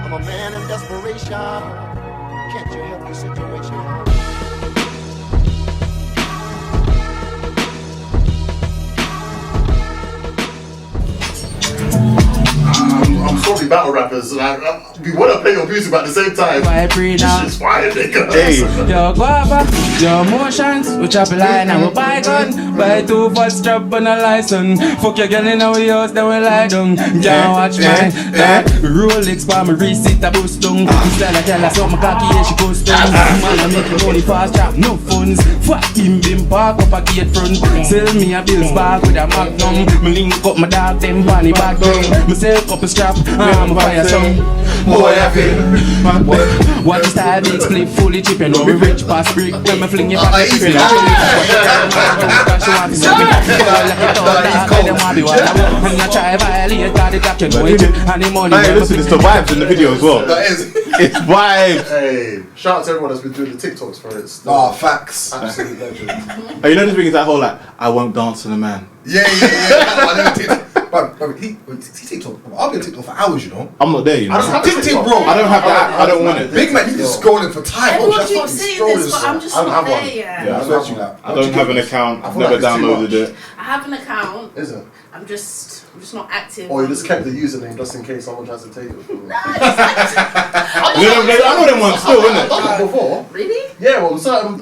I'm a man in desperation. Can't you help the situation? I'm sorry, battle rappers. We want to play your music, but at the same time, this shit's fire, nigga. Hey, yo, guava, yo, motions, we chop a line and we buy gun. Buy 2 for strap and a license. Fuck your girl in our house, then we lie down. Can't watch mine. Rolex for me receipt, a boost down. Style a girl, I saw my cocky, yeah, she goes down. Man, I make money fast, trap, no funds. Fuck him, bim, park up a gate front. Sell me a bills bag with a magnum. Me link up my dog, them bunny back down. Me sell up a strap, I'm a fire song. Boy, I feel. What the style big split fully chippin'. No, me rich past brick when me fling it back to chippin'. Hey, listen, it's the vibes in the video as well. That is. It's vibes. Hey, shout out to everyone that's been doing the TikToks for it. Facts. Absolute legend. Oh, you know this thing is that whole like, I won't dance on a man. Yeah. He TikTok. I'll be on TikTok for hours, you know. I'm not there, you know. I don't have TikTok, bro. I don't have that. I don't want it. Big man, you just scrolling for time. Everyone That's keeps fucking saying scrolling, this, but I'm just I don't not have one. there yet. Yeah, I swear to you, like, I don't have an account. I've never downloaded it. I have an account. Is it? I'm just not active. Or you just kept the username just in case someone tries to take it from you? I know them ones still, innit? I've done that before. Really? Yeah, well, certain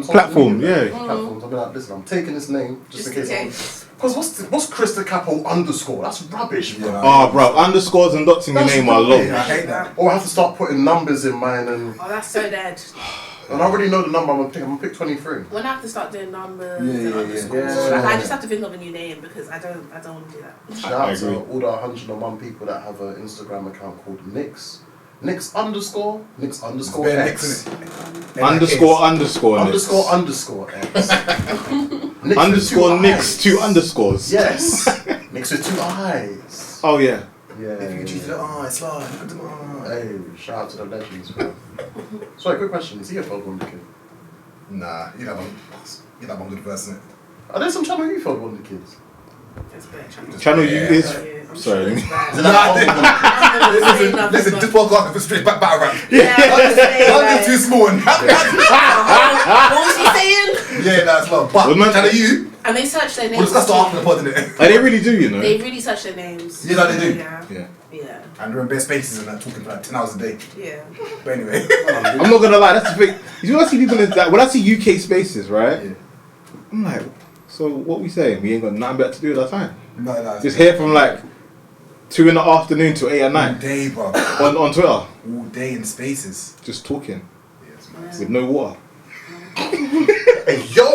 Platform, yeah. Platforms. I'll be like, listen, I'm taking this name just in case. case. Because what's Krista Capo underscore? That's rubbish, bro. Oh, bro, underscores and dots in your name are low. I hate that. Or I have to start putting numbers in mine, and Oh, that's so dead. I already know the number I'm gonna pick 23. When I have to start doing numbers Yeah, and yeah, underscores, yeah. like, I just have to think of a new name because I don't want to do that. Shout out to all the 101 people that have an Instagram account called Nix. Nix underscore X. Underscore X. Nix Underscore with two Nix eyes. 2 underscores. Yes. Nix with 2 eyes. Oh, yeah. Yeah. If you could choose the it's like, look at the Hey, shout out to the legends, bro. Sorry, quick question. Is he a 12 Wonder Kid? Nah, you that one good verse, innit? Are there some Channel U 12 Wonder Kids? It's better. Channel U is. I'm Sorry. sure it's bad. Listen, this podcast is straight back battle rap. Yeah, I was gonna say, Not like, too small. what was he saying? Yeah, that's love. But Well, man- Channel U, And they search their we'll names. discuss that after the pod, innit? Oh, they really do, you know. They really search their names. Yeah, no, they do. Yeah. And they're in bare spaces and that, talking for like 10 hours a day. Yeah. But anyway. I'm not gonna lie, that's the thing. You know, I see people in that. When I see UK spaces, right? Yeah. I'm like, so what we saying? We ain't got nothing better to do at that time. No. Just here from like 2 in the afternoon to 8 at all night day, bro. on Twitter, All day in spaces. just talking Yes, with no water. Hey, yo!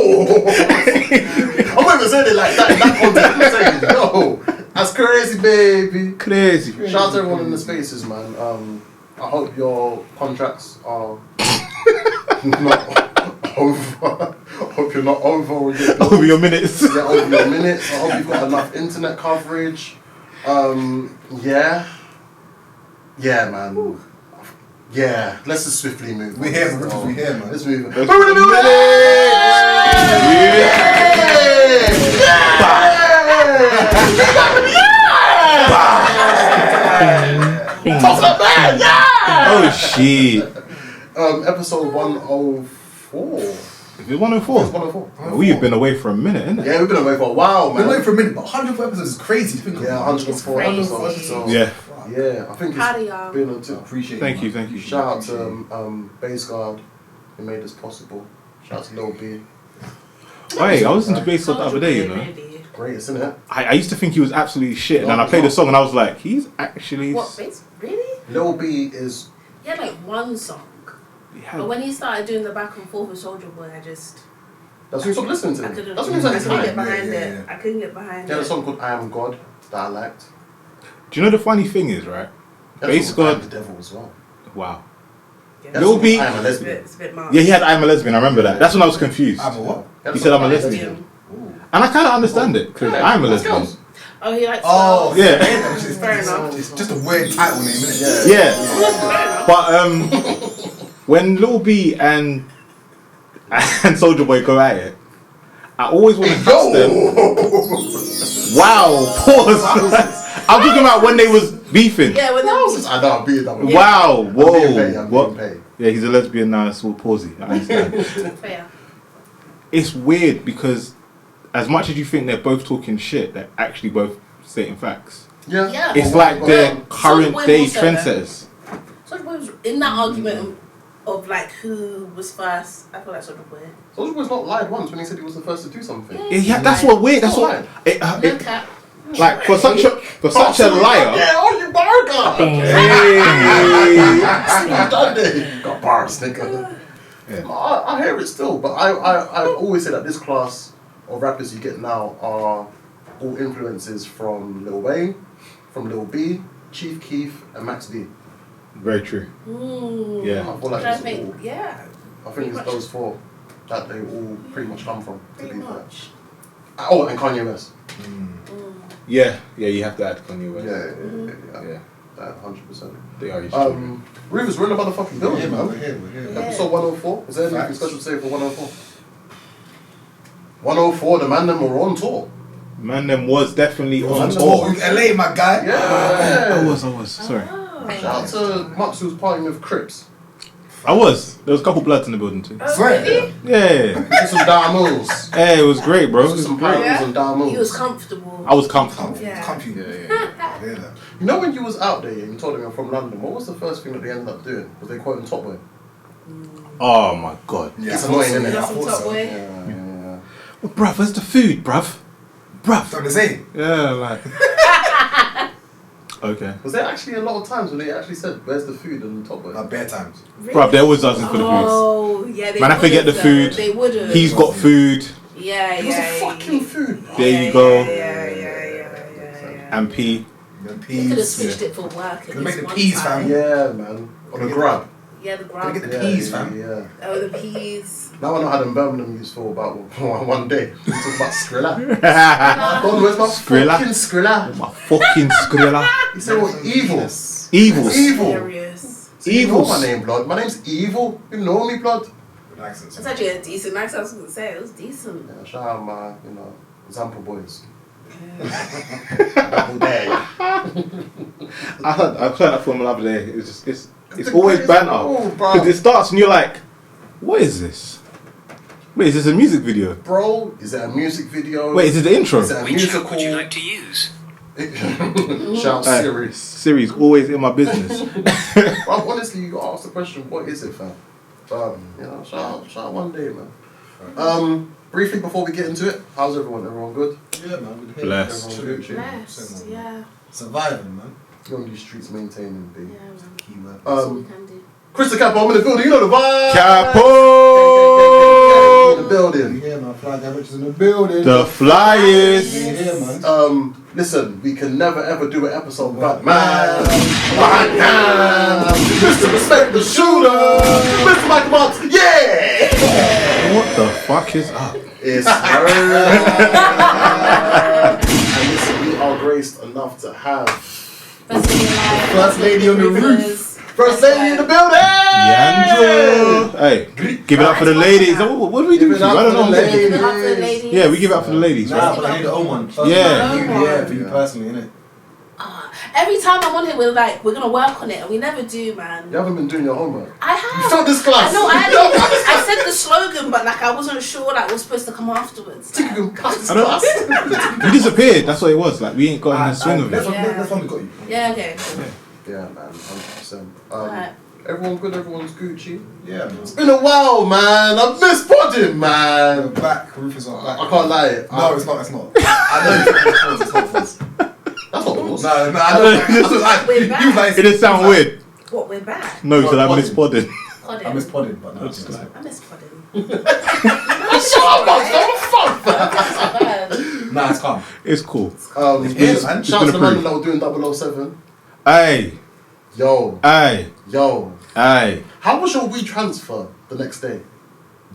I'm not even saying it like that in that context. I'm saying, yo! That's crazy, baby. Crazy. Shout out to everyone in the spaces, man. I hope your contracts are not over. I hope you're not over with your Over your minutes. Yeah, over your minutes. I hope you've got enough internet coverage. Yeah, man. Yeah, let's just swiftly move. We here, man. We here, man. Let's move. Yeah. Oh shit. Episode 104. Is it 104? It's 104. Oh, we've been away for a minute, innit? Yeah, we've been away for a while, man. We're away for a minute, but 104 episodes is crazy to think of. Yeah, 104 It's episodes. crazy. So, Yeah. yeah, I think Proud of it's y'all. been on two. Appreciate it. Thank you, man. thank you. Shout out to Base Guard, who made this possible. Shout out to Lil B. Hey, I listened to Bass the other day, you know. Really. Greatest, isn't it? I used to think he was absolutely shit, and then I played the song and I was like, he's actually. What, bass? Really? Lil B is. He had like one song. But when he started doing the back and forth with Soulja Boy, I just... That's when you stopped listening to I him. couldn't, That's I when he couldn't started get behind Yeah. it. I couldn't get behind He had a it. song called I Am God that I liked. Do you know the funny thing is, right? He had a Bass song called I Am God. the Devil as well. Wow. Yeah. He had a Lil song B- called I Am a It's a Lesbian. bit, it's a bit much. Yeah, he had I'm a Lesbian, I remember that. That's when I was confused. I'm a what? had He song said I'm a called lesbian. And I kind of understand it, because I'm a lesbian. Oh, he likes Oh, Yeah. Fair enough. It's just a weird title name, isn't it? Yeah. But when Lil B and Soulja Boy go at it, I always want to trust them. Wow, pause. I'm talking about when they was Beefing. Yeah, when they're I know, I'm being that way. Wow. I'm Whoa. being paid, I'm What? being paid. Yeah, he's a lesbian now. It's all palsy. I understand. fair. It's weird because as much as you think they're both talking shit, they're actually both stating facts. Yeah. Yeah. It's But like what- they're but- current Boy day will say that. trendsetters. Soulja Boy was in that argument of like who was first. I feel like Soulja Boy. Soulja Boy's not lied once when he said he was the first to do something. Yeah, that's what weird. That's It's what. not No cap. Like for such a liar. Yeah, oh, you burger! Hey. Done it. Got bars, nigga. Yeah. I hear it still, but I always say that this class of rappers you get now are all influences from Lil Wayne, from Lil B, Chief Keef, and Max D. Very true. Yeah. I feel like I it's think, all, yeah, I think it's much. those four that they all pretty much come from, to pretty be fair. much. Oh, and Kanye West. Yeah, you have to add Kanye West. Yeah. Yeah. 100%. They are. Rufus, we're in the motherfucking building, man. We're here. Yeah. Episode 104. Is there anything Facts. special to say for 104? 104, the man them were on tour. Man, them was definitely on Man, tour. With LA, my guy. Yeah. I was. Sorry. Oh. Shout out to Mux who was partying with Crips. I was. There was a couple bloods in the building too. Oh, Swear. really? Yeah. Did some diamonds. Hey, it was great, bro. It was Some great. pineapples and diamonds. He was comfortable. I was comfortable. Yeah. Comfy. Yeah. I hear that. You know when you was out there and you told them you're from London, what was the first thing that they ended up doing? Was they quoting Top Boy? Oh my god. Yeah, It's I thought annoying, so, innit? yeah, I That's some thought Top so. Boy. Yeah. Well, bruv, where's the food, bruv? That's what they say. Yeah, like. Okay. Was there actually a lot of times when they actually said, where's the food on Top Boy? Like bare times. Really? Bruv, they're always asking for the food. Oh, yeah. They Man, I forget the would've, food. They would have. He's got food. Yeah, It was yeah. a fucking food. There you go. Yeah. And P. The They could have peas. switched it for work. Gonna make the one peas, time. fam. Yeah, man. On the grab. Yeah, the Gotta grub. get the peas, fam. Yeah. Oh, the peas. Now I know how them Birmingham used for about one day. We talk about Skrilla. Don, where's my Skrilla? fucking Skrilla? My fucking Skrilla. He said, what, evil? Evils. Evil. Serious. So you know Evils. my name, blood. My name's Evil. You know me, blood. Good accents. It's actually a decent accent. I was going to say it was decent. Yeah, shout out my, Zampa boys. Double dare. I heard that film the other day. It's the always greatest banter. move, bro. Because it starts and you're like, what is this? Wait, is this a music video? Bro, is it a music video? Wait, is it the intro? Is it a Which musical? app would you like to use? Shout Hey, Siri. Siri's always in my business. Well, honestly, you gotta ask the question, what is it, fam? Shout out one day, man. Briefly before we get into it, how's everyone? Everyone good? Yeah, man. We're here. Blessed. Everyone good. Blessed, yeah. Surviving, man. You on these streets maintaining, B. Yeah, man. Key word. That's all we can do. Krista Capo, I'm in the building, you know the vibe! Capo! In the building. Yeah, man. Fly Dimensions in the building. The flyers. Yeah, man. Listen, we can never ever do an episode without man. Mr. Respect the Shooter! Mr. Michael Marks, yeah! What the fuck is up? It's her. And listen, we are graced enough to have First lady on the roof. First Lady in the building! Diandra. Hey, give it up for the ladies. What do we do? Give it up I don't for the know. ladies. Give it up for the ladies. Yeah, we give it up for the ladies, Nah, right? but I need the own one. Yeah. Yeah, for you personally, innit? Every time I'm on here, we're like, we're going to work on it, and we never do, man. You haven't been doing your homework. I have. You failed this class. No, I said the slogan, but like I wasn't sure like what's supposed to come afterwards. You can pass this I don't- class. We disappeared. That's what it was. Like we ain't got in the swing of That's it. one we got you. Yeah, okay. Cool. Yeah, man, 100%. Alright. Everyone good, everyone's Gucci. Yeah, man. It's been a while, man. I've missed podding, We're man. back. Roof is on back. I can't lie. No, it's not. It's not. I know it's not false. That's not false. No, I know. We're back. You guys. It did sound weird. What, we're back? No, because I Podding. missed podding. Podding. I miss podding, but no. That's it's like- I miss podding. Shut up, man. What the fuck? Nah, it's calm. It's cool. is, man. Shout out to the man approved. that were doing 007. Hey, Yo, hey, yo. hey. How was your WeTransfer the next day?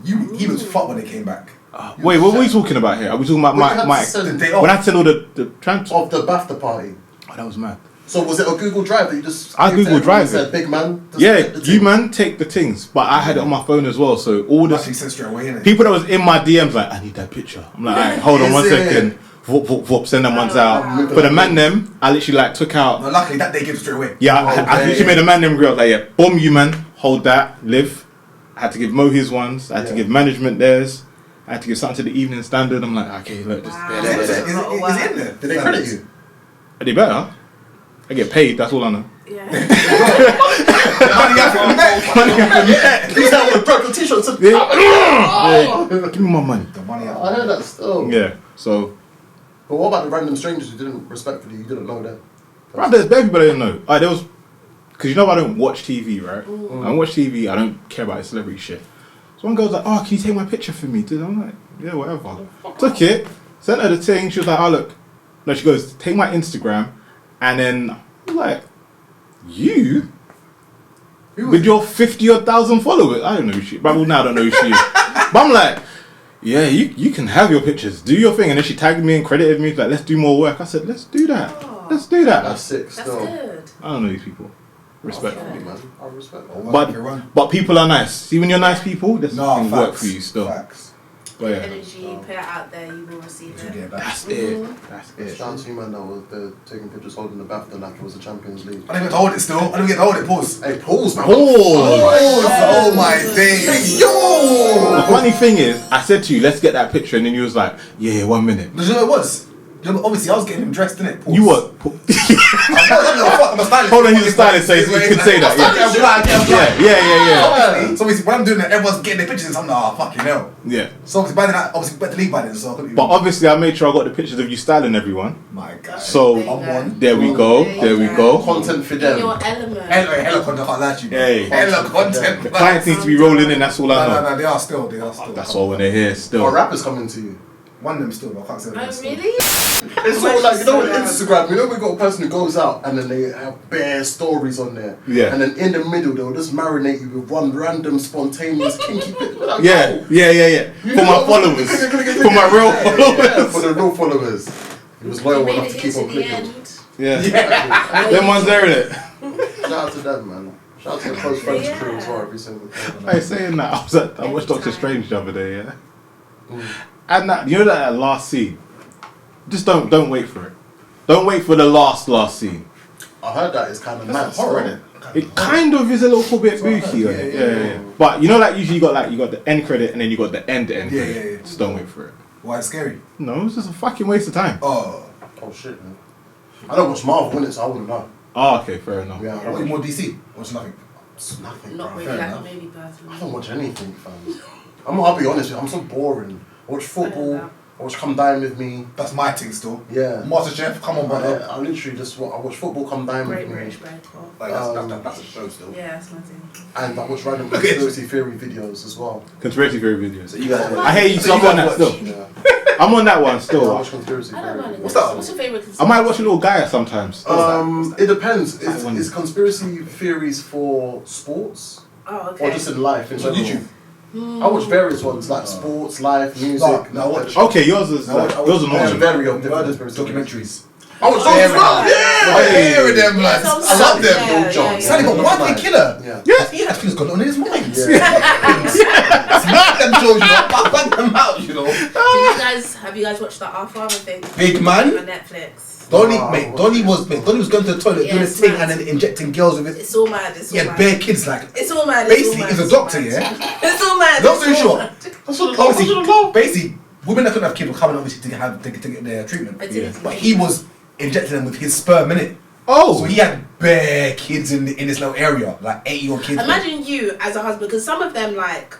He was fucked when they came back. Wait, what are we talking about here? Are we talking about When you had my to send The day when I off. said all the trans? of the BAFTA party. Oh, that was mad. So was it a Google Drive that you just? I gave to Google everyone Drive and said, it. big man. just Yeah, get the you thing." man take the things, but I had it on my phone as well. So all Actually the sent straight away, innit? people that was in my DMs like, I need that picture. I'm like, alright, hold on Is one it? second. send them ones Oh, out. wow. For the man them, I literally like took out. No, luckily that day gave it straight away. Yeah, I literally made a man them grill. Like, yeah, boom, you man, hold that, live. I had to give Mo his ones. I had to give management theirs. I had to give something to the Evening Standard. I'm like, okay, look, just Wow. Is it in there? Did they credit you? they better. I get paid. That's all I know. Yeah. Money out from the He's out with purple t-shirts. Yeah. Give me my money. The money out. I heard that still. Yeah. So, But what about the random strangers who didn't respectfully, you didn't know them? right, there's bare people I didn't know. There was, because you know I don't watch TV, right? I don't watch TV. I don't care about celebrity shit. So one girl was like, "Oh, can you take my picture for me?" Dude, I'm like, "Yeah, whatever." Took it, sent her the thing. She was like, "Oh look," no, she goes, "Take my Instagram," and then I'm like, "You?" With your 50,000 followers, I don't know who she. But well, now I don't know who she is. But I'm like, yeah, you can have your pictures, do your thing. And then she tagged me and credited me, like, let's do more work. I said, let's do that. Let's do that. That's sick That's still. good. I don't know these people. Respectfully. Man, I respect that. Oh, But people are nice. See, when you're nice people, this No, can facts. work for you still. Facts. But yeah, Energy, put it out there, you will receive You it. get back. that's it. That's it. Shout out to you, man, that was taking pictures holding the BAFTA like it was the Champions League. I don't get to hold it still. I don't get to hold it. Pause. Hey, pause, man. Oh my days. Yo! The funny thing is, I said to you, let's get that picture, and then you was like, yeah, 1 minute. Do you know what it was? You know, obviously, I was getting him dressed, innit? Pause. You what? I'm a stylist. Hold on, he's a stylist, so you could say that. Yeah. So obviously, when I'm doing that, everyone's getting their pictures, and I'm like, oh, fucking hell. Yeah. So obviously, by then, obviously, better leave by then, so I couldn't But even... obviously, I made sure I got the pictures of you styling everyone. My God. So there we go. There we go. Content for In them. your element. Hella content, I can't lie to you. Hey. Hella content. The clients need to be rolling in. That's all I know. No, they are still. That's all when they're here. What Still. rappers coming to you? One of them still, but I can't say that. Oh, really? It's sort of like, you know, on Instagram, you know, we got a person who goes out and then they have bare stories on there. Yeah. And then in the middle, they'll just marinate you with one random, spontaneous, kinky picture. Like, Yeah. For my followers. For my real followers. For the real followers. He was loyal You made enough to it keep into on the clicking. end. Yeah. Them ones there, innit? Shout out to them, man. Shout out to the close friends crew as well every single time. Hey, saying that, I watched Doctor Strange the other day, yeah? Mm. And that, you know that last scene? Just don't wait for it. Don't wait for the last scene. I heard that it's kind of mad. horror, still. innit? It kind of is a little bit what I booky, heard, yeah. But you know, like usually you got the end credit and then you got the end Yeah, credit. yeah. Just don't wait for it. Why it's scary? No, it's just a fucking waste of time. Oh. Oh shit, man. I don't watch Marvel, innit, so I wouldn't know. Oh, okay, fair enough. Yeah, I What, you don't more DC? Or it's nothing? It's nothing, Not bro. really fair like a enough. movie person. I don't watch anything, fam. I'll be honest with you, I'm so boring. I watch football, I watch Come Dine With Me. That's my thing still. Yeah. MasterChef, come on, brother. I literally just I watch football, Come Dine Great With Me. British Bake Off. Like, that's a show still. Yeah, that's my thing. And I watch random conspiracy theory videos as well. Conspiracy theory videos. You guys I hear you, so I'm on that still. Yeah. I'm on that one I still. watch conspiracy I don't theory. mind. What's that? What's your favourite I conspiracy? might watch a little Gaia sometimes. It depends. That one. It's conspiracy theories for sports Oh, okay. or just in life in It's on general. YouTube. I watch various ones like sports, life, music. No, I watch- Okay, yours is I watch- yours are Yeah, normal. very of different conspiracy Documentaries. I watch those as well. Yeah, I hear them, like, Yeah, I love them. yeah, yeah, Sally, but why did they kill her? Yeah. He had things going on in his mind. Yeah. Smack them shows, you know. Bang them out, you know. Have you guys watched that Our Father thing? Big man. On Netflix. Donnie was going to the toilet Yeah, doing his it's thing mad. and then injecting girls with it. It's all mad. It's He all had mad. bare kids like. It's all mad. Basically, it's all he's mad, a doctor, it's all yeah? mad. It's all mad. Long it's story all short, mad. That's what obviously, basically, women that couldn't have kids were coming obviously to get their treatment. Fertility. But he was injecting them with his sperm, innit? Oh, So he had bare kids in this little area, like 80-year-old kids. Imagine you as a husband, because some of them like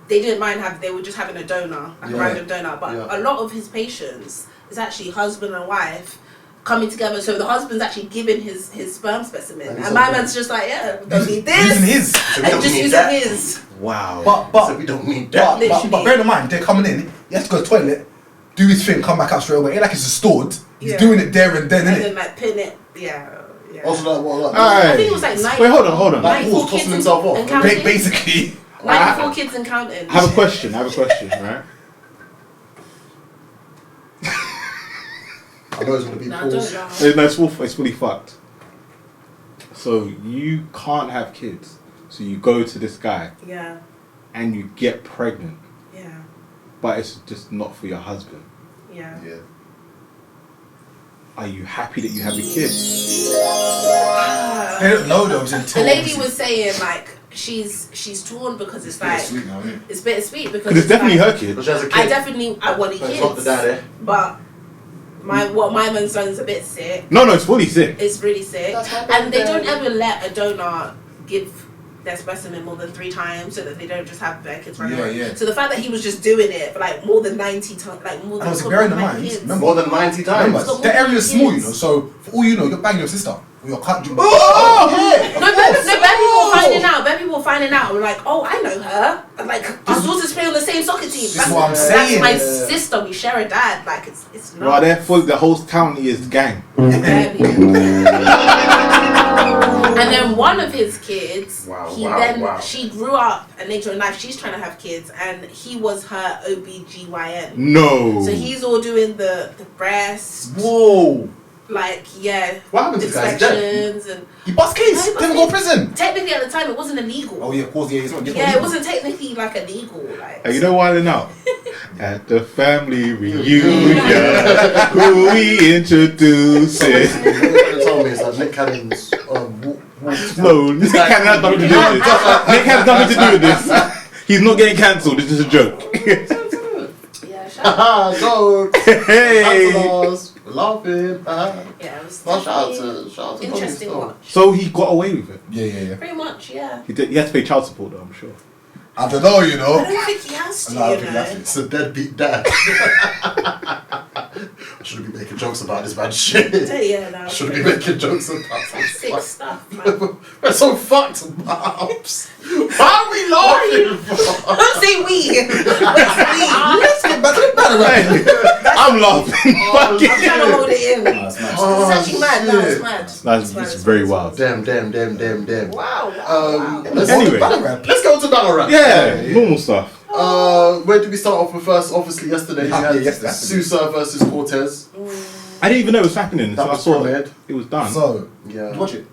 they didn't mind they were just having a donor, like a Yeah. random donor. But Yeah. a lot of his patients is actually husband and wife coming together. So the husband's actually giving his sperm specimen, And and he's my like, man's just like, yeah, we don't need this, using his. we and don't just need using that. his. wow. But we don't need that. but bear in mind, they're coming in, he has to go to the toilet, do his thing, come back out straight away. Ain't like it's stored. He's Yeah. doing it there and then, And innit? then like pin it, yeah. Also, like what? Like, I think it was like 90. Wait, hold on. Like, 94 Paul's tossing kids himself off. and counting. Basically. 94 kids and counting. I have a question, right? I know it's gonna be No, Paul's. don't laugh. No, it's fully fucked. So you can't have kids. So you go to this guy Yeah, and you get pregnant, yeah, but it's just not for your husband. yeah. Yeah. are you happy that you have a kid? They don't know though until. The lady was saying like she's torn because it's like Sweet now, isn't it? it's bittersweet because Because it's definitely like, her kid. But she has a kid. I definitely want But it's not the kids, daddy. but my man's son's a bit sick. No, it's fully sick. It's really sick, That's my and they don't birthday. ever let a donor give their specimen more than 3 times so that they don't just have their kids running Yeah, around. yeah. So the fact that he was just doing it for like more than 90 times, like more than And obviously, bearing in mind, kids. remember, More than 90 times. remember, It's got the more area's small, you kids. know. So for all you know, you're banging your sister or your country. No, bad people were finding out. Bad people were finding out. We're like, oh, I know her. And like, our daughters play on the same soccer team. This is what I'm saying. That's my sister. We share a dad. Like, it's not. Right, they're full. The whole county is gang. And then one of his kids, Wow, she grew up and later in life she's trying to have kids, and he was her OBGYN. No. So he's all doing the breast, Whoa. like What happened to this guy? He's dead. inspections and He bust case. No, he bust Didn't go to case. prison. technically at the time it wasn't illegal. Oh yeah, of course. Yeah, it's not. Yeah, it wasn't technically like illegal. Like And you know why they're not? At the family reunion, who we introduced it. They told me it's like Nick Cannon's No, Nick Cannon has nothing to do with this. Nick has nothing to do with this. He's not getting cancelled. This is a joke. yeah, shout out. Haha, jokes. Hey. Cancel us. We're laughing. Yeah, it was Well, shout out definitely to Tommy interesting still. watch. So he got away with it. Yeah. Pretty much, yeah. He had to pay child support though, I'm sure. I don't know, you I know. don't think he has to, No, I you don't think know. that's it. It's a deadbeat dad. I shouldn't be making jokes about this bad shit. Yeah, no. I shouldn't be making jokes about Sick this. stuff, man. We're so fucked, Pops. Why are we laughing? Don't say we. Let's get back to the battlerap. I'm laughing. Oh, Fuck it. I'm trying to hold it in. Nah, it's mad. Oh, It's actually mad. No, it's shit. mad. That's it's very wild. Damn. Wow. Let's Anyway. let's go to battle rap. Yeah, normal stuff. Where did we start off with first? Obviously, yesterday we had yesterday. Tsusurf versus Cortez. I didn't even know it was happening, That so I was saw premiered. it was done. So, Yeah. did you watch it?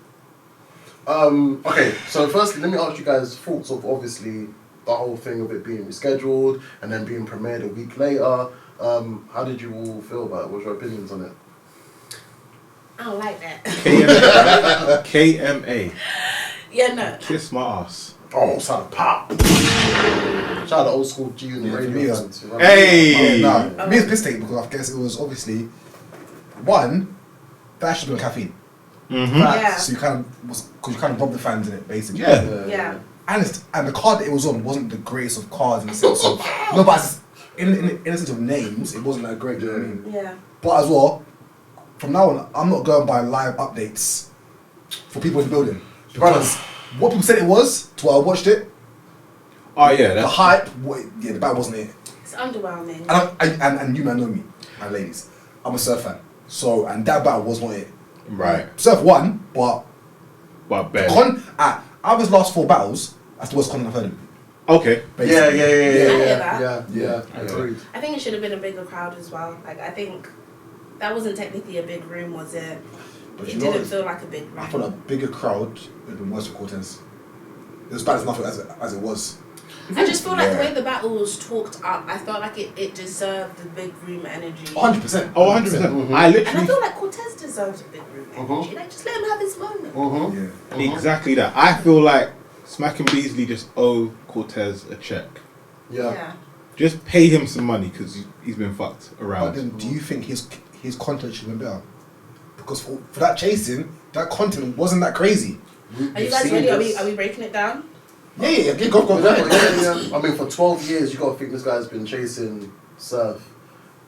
Okay, so firstly, let me ask you guys thoughts of obviously the whole thing of it being rescheduled and then being premiered a week later. How did you all feel about it? What's your opinions on it? I don't like that. KMA. KMA. Yeah, no. Kiss my ass. Oh, shout out pop! Shout out to old school G and the Yeah, for radio me, fans. You know? Hey! Nah, for me it's piss take because I guess it was obviously one that should have been caffeine. Mm-hmm. Yeah. So you kind of because you kind of robbed the fans in it basically. Yeah. Yeah. And the card that it was on wasn't the greatest of cards in the sense of no, but it's- in the sense of names, it wasn't that great. Do you know what I mean? Yeah. But as well, from now on, I'm not going by live updates for people in the building because what people said it was to what I watched it, Oh yeah, the that's hype, the bad wasn't it. It's underwhelming. And you man know me, my ladies. I'm a surf fan, so and that battle was not it. right. Surf won, but But better. out of his last 4 battles, that's the worst content I've heard of him. Okay. Basically. I hear that. Yeah. Yeah. Agreed. I think it should have been a bigger crowd as well. Like, I think that wasn't technically a big room, was it? But It you know didn't what? feel like a big room. I thought a bigger crowd would have been worse for Cortez. It was bad enough as it was. I just feel like the Yeah. way the battle was talked up, I felt like it deserved the big room energy. 100%. Oh, 100%. I And I literally feel like Cortez deserves a big room energy. Like, just let him have his moment. Yeah. exactly that. I feel like Smack and Beasley just owe Cortez a check. Yeah. Just pay him some money because he's been fucked But around. then, do you think his content should have been better? Because for that chasing, that content wasn't that crazy. Are you guys ready? Are we breaking it down? Yeah, go ahead. Yeah. I mean, for 12 years, you got to think this guy's been chasing Surf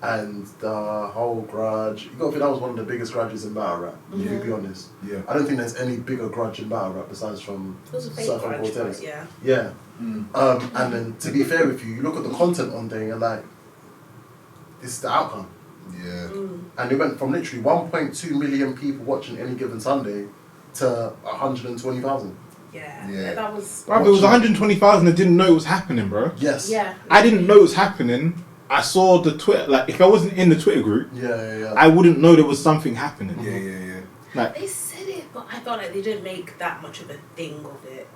and the whole grudge. You got to think that was one of the biggest grudges in battle rap. If you be honest. Yeah. I don't think there's any bigger grudge in battle rap besides from It was a fake Surf and grudge, Cortez. but yeah. Yeah. And then to be fair with you, you look at the content on there and you're like, this is the outcome. Yeah. And it went from literally 1.2 million people watching any given Sunday to 120,000. Yeah. That was. Bro, it was 120,000 that didn't know it was happening, bro. Yes. Yeah. I didn't know it was happening. I saw the Twitter, like, if I wasn't in the Twitter group, Yeah. I wouldn't know there was something happening. Yeah. Like, They said it, but I felt like they didn't make that much of a thing of it.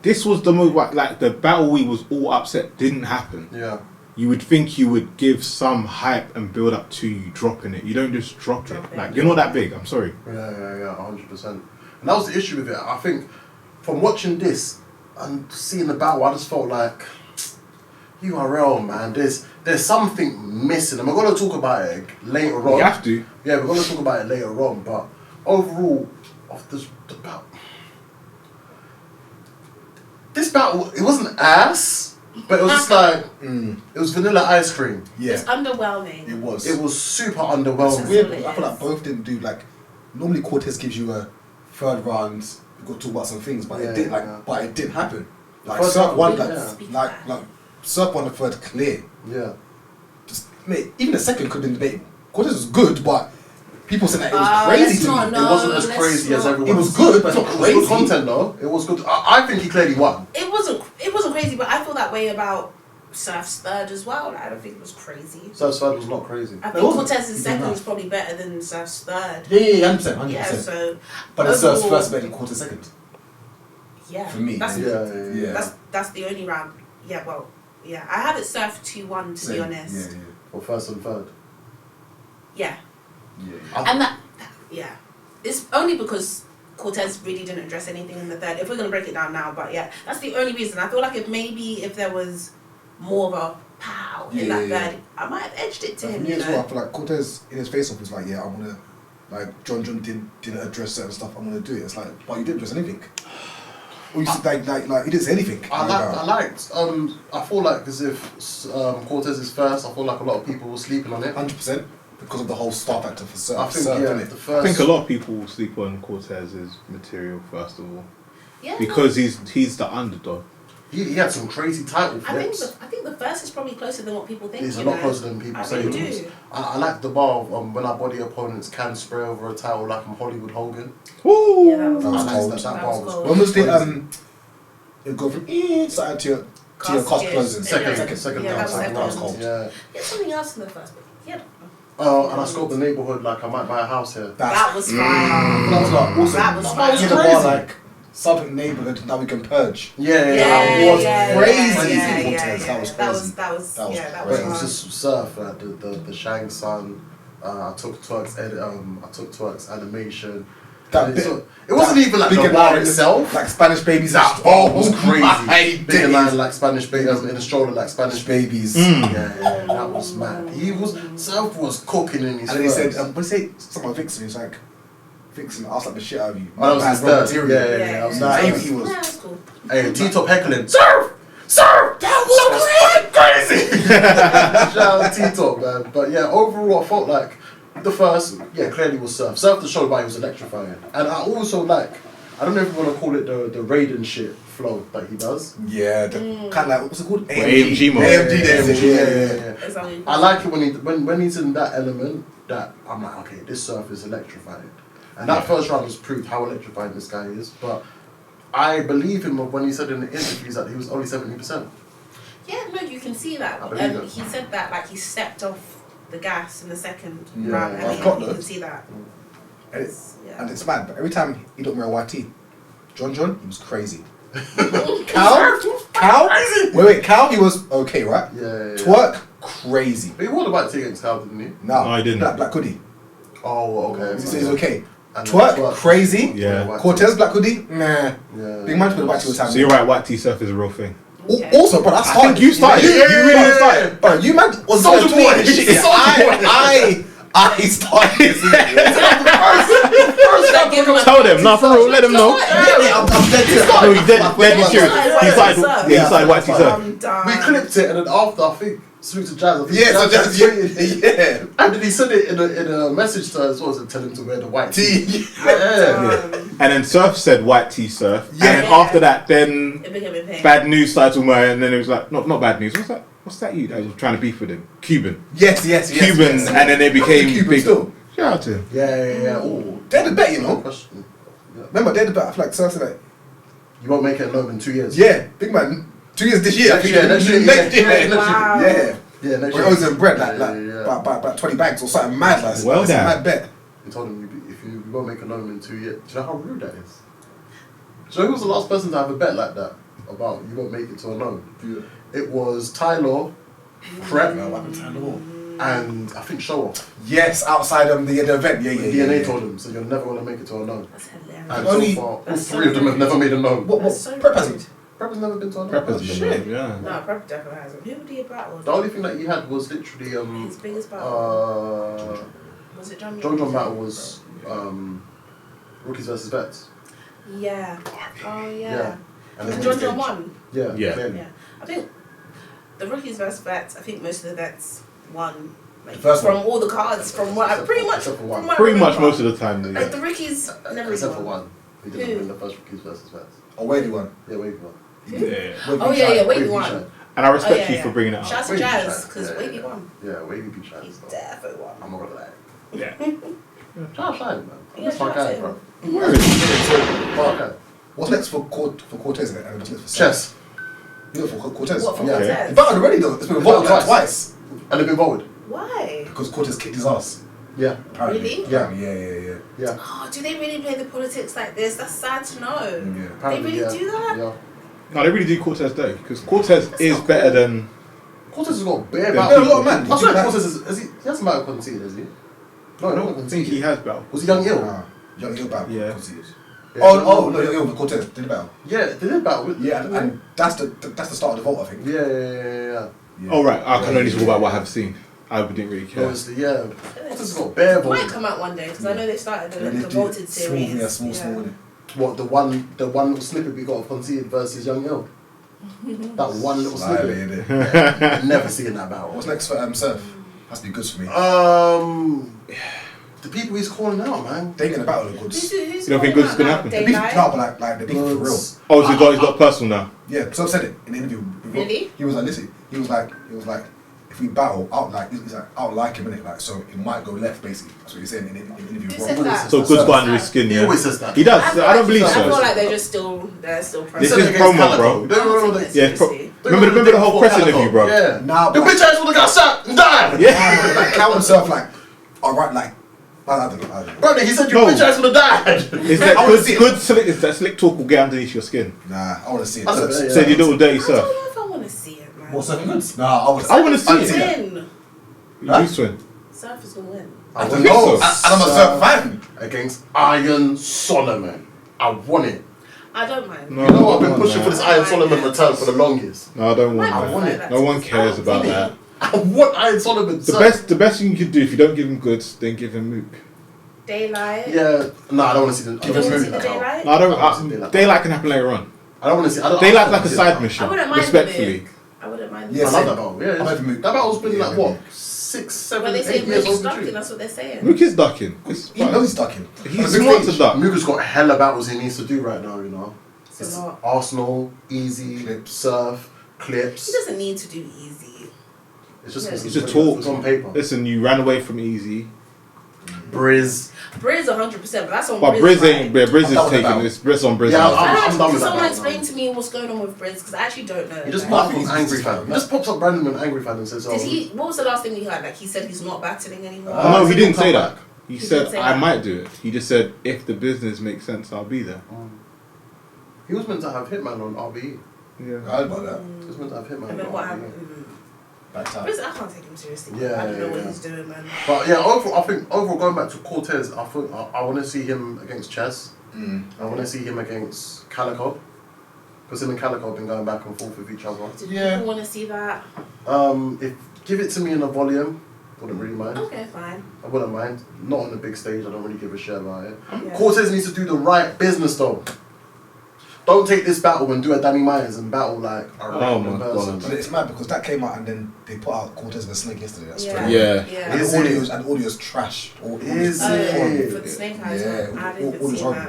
this was the move, like, the battle we was all upset didn't happen. Yeah. you would think you would give some hype and build up to you dropping it. You don't just drop it. it. Like, you're not that big. I'm sorry. Yeah, 100%. And that was the issue with it. I think from watching this and seeing the battle, I just felt like, URL, man, there's something missing. And we're going to talk about it later on. You have to. Yeah, we're going to talk about it later on. But overall, of the battle, this battle, it wasn't ass, but it was just like, it was vanilla ice cream. Yeah, It's underwhelming. it was. It was super It's underwhelming. weird. I feel like both didn't do like. Normally, Cortez gives you a third round. You got to talk about some things, but it did but it didn't happen. Like First Surf round, won, yeah. like Surf won the third clear. Yeah. Just mate, even the second could have been debatable. Cortez was good, but people said that it was let's crazy to not, me. no. It wasn't as let's crazy as not. everyone. It was good, but it's not It was crazy. good content though. It was good. I think he clearly won. It wasn't crazy, but I feel that way about Surf's third as well. Like, I don't think it was crazy. Surf's third was not crazy. I it think wasn't. Cortez's He second did is probably better than Surf's third. Yeah, 100%. Yeah, so But it's Surf's overall- first better than Cortez second. yeah, For me, that's yeah. that's the only round. Yeah, well, yeah, I have it Surf 2-1 to be honest. Yeah, For first and third. Yeah, yeah. and that yeah, it's only because Cortez really didn't address anything in the third. If we're gonna break it down now, but yeah, that's the only reason. I feel like if there was more of a pow in that third, I might have edged it to him. Me You as well. I know? feel like Cortez in his face off was like, yeah, I'm gonna, like John didn't address certain stuff. I'm gonna do it. It's like, but you didn't address anything. Or you said, like he didn't say anything. I feel like as if Cortez is first, I feel like a lot of people were sleeping on it. 100% because of the whole star factor for Surf. I think Surf, yeah, innit? the first. I think a lot of people will sleep on Cortez's material first of all, Yeah, because he's the underdog. He had some crazy title I think flips. I think the first is probably closer than what people think. It's a you lot know? closer than people I say it really is. do. I like the bar of when our body opponents can spray over a title like I'm Hollywood Hogan. Woo! Yeah, that was That was I like cold. that That bar was was cold. When was the crazy. it go from side to your cast closing? Second Yeah, round, that was cold. Yeah. Yeah, something else in the first bit. Yeah, And I scoped the neighborhood like I might buy a house here. that was fire. That was like awesome. That was Like, fire. you hit the Crazy. bar like something neighborhood. Now we can purge. Yeah, Yeah, That was yeah, crazy. yeah, Cortez. yeah, That was yeah. crazy. That was That was But crazy. it was fun. just Surf, the Shang Sun. I took Twerk's animation. That And bit- it wasn't even like Big the and bar Lion, itself. like Spanish babies. That bar was crazy. My Big and days. Lion like Spanish babies in a stroller like Spanish babies. babies. Yeah, that was mad. Surf was cooking in his And then he said, first. what did he say? Something about Vixen. He's like, Vixen, I'll slap the shit out of you. Oh, that was Bad his raw third. material. Yeah, that was Nah, his he third. was. Yeah, that's cool. Hey, T-Top heckling. Surf! That was crazy! Shout out to T-Top, man. But yeah, overall, I felt like the first, clearly was Surf. Surf the show, but he was electrifying. And I also like, I don't know if you want to call it the Raiden shit flow that he does. Yeah, kind of like, what's it called? AMG mode. AMG, that's it, yeah. It's only- I like it when he's in that element that I'm like, okay, this Surf is electrifying. And that first round has proved how electrifying this guy is. But I believe him when he said in the interviews that he was only 70%. Yeah, no, you can see that. I believe it. He said that like he stepped off the gas in the second Yeah. round. Well, I mean, got you those. can see that. And it's, Yeah. and it's mad, but every time he don't wear a YT, John, he was crazy. Cal? Wait, Cal, he was okay, right? Yeah. Twerk, crazy. But he won the white tee against Cal, didn't he? No, No, he didn't. Black hoodie. Oh, okay. He said he's okay. And Twerk, crazy. Yeah. white Cortez, black hoodie, nah. Yeah. Big man to put the YT all the time. So you're right, white T-surf is a real thing. Okay. Also, but that's I hard. think you started. You really Yeah. started. Bro, you man was Soulja tweeting Boy. this shit. Yeah, Soulja Boy. I started. Like, give him a- Tell them, nah, for real, let them know. Yeah, I'm dead to No, he dead serious. He started white T-surf. I'm done. We clipped it, and then after, I think, Salute to Jazz. I think Yeah, so Jazz just tweeted it. yeah. And then he said it in a message to her as well, to tell him to wear the white tee. T. Yeah. And then Surf said white T-surf. Yeah. And then after that, then It became a thing. Bad News started talking about it, and then it was like, not Bad News. What's that you that was trying to beef with him? Cuban. Yes. Cuban, yes. and then they became Cuban big. still. Shout out to him. Yeah. Oh, They're the bet, you know. question. Remember, they're the bet. I feel like Surf's like, You won't make it alone in 2 years. yeah, big man. 2 years this year. Next year, next year, Next year. Wow. Yeah. Yeah, next When year. it was in bread, like Yeah. about 20 bags or something mad, like Well it's a done. mad bet. He told him, if you won't make a known in 2 years. Do you know how rude that is? Do you know who was the last person to have a bet like that? About you won't make it to a known? Yeah. It was Tyler, Prep, No, what happened to Hannibal? and I think Show Off. Yes, outside the event. Yeah. DNA told him, so you're never going to make it to a no. That's hilarious. And Only- so far, all That's three so of them have rude. never made a no. What? That's so Prep rude. hasn't. Prep has never been to a no. Prep has been shit. yeah. No, Prep definitely hasn't. Who did he battle? The only thing that he had was literally His biggest battle. Was it John? John battle was rookies versus vets. Yeah. Oh yeah. Yeah. And then John Gage. won. Yeah. Yeah. clearly. Yeah. I think the rookies versus vets. I think most of the vets won. Like, The first from one. all the cards, from what I Except pretty for- much, except for one. from what I Pretty much remember. most of the time. Like Yeah. the rookies never Except really for won. one. He didn't Who? win the first rookies versus vets. Oh, where did he won? Yeah, Wavy won. Yeah. Oh yeah, Wavy Wavy won. shine. And I respect Oh, yeah, you for bringing it up. Shout out to Wavy Jazz shine. because Yeah, Wavy yeah. won. Yeah, Wavy beat He Shines though. definitely won. I'm not gonna lie. Yeah. Shout out Shine, man. Yeah, That's my shout out guy, to bro. him. Where is it? Oh, okay. What's next for Cortez? And what's next for Chess. Yeah, for Cortez. What from Yeah. Cortez? He battled already though. It's been involved like twice. And they've been voted. Why? Because Cortez kicked his ass. Yeah. Apparently. Really? Yeah. Yeah. Yeah. Oh, do they really play the politics like this? That's sad to know. Yeah. Apparently, really yeah. do that? Yeah. No, they really do Cortez though, because Cortez That's is not better cool. than. Cortez has got a bare Yeah, battle. a lot of man. I swear He Cortez is he hasn't battled conceded, has he? No, I no, don't think he has battle. Was he Young Ill? Nah. Young Ill battle. Yeah. Yeah, Oh, no, Young Ill with Cortez. Did he battle? Yeah, they did battle. With, Yeah, and that's the start of the vote, I think. Yeah. Oh right, I can only talk about what I have seen. I didn't really care. Obviously, yeah. Cortez has got a bare It might vote. come out one day because I know they started the They do voted series. Small, innit? What the one little snippet we got of conceded versus Young Ill. That one little Slightly, snippet. innit? I've never seen that battle. What's next for Surf? Has to be good for me. The people he's calling out, man. They get a battle of goods. Who's You don't think calling good's gonna out happen? now? The beef, Daylight? no, but like the beef for real. Bloods. Oh, so he's got personal now. Yeah, so I said it in the interview. Really? He was like, listen, he was like, if we battle, he's like, I would like him, innit? Like, so it might go left, basically. That's what he's saying in the interview. Who said that? So good's got under his skin, He yeah. always says that. He does. feel I don't like- believe I feel so. like they're still This Said is it against promo, Calico. bro. They were like, Yeah, Seriously. remember the whole press interview, bro. Yeah. Nah, The but bitch ass would have got shot and died. Yeah. like counter surf, like, alright, like, I don't know. Brother, he said your No. bitch ass would have died. Is that I wanna see it. good slick? Is that slick talk will get underneath your skin? Nah, I want to see it. I said, yeah. Said you little dirty I surf. don't know if I want to see it, man. What's surfing goods? Nah, I want I wanna see it. that. Win. You swim. Surf is gonna win. I think want so. it. And I'm a surf fan. Against Iron Solomon. I want it. I don't mind. No. You know what? I've been I pushing want for this that. Iron Solomon return for the longest. No, I don't want Might I want prefer it. that No to one this. cares Oh, about really? that. I want Iron Solomon. The best thing you can do if you don't give him goods, then give him mook. Daylight. Yeah. No, I don't want to see the. You don't want to see the that out. daylight? No, I I wanna see don't. Daylight. Daylight can happen later on. I don't want to see. I don't. Daylight's I like a don't side wanna see mission. I wouldn't mind Respectfully. the I wouldn't mind. Yeah, that. I same. love that battle. Yeah. I'm happy with- That battle's been like Yeah, what yeah. 6, 7, When they 8 say years Mook's overdue. ducking, that's what they're saying. Mook is ducking. It's He knows he's ducking. He's smart to duck. Muga's got hella battles he needs to do right now. You know. It's a lot. Arsenal, Easy, Clips. Surf, Clips. He doesn't need to do easy. It's just Yeah. It's just talk. It's on paper. Listen, you ran away from Easy, Briz. Briz 100%, but that's on but Briz ain't. right? Briz I'm is done with taking that. this. Briz on Briz. Yeah, now. I'm done Can with that someone battle explain now. to me what's going on with Briz? Because I actually don't know. He just Like, pops up he's angry just fan. fine. He just pops up randomly an angry fan and says, "Oh, did he? What was the last thing we heard? Like he said he's not battling anymore. Oh, no, he didn't say come that. back. He He said didn't say I that. might do it. He just said if the business makes sense, I'll be there. He was meant to have Hitman on RBE. Yeah. I heard about that. He was meant to have Hitman And on then what RBE. happened? Back time. Briz, I can't take him seriously. Yeah, I don't know yeah, what yeah. he's doing, man. But yeah, overall, I think going back to Cortez, I think I want to see him against Chess. I want to see him against Calico. Because him and Calico have been going back and forth with each other. Did Yeah. people want to see that? Give it to me in a volume, wouldn't really mind. Okay, fine. I wouldn't mind. Not on the big stage, I don't really give a shit about it. Yeah. Cortez needs to do the right business though. Don't take this battle and do a Danny Myers and battle like a random my person. God. But it's mad because that came out and then they put out Cortez the Snake yesterday. That's Yeah. straight. Yeah. Yeah. And Is the it? audio's trash. Is Oh, it? horrible. for the Snake Eyes Yeah, one. I all- didn't all even is see horrible.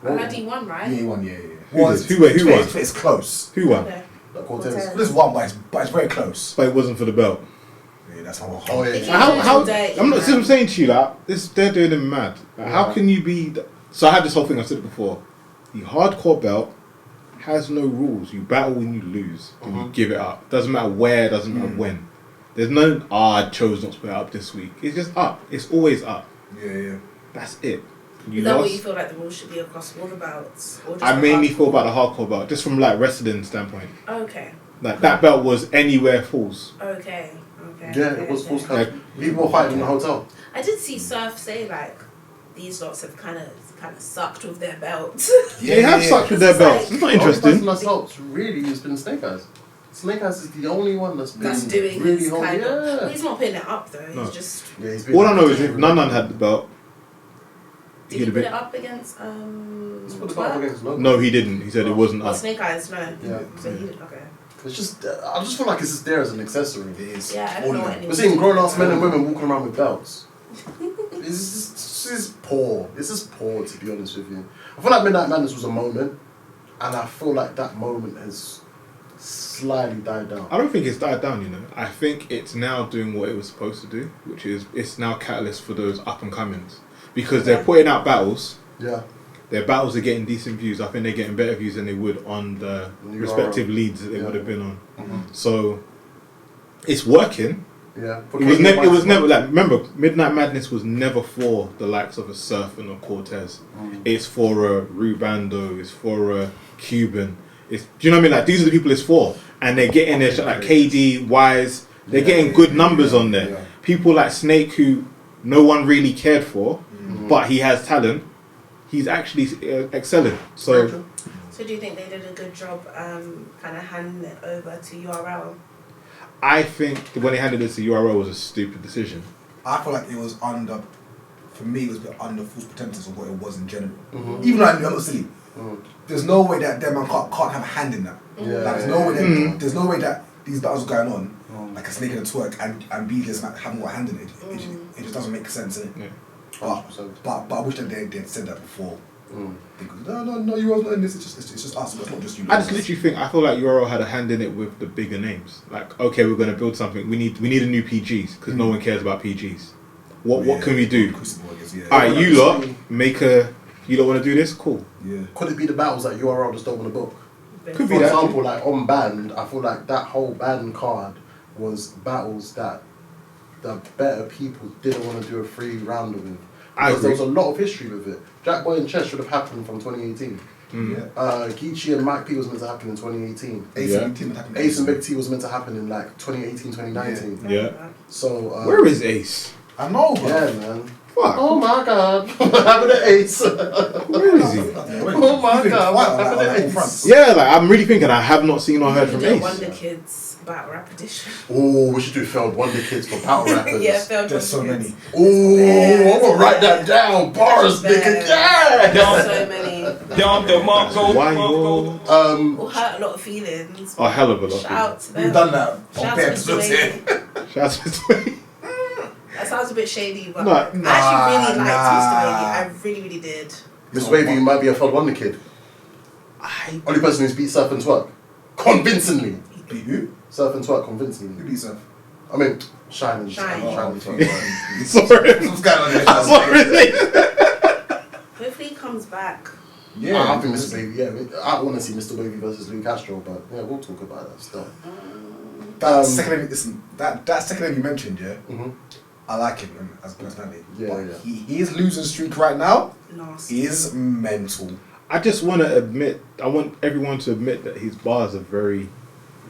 that. I heard he won, Yeah, right? he won. Yeah. Who won? Who won? It's close. Who won? Okay. Like Cortez. Cortez. This one, but it's very close. But it wasn't for the belt. Yeah, that's how. Oh yeah. If you- How? Dirty, I'm not. man. See, I'm saying to you that they're doing him mad. Like, How Yeah. can you be? So I had this whole thing. I said it before. The hardcore belt has no rules. You battle when you lose, and you give it up. Doesn't matter where. Doesn't matter when. There's no. I chose not to put it up this week. It's just up. It's always up. Yeah. That's it. you Is that what you lost. feel like the rules should be across all the belts? Or just I the mainly hardcore? thought about the hardcore belt, just from like wrestling standpoint. Okay. Like that belt was anywhere falls. Okay. Yeah, it was false count. People were fighting in the hotel. I did see Surf say like these lots have kind of sucked with their belts. They have sucked with their belts. It's not The only person interesting. that's helped really has been Snake Eyes. Snake Eyes is the only one that's been That's doing really his holding. kind of. Yeah. Well, he's not putting it up though. No. He's just. Yeah, he's been All I know is if Nanan had the belt, Did he'd he have put been. it up against He's put the Twerk? belt against Logan. No, he didn't. He said it wasn't Oh, up. Snake Eyes, no. Yeah. So he didn't. Okay. It's just, I just feel like it's just there as an accessory. It is. Yeah, I don't know what We're anyone. seeing grown-ass men and women walking around with belts. This is poor. This is poor, to be honest with you. I feel like Midnight Madness was a moment, and I feel like that moment has slightly died down. I don't think it's died down, you know. I think it's now doing what it was supposed to do, which is it's now catalyst for those up and comings. Because they're putting out battles, Yeah. their battles are getting decent views. I think they're getting better views than they would on the You respective are. leads that they Yeah. would have been on. Mhm. So it's working. Yeah. It was never like, remember, Midnight Madness was never for the likes of a Surf and a Cortez. It's for a Rubando, it's for a Cuban. It's, do you know what I mean? Like, these are the people it's for, and they're getting their shit, like KD, Wise. They're getting good numbers on there. Yeah. People like Snake, who no one really cared for, but he has talent. He's actually excelling. So So do you think they did a good job, kind of handing it over to URL? I think when they handed it to URL was a stupid decision. I feel like it was under, for me, it was a bit under false pretenses of what it was in general. Even though I'm not silly, there's no way that them man can't have a hand in that. Yeah, Like, there's no way that these battles are going on, like a Snake and a Twerk, and Beatles haven't got a hand in it. It just doesn't make sense, innit? Yeah. 100%. But I wish that they'd said that before. Because, no, you are not in this. It's just us. It's not just you. I just literally think, I feel like URL had a hand in it with the bigger names. Like, okay, we're going to build something. We need a new PGs because no one cares about PGs. What can we do? Crucible, I guess, yeah. All right, you lot you lot want to do this? Cool. Yeah. Could it be the battles that URL just don't want to book? Could be For that. example, like on band, I feel like that whole band card was battles that the better people didn't want to do a free rounder with. I Because there was agree. a lot of history with it. Jack Boy and Chess should have happened from 2018. Yeah. Geechee and Mike P was meant to happen in 2018. Ace Yeah. and Big T happened. Ace and Big T was meant to happen in like 2018, 2019. Yeah. So, Where is Ace? I know, bro. yeah, man. Fuck. Oh my god. What happened to Ace? Where is he? Oh my God, what happened to Ace? Yeah, like, I'm really thinking I have not seen or heard We from did Ace. Wonder Kids battle rap edition. Oh, we should do failed Wonder Kids for battle rappers. Yeah, failed There's so Wonder many. Kids. Oh, Yeah, I'm gonna write that down. Bars, There's nigga. Yeah. So many. Why you? Will hurt a lot of feelings. Oh, hell of a lot. Shout out to them. We've done that Shout on out bare to episodes Mr. here. Wavy. Shout out to That sounds a bit shady, but No, I actually really liked Mr. Wavy. I really, really did. Miss Wavy might be a failed Wonder Kid. Only person who's beat Surf and Twerk. Convincingly. Beat who? Surf and Twerk Who convincingly. beat Surf? I mean, Shine and Shine. and Twerk. Sorry. What's going on there? Sorry. Hopefully he comes back. Yeah. I think Mr. Wavy, yeah. I want to see Mr. Wavy versus Lou Castro, but yeah, we'll talk about that stuff. That second name, listen, that second name you mentioned, yeah, Mhm. I like him man, as a personality. Yeah, but yeah. His losing streak right now Nasty. is mental. I just want to admit, I want everyone to admit that his bars are very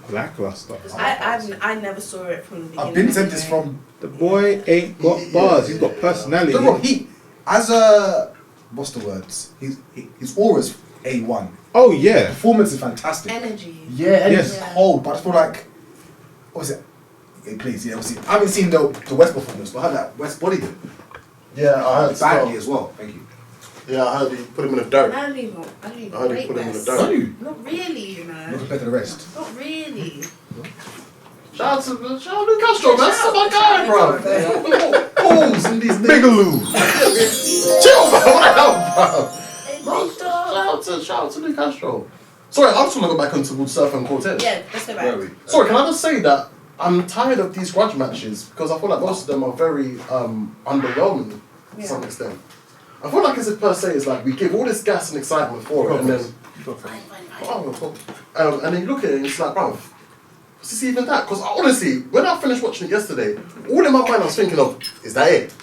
lackluster. I never saw it from the beginning. I've been said this anyway. from. The boy ain't got bars, he's got personality. No, bro, he as a what's the words? His aura's A1. Oh, yeah. Performance is fantastic. Energy. Yeah, and Yes. it's cold, but I just feel like what was it? Yeah, please, yeah, obviously. I haven't seen the West performance, but I heard that West bodied him Yeah, I heard badly so. as well. Thank you. Yeah, I heard he put him in the dirt. I don't even I heard he rate put him in the West. dirt. Don't you? Not really, you Not know. compared to the rest. Not really. Shout out to Lou Castro, man. That's my guy, bro. Balls in these niggas. Bigaloo. Chill, man. What the hell, bro? Hey, Bro, big dog. shout out to Lou Castro. Sorry, I just want to go back onto Surf and Cortez. Yeah, let's go Where are back. we? Sorry, can I just say that I'm tired of these grudge matches because I feel like most of them are very underwhelming to some extent. I feel like as if per se it's like we give all this gas and excitement for it and then and then you look at it and it's like, bruv, is this even that? Because honestly, when I finished watching it yesterday, all in my mind I was thinking of, is that it?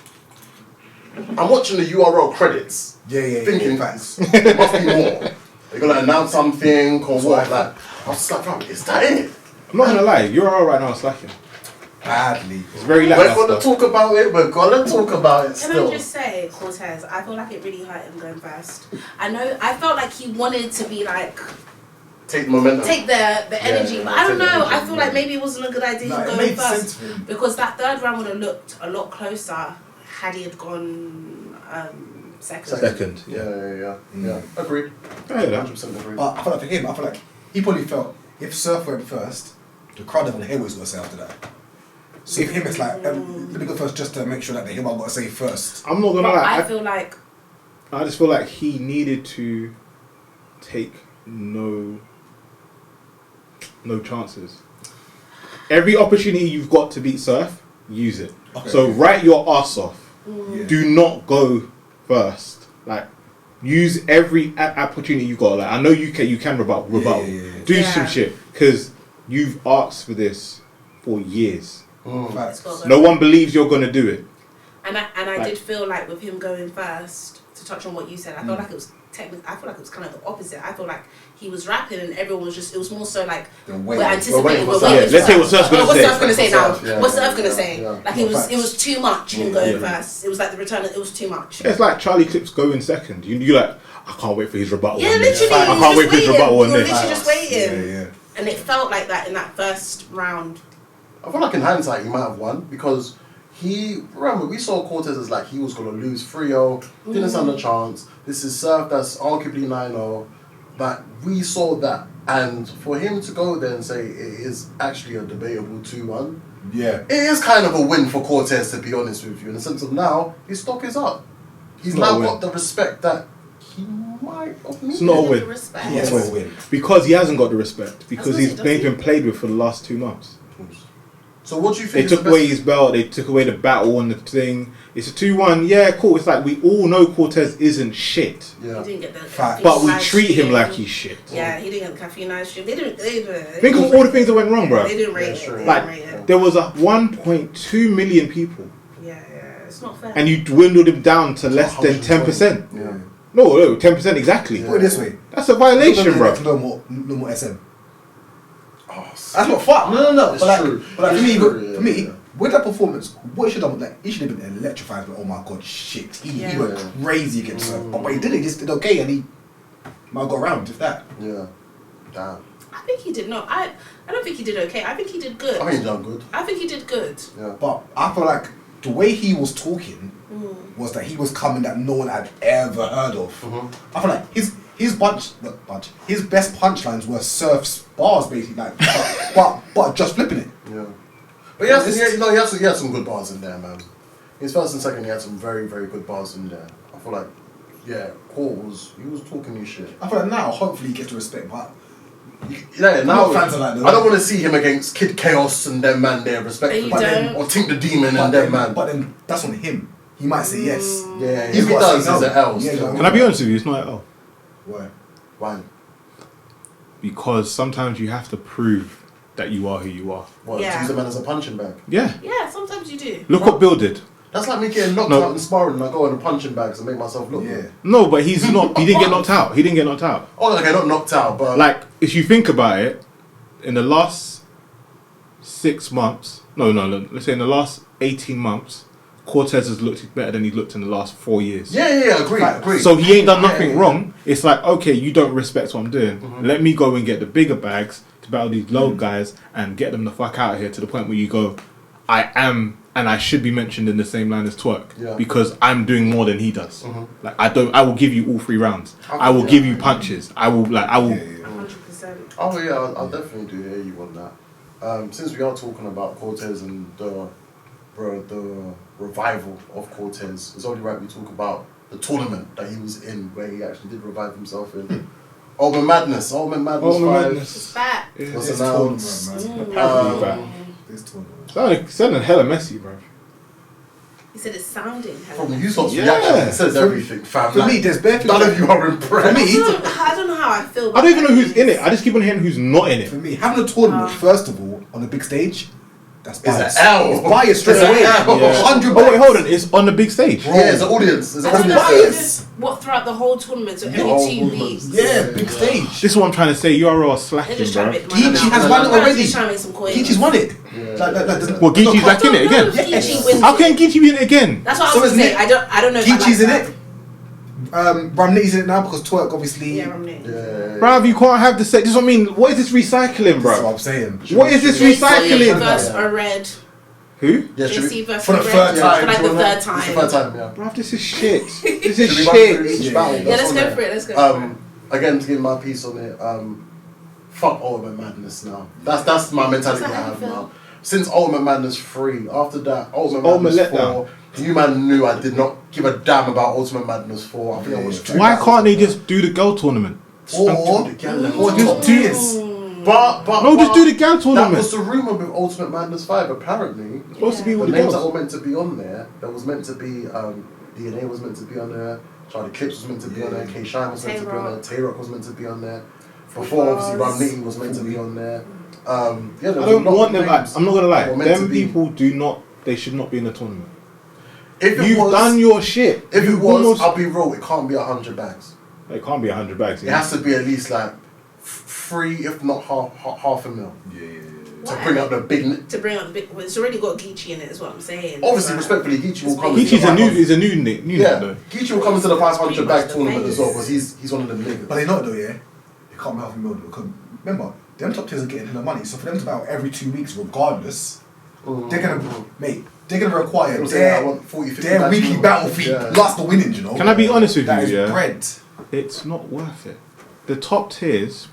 I'm watching the URL credits. Thinking facts. there must be more. They're gonna announce something or what? Like, I was like, fam, is that it? I'm not gonna lie, you're all right now slacking. Badly. It's very We're lackluster. gonna talk about it. We're gonna talk about it Can still. I just say, Cortez, I feel like it really hurt him going first. I felt like he wanted to be like, Take the momentum. take the energy, yeah, but I don't take the know. I energy, feel yeah. like maybe it wasn't a good idea No, him it going made sense first for him. because that third round would have looked a lot closer had he had gone second. Second, Yeah. Agreed. I hear that. 100% agreed. But I feel like for him, I feel like he probably felt if Surf went first, the crowd doesn't hear what he's going to say after that. So for him, it's like, let me go first just to make sure that they hear what I've got to say first. I'm not gonna But lie. I feel like I just feel like he needed to take no chances. Every opportunity you've got to beat Surf, use it. Okay. So write your ass off. Yeah. Do not go first. Like, use every opportunity you got. Like, I know you can rebuttal. Yeah. Do Yeah. some shit because you've asked for this for years. Facts. it's got to No one believes you're gonna do it. And I Like- did feel like with him going first, to touch on what you said, I felt like it was technically, I feel like it was kind of the opposite. I feel like he was rapping and everyone was just, it was more so like, They're we're waiting. anticipating, We're we're waiting waiting. for Let's hear what Surf's gonna What's say. Surf gonna say now? Yeah, What's yeah, Surf gonna yeah, say? yeah. Like No, it facts. was too much him going Yeah. first. It was like the return, it was too much. It's like Charlie Clips going second. You like, I can't wait for his rebuttal. Yeah, on this. literally. I can't wait for his rebuttal on You're this. literally just waiting. Yeah. And it felt like that in that first round. I feel like in hindsight he might have won because remember we saw Cortez as like he was gonna lose 3-0, didn't stand a chance. This is Surf that's arguably 9-0. Like we saw that, and for him to go there and say it is actually a debatable 2-1, Yeah. it is kind of a win for Cortez, to be honest with you, in the sense of now his stock is up. He's It's not now a win. got the respect that he might have needed. It's not a The win. respect. Yes, we'll win. Because he hasn't got the respect. Because That's he's what he been does. played with for the last 2 months. So what do you They think? took is the away best- his belt. They took away the battle on the thing. It's a 2-1. Yeah, cool. It's like we all know Cortez isn't shit, Yeah. He didn't get the Fact. but we caffeine treat him stream. like he's shit. Yeah, he didn't get the caffeine ice cream. They didn't Think of all the things that went wrong, bro. They didn't rate Yeah, it. sure. They Like didn't rate it. there was a 1.2 million people, Yeah, it's not fair. and you dwindled him down to less than 10%. Yeah. No, 10% exactly. Put it this way. That's a violation, bro. No more SM. Oh, That's not fuck. No. It's But like, true. but like It's for me, true, for me, yeah. with that performance, what he should have done, like he should have been electrified. But oh my god, shit, he Yeah. went crazy against her. But he did it. He just did okay, and he might go around if that. Yeah. Damn. I think he did not. I don't think he did okay. I think he did good. I think he's done good. I think he did good. Yeah. But I feel like the way he was talking was that he was coming that no one had ever heard of. I feel like his his best punchlines were Surf's bars basically, like, but just flipping it. Yeah. But he had some good bars in there, man. His first and second, he had some very, very good bars in there. I feel like, yeah, Court was talking his shit. I feel like now, hopefully, he gets to respect. But Yeah, now not fans of that, though. I don't want to see him against Kid Chaos and them man there, respectfully. You But then, don't? or Tink the Demon but and them man. then that's on him. He might say yes. Yeah, He's if he got to does, say it's no. an L. Yeah, still. yeah. Can I be honest with you? It's not at all. Why? Why? Because sometimes you have to prove that you are who you are. What? Yeah. Use a man as a punching bag. Yeah. Yeah, sometimes you do. Look what Bill did. That's like me getting knocked No. out in sparring and I go in the punching bags and make myself look Yeah. good. No, but he's not. He didn't get knocked out. He didn't get knocked out. Oh, okay, not knocked out, but Like, if you think about it, in the last 6 months, no, let's say in the last 18 months, Cortez has looked better than he's looked in the last 4 years. yeah, agree. So he ain't done nothing wrong. It's like, okay, you don't respect what I'm doing. Let me go and get the bigger bags to battle these low guys and get them the fuck out of here to the point where you go, I am, and I should be mentioned in the same line as Twerk because I'm doing more than he does. Like I will give you all 3 rounds. I will give you punches. I will. 100%. Oh yeah, I'll definitely do hear you on that. Since we are talking about Cortez and the revival of Cortez, it's only right we talk about the tournament that he was in, where he actually did revive himself in. Ultimate Madness 5 It's back. was This announced. tournament, Apparently, This tournament. sounding hella messy, bro. He said it's sounding From hella. you lot's Yeah. reaction, it says everything, fam. For Like, me, there's bare things none that- of you are impressed. For me, I don't know how I feel. I don't even know who's in it. I just keep on hearing who's not in For it. me, having a tournament first of all on a big stage, That's It's bias. an L. It's bias straight It's an away. L. Yeah. 100 Oh wait, hold on. It's on the big stage. Yeah, it's an audience. It's an I don't know audience. if it's what throughout the whole tournament, so The every whole 2 tournament. weeks. Yeah, big stage. This is what I'm trying to say. You are all They're slacking, just trying bro. to make money. Geechee now. has won it They're already. just trying to make some coins. Geechee's won it. Yeah. Well, Geechee's back in it again. Geechee wins How it. can Geechee be in it again? That's what I So was isn't saying. it- I don't know. If I Geechee's like in that. it. Ramnitty's in it now because Twerk obviously. Yeah, Romney. Yeah. Bruv, you can't have the set. This is what I mean. What is this recycling, That's what bro? I'm saying. What is this recycling? Versus a red. Who? Yeah, should JC we? versus For the red. third time, For like do the you wanna- third It's the time. third time, yeah. Bruv, this is shit. This is Should we run through shit. each Yeah. battle? Yeah, That's let's on go there? for it. Let's go for it. Again, to give my piece on it, fuck Ultimate Madness now. That's my mentality Is that I how you have feel? now. Since Ultimate Madness 3, after that, Ultimate Ultimate Madness letdown. 4, you man knew I did not give a damn about Ultimate Madness 4. I think I was two Why battles can't they on there. just do the girl tournament? Or Or just just tears. But No, just do the girl that tournament. was the rumor with Ultimate Madness 5. Apparently, It's supposed to be the with the names that girls. were meant to be on there, there was meant to be DNA was meant to be on there, Charlie Clips was meant to be on there, K Shine was meant to be on there, Tay-Rock was meant to be on there. Before, obviously, Ramnitty was meant to be on there. Yeah, I there was don't a lot want of them. names I'm not gonna lie. that were meant to Them be. people do not. They should not be in the tournament. If it You've was, done your shit. If it You've was, almost- I'll be real. It can't be 100 bags. It can't be 100 bags. It has to be at least like 3, if not half a mil, to Why? bring up the big. To bring up the big. Well, it's already got Geechee in it, is what I'm saying. Obviously, But- respectfully, Geechee will come. Geechee's into the 500. is a new name Yeah, though. Geechee will come into the 500 bag That's tournament pretty as well much because he's one of them niggas. But they know it though, yeah. They can't be half a million because remember, them top tiers are getting the money. So for them to battle every 2 weeks, regardless, they're gonna require I'm saying I their, want 40, 50 their bags weekly tournament. battle fee Yeah. plus the winnings. You know. Can I be honest with That you? is Yeah. bread. It's not worth it. The top tiers,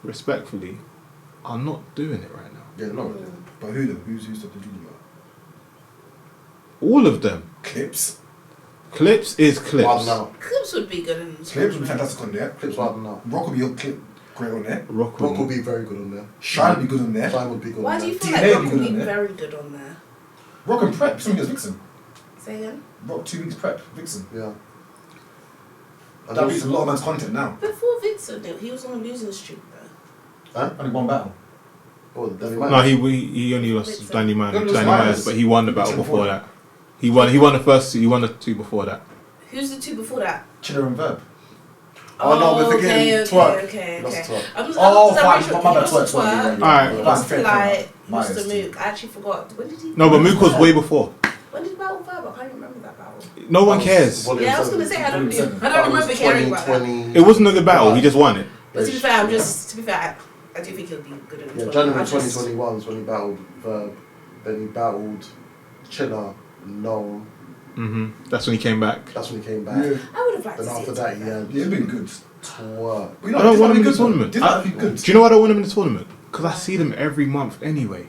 respectfully, are not doing it right now. Yeah, no. But who though? Who's the talking about? All of them. Clips. Clips is Wild clips. now. Clips would be good in this. Clips would be fantastic on there. Clips wild now. Rock will be a clip great on there. Rock Rock will be very good on there. Shine will be good on there. Shine would be good Why on do there. you feel DNA like Rock be would good be on there. very good on there? Rock and prep. Something against Vixen. Say again? Rock 2 weeks prep. Vixen. Yeah. And That beats also- a lot of man's content now. Before Vixen, he was on a losing streak though. Only one battle. Oh, the Danny No, Myers. he only lost Vixen. Danny He Myers, only lost Myers. but he won the battle Vixen before before that. He won the first two. He won the two before that. Who's the two before that? Chiller and Verb. Oh, no, we're forgetting okay, Twerk. okay, He lost okay. to Twerk. Oh, fine. My My bad, Twerk. Alright. That's fair. Like, Myers Mr. too. Mook. I actually forgot. When did he? No, but Mook was way before. When did Battle Verb? I can't remember that battle. No one cares. Volume Yeah, I was 7. gonna say I don't That was remember caring about that. 2020. It wasn't a good battle. He just won it. But to be fair, I do think he'll be good in Yeah, this January one. 2021 is when he battled Verb. Then he battled Chiller, No. That's when he came back. That's when he came back. Yeah. I would have liked Then to see after it. that, he had Yeah, it's been good. Twerk. But I don't want him in the tournament. Did that be good? Do you know why I don't want him in the tournament? Because I see them every month anyway.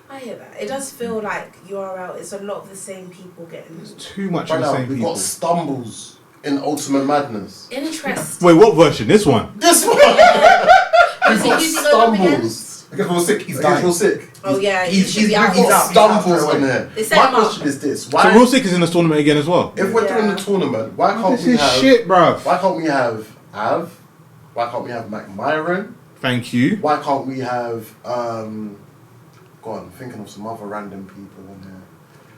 I hear that. It does feel like URL is a lot of the same people getting Too much Right of the now, same we've people. got Stumbles in Ultimate Madness. interest. Wait, what version? This one? This one! Who's We've got he usually going up Stumbles. against? Because we're sick, he's He's dying. real sick. Oh yeah, he he's should be out. We've got he's out Stumbles straight on away. there. They set My him up. question is this. So Why, Real Sick is in this tournament again as well. if we're doing Yeah. the tournament, why can't This we is have... shit, bruv. Why can't we have Av? Why can't we have Mac Myron? Thank you. Why can't we have go on, I'm thinking of some other random people on there.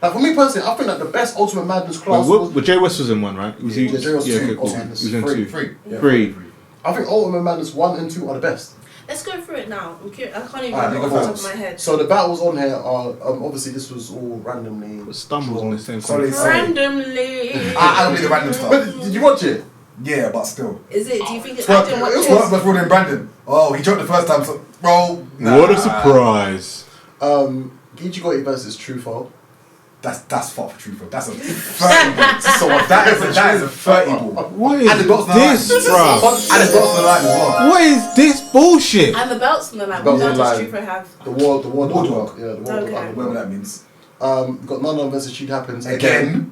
Like for me personally, I think that the best Ultimate Madness class was Well, Jay West was in one, right? Was he? Yeah, Jay was two. okay, cool. Ultimate He Madness was in three. two. Yeah. Three. I think Ultimate Madness 1 and 2 are the best. Let's go through it now. I'm curious. I can't even Alright, remember go off the top first. of my head. So the battles on here are obviously this was all randomly. But Stumbles on the same Sorry, side. sorry. Randomly. I don't need the random stuff. But did you watch it? Yeah, but still. Is it? Do you think? I Twerk didn't watch Twerk it. was ruling Brandon. Oh, he choked the first time, so bro. What a surprise. Geechee Gotti versus Truffaut. That's fought for truth, bro. That's a 30 ball. So that is a 30 ball. What is And the belt's on the this, line. bruv? And the belt's on the line as well. What is this bullshit? And the belts on the line. What Belts on belt the does line. Trooper have? The Wardlock. Wardlock. Yeah, the Wardlock. Okay. Whatever that means. Got Nana versus Cheat Happens Again.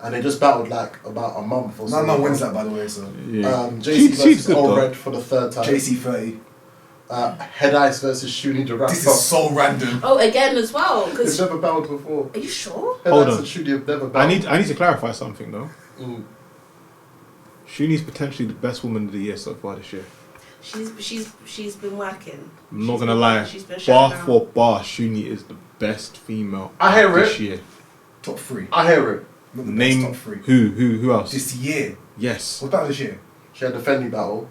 and they just battled like about a month or so. No wins that, by the way, so. Yeah. JC She's versus good, All though. Red for the third time. JC 30. Head Ice versus Shuni the Rapper. This is so random. Oh, again as well. They've Because never battled before. are you sure? Head Hold Ice on. and Shuni have never battled. I need to clarify something though. Mm. Shuni's potentially the best woman of the year so far this year. She's been working. I'm not gonna lie. She's been shutting Bar down. for bar, Shuni is the best female. I hear this it. year. Top 3. I hear it. Not the best Name top 3. who else? This year. Yes. What about this year? She had the Fendi battle.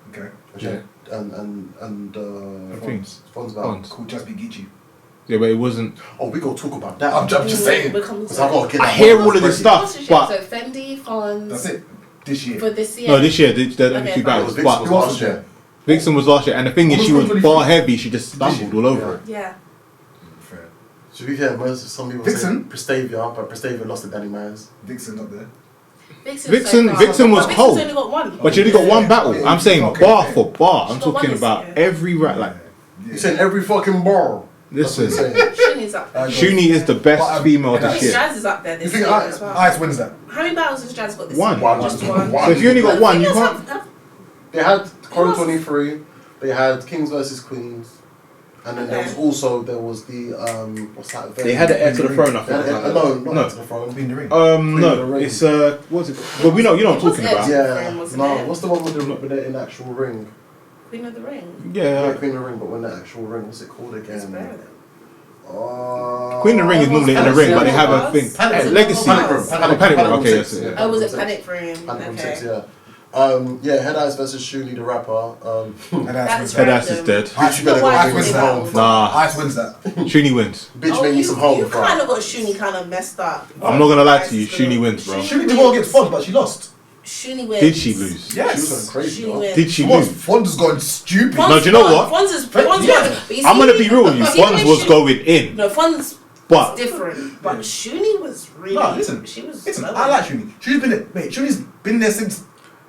Okay. And she had, and I think Fonz battle. Fonz. Cool, just be Geechee. Yeah, but it wasn't. Oh, we gotta talk about that. I'm just saying. We're coming to Because I gotta get I that hear one all of this ready. What's the stuff, shit? but So Fendi, Fonz. That's it. This year. For this year. no, this year the Okay, two fine. battles. Vixen But was Who else was last year. there? Vixen was last year, and the thing is, Who she was was 23? bar heavy. She just stumbled all over it. Yeah. Fair. To be fair, some people Vixen? say Prestavia, but Prestavia lost to Danny Myers. Vixen up there. Vixen was Vixen's cold. only got one. But she only got Yeah, one battle. yeah, I'm saying okay, bar okay. for bar. I'm She got talking one about this year. every rap. Like, Yeah. You saying every fucking bar. listen, That's what you're saying. Shuni's up there. Shuni is the best female and this I think year. Jazz is up there this You think year I- as well. Ice wins that. How many battles has Jazz got this One. year? Just one. So if you only got But one, you females can't. have- They had Coro else? 23, they had Kings versus Queens, and then there was Okay. also the what's that? They had an heir to the throne. I They had think. no, not No. Heir to the throne. Queen the ring. No, the ring. it's what's it? Well, we know you know what I'm talking What's about. it? Yeah, Throne, wasn't no. it? What's the one with the in the actual ring? Queen of the Ring. Yeah, Queen of the Ring, but when the actual ring, what's it called It's better again? than. Queen of the Ring is normally in the ring, but they have a Panic thing. Room. Panic Was it Legacy. Panic Room. Oh, Panic Room. Okay, yes. Six, Yeah. Oh, was it Six. Panic Room? Panic Room 6, Okay. yeah. Head Eyes versus Shuni the rapper. And That's Head right. ass is dead. Bitch, you better Why go is win it some that? home. Nah, Ice wins that. Shuni wins. Bitch, make me some home, You bro. kind of got Shuni kind of messed up. I'm not gonna lie to you. Shuni wins, bro. She did well against Fonz, but she lost. Shuni wins. Did she lose? She was going Yes. crazy, Shuni bro. wins. Did she Fonz, lose? Fonz is going stupid. Fonz No, do you know won. what? Fonz is Yeah. won. But you I'm gonna see- be real with you. see Fonz when was Shuni- going in, No, Fonz but was different. But Shuni was really. No, listen. She was. Listen, slow. I like Shuni. Shuni's been there, mate. Shuni's been there since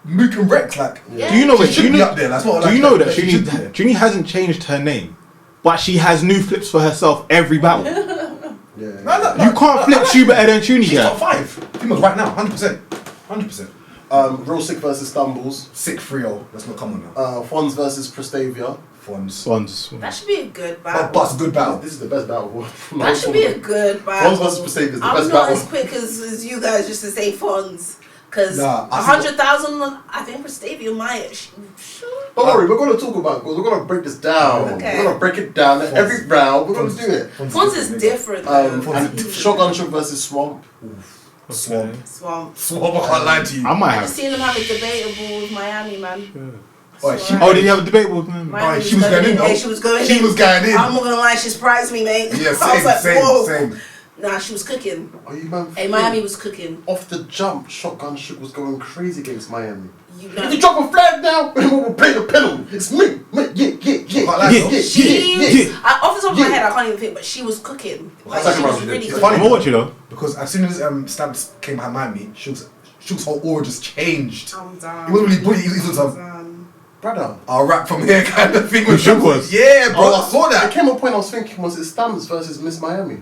Mook and Rex. Like, Yeah. do you know she what? should be up there. That's what I Do like. you know that She should be there. Shuni hasn't changed her name, but she has new flips for herself every battle. Yeah. No, You can't flip Shu better than Shuni She's here. top 5 females right now, 100%. 100%. Real Sick versus Stumbles. Sick 3-0. Let's not come on now. Fonz versus Prestavia. Fonz. Swans. That should be a good battle. But it's a good battle. This is the best battle. from That the should whole be a tournament. good battle. Fonz versus Prestavia is the I'm best not battle. as quick as you guys just to say Fonz. Because Nah, I 100,000, I think Prestavia might. Don't worry, we're going to talk about it because we're going to break this down. Okay. We're going to break it down. Every round, we're going to do it. Fonz is different. And though. Shotgun Shook versus Swamp. Swamp. Swamp. Swamp, I can't lie to you. I might I have. just seen them have a debatable with Miami, man. Oh, she- Oh, did you have a debate with them? Miami she was going in, though. Hey, she was going She in. was going in. I'm not gonna lie, she surprised me, mate. Yeah, I was like, same, whoa. same. Nah, she was cooking. Are you man? Hey, Miami was cooking. Off the jump, Shotgun Shook was going crazy against Miami. You If know. you drop a flag now, we'll pay the penalty. It's me. Yeah. Off the top of my Yeah. head, I can't even think, but she was cooking. Like, Second she was round she really did. cooking. funny. I'm gonna watch it though. Because as soon as Stamps came behind me, Shook's whole aura just changed. I'm done. He wasn't really bully, he was I'm a done. Brother. I'll rap from here kind of thing. Who Shook was? Yeah, bro, I saw There that. came a point I was thinking, was it Stamps versus Miss Miami?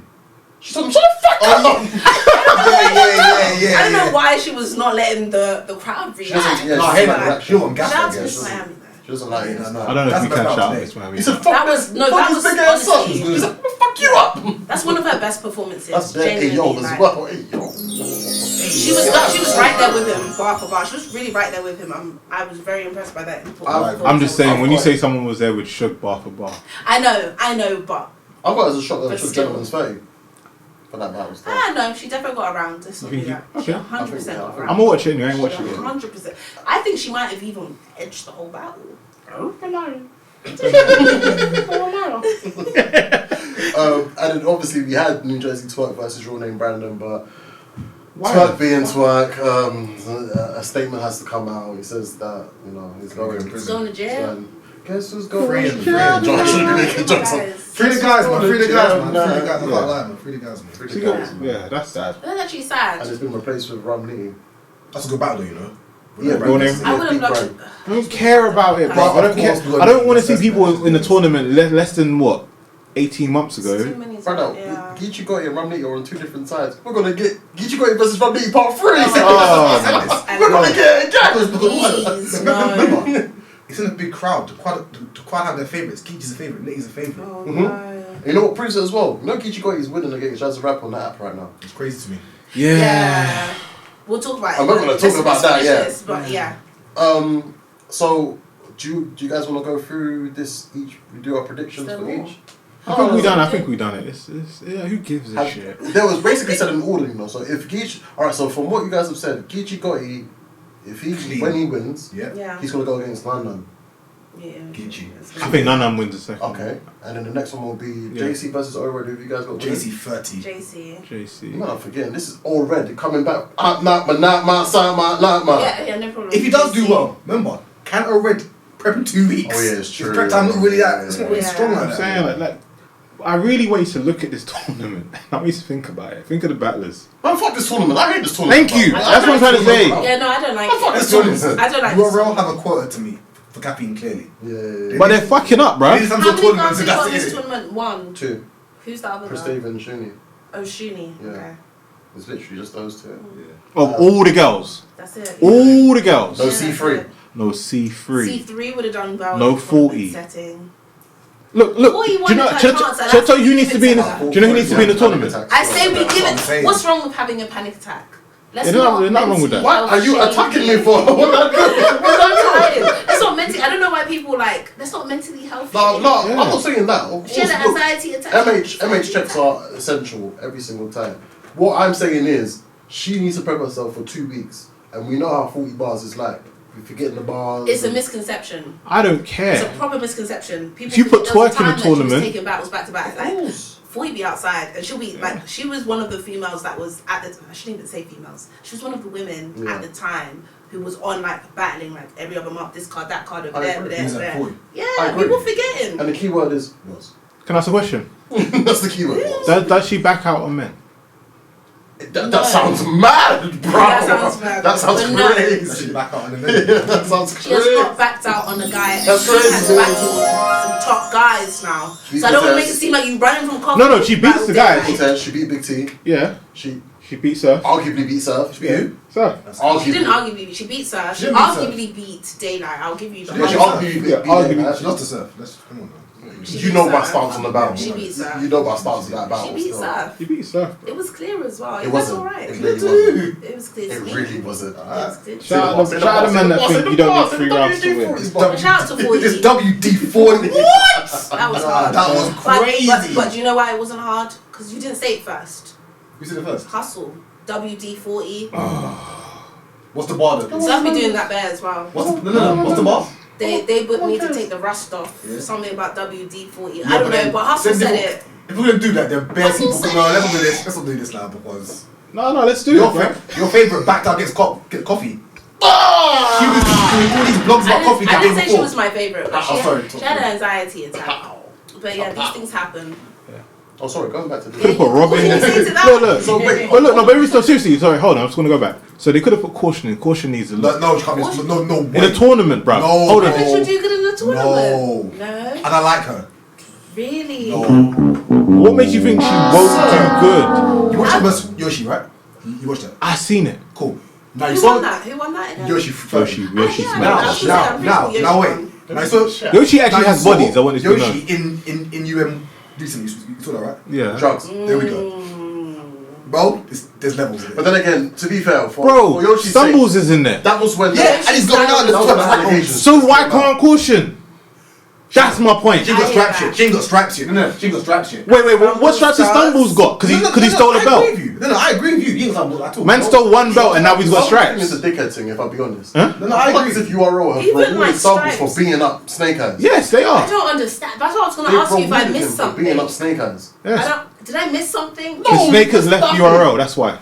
She told him, shut the fuck up! Yeah. I don't know why she was not letting the crowd react. doesn't- yeah, No, she I hate doesn't that. like She was on gas. Shout out to yeah, Miss she doesn't- Miami, though. She doesn't like it. I don't know if That's we the can best shout battle this today. man. He said, fuck That was- this, no, fuck that his was big ass son. honestly- He said, fuck you up! That's one of her best performances. That's their genuinely, AO as like, well. AO. She was right there with him, bar for bar. She was really right there with him. I was very impressed by that. I'm just saying, when you say someone was there with Shook bar for bar, I know, but I got it as a shot that But took still. Gentleman's 30 for that battle. Still. I know she definitely got around. Let's not You do think that. you- She okay. 100% got I'm around. I'm gonna watch it anyway. I ain't watching it. 100%. I think she might have even edged the whole battle. And then obviously we had New Jersey Twerk versus Real Name Brandon, but Twerk being Twerk, a statement has to come out. He says that he's going to He's going to jail. And guess who's going Free to him, jail? free him. John should be making jokes on. Guys. Free the guys, man. Free the guys, man. Nah, Free the guys. I yeah. can't lie, man. Free the guys, man. Free See, the guys. yeah, that's sad. That's actually And sad. it's been replaced with Rum Lee. That's a good battle, you know. Yeah, Real Name. I would have loved Big it. I don't care about it, bro. Right, I don't of care. course, we got I don't want to the see people in the tournament less than what 18 months Too ago. many Brother, yeah. Geechee Gotti and Rum Lee are on two different sides. We're gonna get Geechee Gotti versus Rum Lee part 3. Oh, We're gonna get it again. Please, no. Remember, it's in a big crowd. The crowd have their favourites. Geechee's a favourite. Litty's a favourite. Oh, Mm-hmm. no. You know what proves it as well? You know Geechee Gotti is winning against tsusurf on that app right now. It's crazy to me. Yeah. We'll talk about it. I'm not gonna talk Let's about that, finish yeah. this, but yeah. So do you guys want to go through this each? We do our predictions Still for more. each. I think we done it. It's yeah. Who gives a shit? There was basically said in order, you know. So if Geechee, alright. So from what you guys have said, Geechee Gotti, when he wins, Yeah. he's gonna go against Nan. Yeah. Geechee. I think Nanam wins the second. Okay, and then the next one will be JC versus O'Red. Have you guys got JC 30. JC. No, I'm forgetting. This is O'Red coming back. Yeah, Yeah, no problem. If he does do JC. well, remember, can't O'Red prep in 2 weeks? Oh yeah, it's true. His prep time not really that. It's not really Yeah. strong like I'm that. saying like I really want you to look at this tournament. I want you to think about it. Think of the battlers. Man, fuck this tournament. I hate this tournament. Thank you. bro. That's what I'm trying to say. Yeah, no, I don't like fuck it. this tournament. I don't like this. URL have a quota to me for capping clearly. Yeah. But they're fucking up, They bruh. need some How sort of many tournaments guys and have you got in that's this it. tournament? One. 2. Who's the other guy? Prestave and Shuni. Oh, Shuni. Yeah. Okay. It's literally just those two. Of all the girls. That's it. All the girls. No Yeah, C3. No C3. C3 would have done well. No in the tournament 40. Setting. Look. Do 40 you won know? the chance, Should and I that's tell you who needs to be in? what Do you know who needs to be in the tournament? I say we That's give what I'm it. saying. What's wrong with having a panic attack? Let's There's nothing wrong with that. Why are you attacking me for? What did I do? That's not mentally. I don't know why people like. That's not mentally healthy. No, Yeah. I'm not saying that. Of She had course, an look, anxiety attack. MH checks are essential every single time. What I'm saying is, she needs to prep herself for 2 weeks, and we know how 40 bars is like. We're forgetting the bars. It's a misconception. I don't It's care. a proper misconception. People If you put there was twerk in a time that she was tournament- taking battles back to back. Like, course. 40 be outside, and she'll be like, she was one of the females that was at the. I shouldn't even say females. She was one of the women at the time who was on like battling like every other month. This card, that card over I there, agree. over there, He's over at there. 40. I Yeah, agree. people forgetting. And the key word is was. Can I ask a question? That's the key word. Was. Does she back out on men? That No. sounds mad, bro. That sounds mad. That sounds But no. crazy. Back out on the minute. That sounds She has crazy. not backed out on a guy. That's She has crazy. battled some top guys now. She So I don't want to make it possessed. seem like you running from coffee. No, she beats the guy. Cortez, she beat Big T. Yeah. She She beats her. arguably beat Surf. She beat who? So. She didn't arguably. She beats her. She didn't beat her. arguably beat Daylight. I'll give you that. Yeah, she arguably beat arguably. her. She lost to Surf. Let's come on. She You know beats my her. stance on the battle. She beats her. You know my stance on that battle. She beats still. her. She beats her. It was clear as well. It It was wasn't. alright. It really wasn't. It was clear. It to me. really wasn't. It was clear. Shout out the man that think you don't need 3 rounds to win. Shout out to 40. It's WD-40. What? That was hard. That was crazy. But do you know why it wasn't hard? Because you didn't say it first. Who said it first? Hustle. WD-40. What's the bar then? So I've been doing that there as well. What's the bar? They booked me to take the rust off. Something about WD-40. Yeah, I don't know, then- but Hustle then said people- it. If we're gonna do that, then bare Hustle people said come on. it. Let's not do this. Let's not do this now because No, let's do your it, bro. your favorite backed out gets coffee. She was doing all these blogs about coffee I that didn't day say she before. was my favourite, but Oh, sorry, she had an anxiety attack. But yeah, these things happen. Oh, sorry, going back to the. Could have put Robin in. What did you say to that? Look. So wait, But look, no, but seriously, sorry, hold on, I'm just gonna go back. So they could have put caution in. Caution needs a look. No, she can't be. No In way. a tournament, bro. No, Hold on. I think she'll do good in the tournament. No. No? And I like her. Really? No. What makes you think she won't do good? You watched her versus Yoshi, right? You watched her. I seen it. Cool. Now you Who saw won that? Who won that again? Yoshi. Yoshi Oh, yeah, smashed. I was gonna say, I'm pretty sure Yoshi Now wait. won. Now you saw. Yoshi actually now has you saw bodies. I want you to know. Yoshi in UM recently. You saw that, right? Yeah. drugs. There we go. Bro, there's levels in it. But then again, to be fair, for Bro, Yoshi's Stumbles sake, is in there. that was when. Yeah, and he's going out in the That was when the top. allegations. So why can't caution? That's my point. She ain't got I strap hear shit. that. She ain't got strap shit. No, she ain't got strap shit. Wait, what straps has Stumbles got? Because he stole a I belt. agree with you. No, I agree with you. You ain't got at all. Man stole one belt and now he's got It's stripes. a dickhead thing, if I'll be honest. Huh? No, I agree. As if URL have Even rewarded like Stumbles stripes. for beating up Snake Eyes. Yes, they I are. don't understand. That's what I was going They to ask you if I rewarded him missed for beating up something. Snake Eyes. Yes. Did I miss something? The Snake has left nothing. URL, that's why.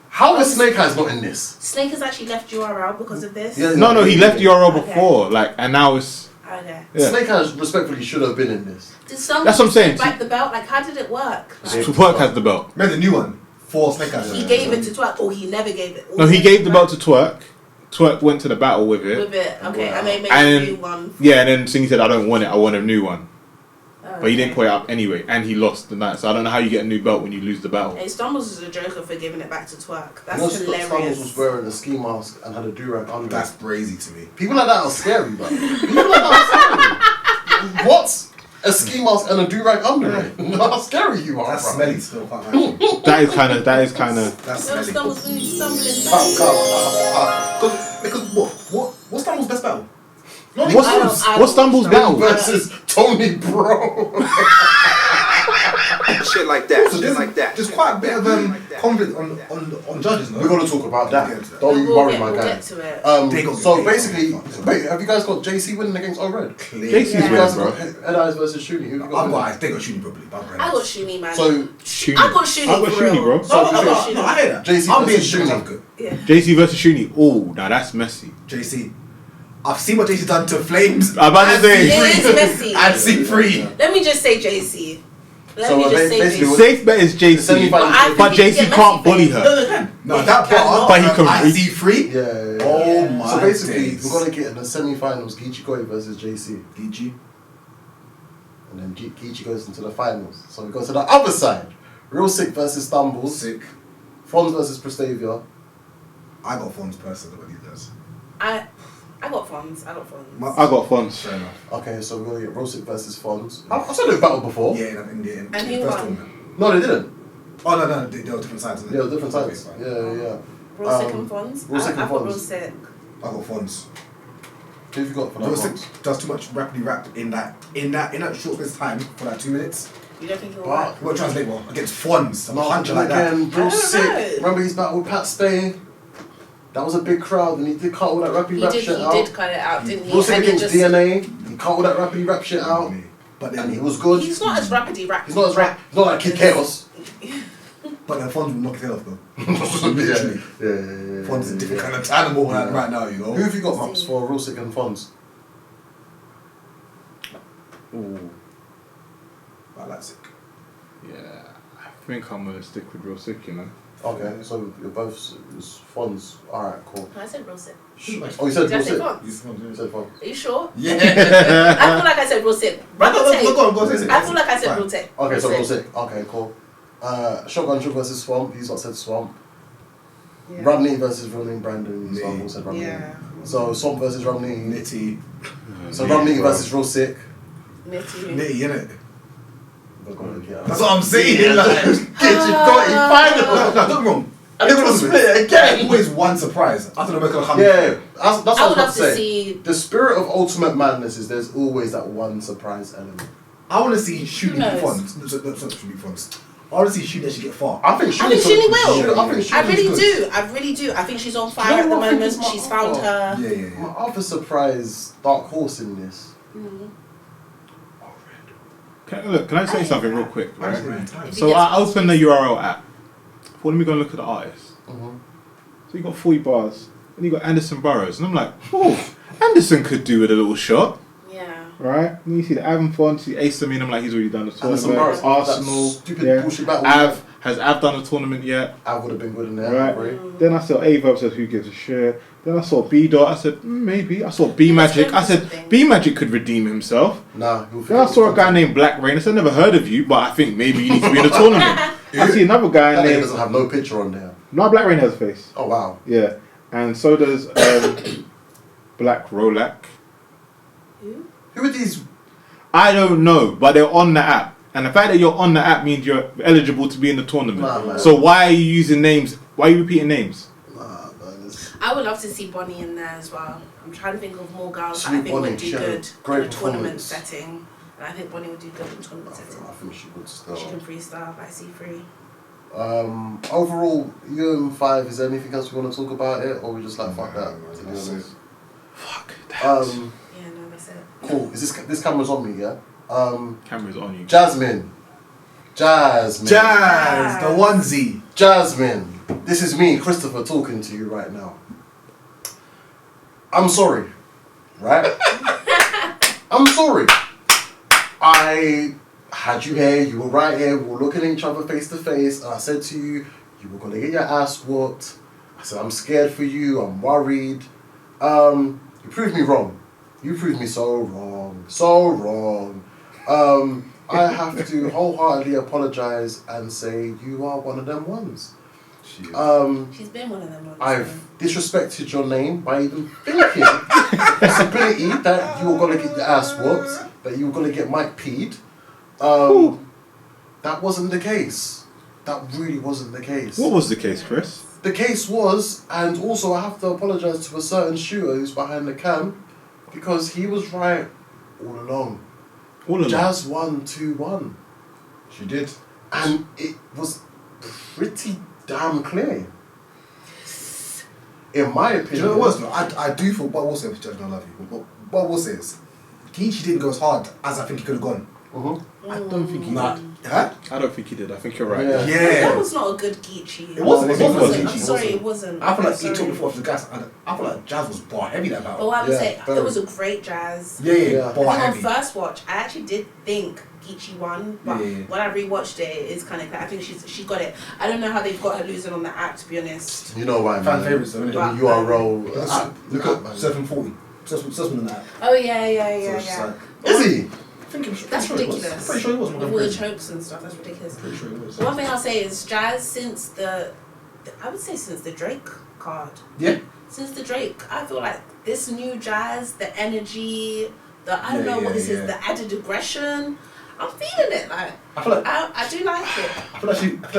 How is Snake Eyes not in this? Snake has actually left URL because of this? Yeah. No, he left URL Okay. before, and now it's. Okay. Yeah. Snake Eyes respectfully should have been in this. Did someone That's what I'm saying. back the belt? Like, how did it work? Like, Twerk has the belt. Remember the new one? For Snake Eyes. he gave it to Twerk, or he never gave it? No, he gave the belt to Twerk. Twerk went to the battle with it. With it, okay, and they made And a then- new one. Yeah, and then Singy said, I don't want it, I want a new one. Oh, But he didn't okay. put it up anyway, and he lost the night. So I don't know how you get a new belt when you lose the battle. Hey, Stumbles is a joker for giving it back to Twerk. That's You know, Stumbles hilarious. was wearing a ski mask and had a do-rag under. That's crazy to me. People like that are scary, bro. People like that are scary. What? A ski mask and a do-rag under it? How scary you are, That's bro. smelly still. Can't lie. That is kind of. That's No, smelly. Stumbles when he's stumbling. Because what? What's Stumbles' best battle? What's Stumble's battle? versus Tony Bro. Shit like that. So Shit like that. there's quite a bit of conflict on judges. No? We're gonna talk about that. Don't you We'll worry, get- my we'll guy. get to it. So basically, wait, have you guys got JC winning against O-Red? JC's You Yeah. guys winning, have bro. got Head Eyes versus Shuni. Who have you got winning? I think I got Shoonie probably. I got Shuni, man. So I got Shuni. I got for Shuni, real. bro. No, I hear that. JC I'm being versus Shoonie. Shoonie. Yeah. JC versus Shuni. Oh, now that's messy. JC. I've seen what JC's done to Flames. I'm about to say. It is messy. And C3. Let me just say JC. Let So, me just say basically, JC. Safe bet is JC, semi-final- I but think he JC can can't get bully messy. her. No, that bar. But he can at read. C3. Yeah. Oh my So basically, days. we're gonna get in the semi-finals. Geechee Koi versus JC, DG. and then Geechee goes into the finals. So we go to the other side. Real Sick versus Stumbles. Sick. Fons versus Prestavia. I got phones personally, but he does. I got funds. I got funds. I got funds. Fair enough. Okay, so we're gonna get Real Sick versus Fons. I've said they battled before. Yeah, in the And who first won? tournament. No, they didn't. Oh, no, they were different sides, isn't it? Yeah, different sides. Okay, Yeah. Real sick and funds. Real Sick and I got real Fonz. sick. I got phones. Who have you got for that? Real Fons? Sick does too much rapidly rap in that short space of time for like 2 minutes. You don't think he'll But- work? It won't translate well against Fons. I'm No, a hunter like that. again, Real I don't Sick. know. Remember his battle with Pat Stay? That was a big crowd, and he did cut all that rapid rap He shit out. did cut it out, didn't he? Real Sick And he against just, DNA. He cut all that rapid rap shit out, But and he then, was good. he's not as rapidly rap. He's not as rap. He's not like Kid Chaos. Fons will knock his head off though. Literally. Yeah. Fons is a different kind of animal right now, you know. Who have you got, Maps, for Real Sick and Fons? Ooh, I like Sick. yeah. I think I'm gonna stick with Real Sick, you know. Okay, so you're both Fons. Alright, cool. I said real sick. Oh, you said Did I Real say Sick? funds? You said Fons. Are you sure? Yeah. I feel like I said real sick. Go on, I feel like I said real sick. Okay, so Real Sick. Okay, cool. Shotgun Shook versus Swamp. He's not said Swamp. Yeah. Romney versus Running Brandon. He's Me. not said Romney. Yeah. So Swamp versus Romney. Nitty. So Yeah, Romney bro. versus Real Sick. Nitty. Nitty, innit? Yeah. That's what I'm saying. Yeah, Like, kids, you got it, final. no, don't get me wrong. And they're gonna split it again. Always one surprise. I thought they were gonna come. Yeah, that's what I I would was love about to to say. see. The spirit of Ultimate Madness is there's always that one surprise element. I want to see Shoonie knows? beat Fons. No, not Shoonie beat Fons. I want to see Shoonie actually get far. I think I think Shuni will. I think I Shuni's really good. do. I really do. I think she's on fire You know at the what I think moment. is my She's found other- her. Yeah. My other surprise dark horse in this. Can I say something real quick? Right? If he So gets I past opened the URL app. Well, let me go and look at the artist. Mm-hmm. So you got 40 bars, and you got Anderson Burrows, and I'm like, oh, Anderson could do with a little shot, Yeah. right? And you see the Avon Font, see Ace Amin, I'm like, he's already done the Anderson tournament. Burrows, Arsenal, that stupid yeah. bullshit battle. Has Av done a tournament yet? I would have been good in there. Right. Right. Then I saw Ava said, who gives a shit? Then I saw B Dot. I said, maybe. I saw B Magic. I said, B Magic could redeem himself. Nah. Then I saw a guy named Black Rain. I said, never heard of you, but I think maybe you need to be in a tournament. I see another guy That nigga named. doesn't have no picture on there. No, Black Rain has a face. Oh wow. Yeah. And so does Black Rolak. Who are these? I don't know, but they're on the app. And the fact that you're on the app means you're eligible to be in the tournament. Nah, man. So why are you using names? Why are you repeating names? Nah, man. It's... I would love to see Bonnie in there as well. I'm trying to think of more girls that I Sweet think Bonnie, would do she had a good great in a tournament performance. setting. And I think Bonnie would do good in a tournament setting. I think she would still. She can freestyle like C3. Overall, UM5. Is there anything else we want to talk about it, or we just like fuck that? To be that's honest. Fuck that. Yeah, no, that's it. Cool. Is this camera's on me? Yeah. Camera's on you. Jasmine. Jazz, the onesie. Jasmine, this is me, Christopher, talking to you right now. I'm sorry, right? I'm sorry. I had you here, you were right here, we were looking at each other face to face, and I said to you, you were gonna get your ass whooped. I said, I'm scared for you, I'm worried. You proved me wrong. You proved me so wrong. So wrong. I have to wholeheartedly apologise and say you are one of them ones. She's been one of them ones. I've disrespected your name by even thinking the possibility that you were going to get your ass whooped, that you were going to get Mike P'd. That wasn't the case. That really wasn't the case. What was the case, Chris? The case was, and also I have to apologise to a certain shooter who's behind the cam, Because he was right all along. All of them. Jazz won 2-1. She did. And it was pretty damn clear. In my opinion. Do you know what it was? I do feel, what I will say, Judge, I love you, but what I will say is, Geechee didn't go as hard as I think he could have gone. I don't think he Nah. did. Huh? I don't think he did. I think you're right. Yeah. That was not a good Geechee. It wasn't. It wasn't. I'm sorry, it wasn't. I feel like I'm he took sorry. the foot off the gas. I feel like Jazz was bar heavy that But battle. what I would Yeah, say, very. it was a great Jazz. Yeah. Bar I think heavy. on first watch, I actually did think Geechee won, but Yeah. when I rewatched it, it's kind of clear. I think she got it. I don't know how they've got her losing on the app, to be honest. You know why, Fan man. favourites, though, innit? But- The URL. Look at 740. Sussman on that. Oh yeah. So it's just like, Is he? I think That's pretty sure he was. ridiculous. Pretty sure he was. With all the chokes and stuff, that's ridiculous. Pretty sure he was. The one thing I'll say is Jazz since I would say since the Drake card. Yeah. Since the Drake, I feel like this new Jazz, the energy, I don't Yeah, know what this yeah. is, the added aggression. I'm feeling it. Like I feel like I do like it. I feel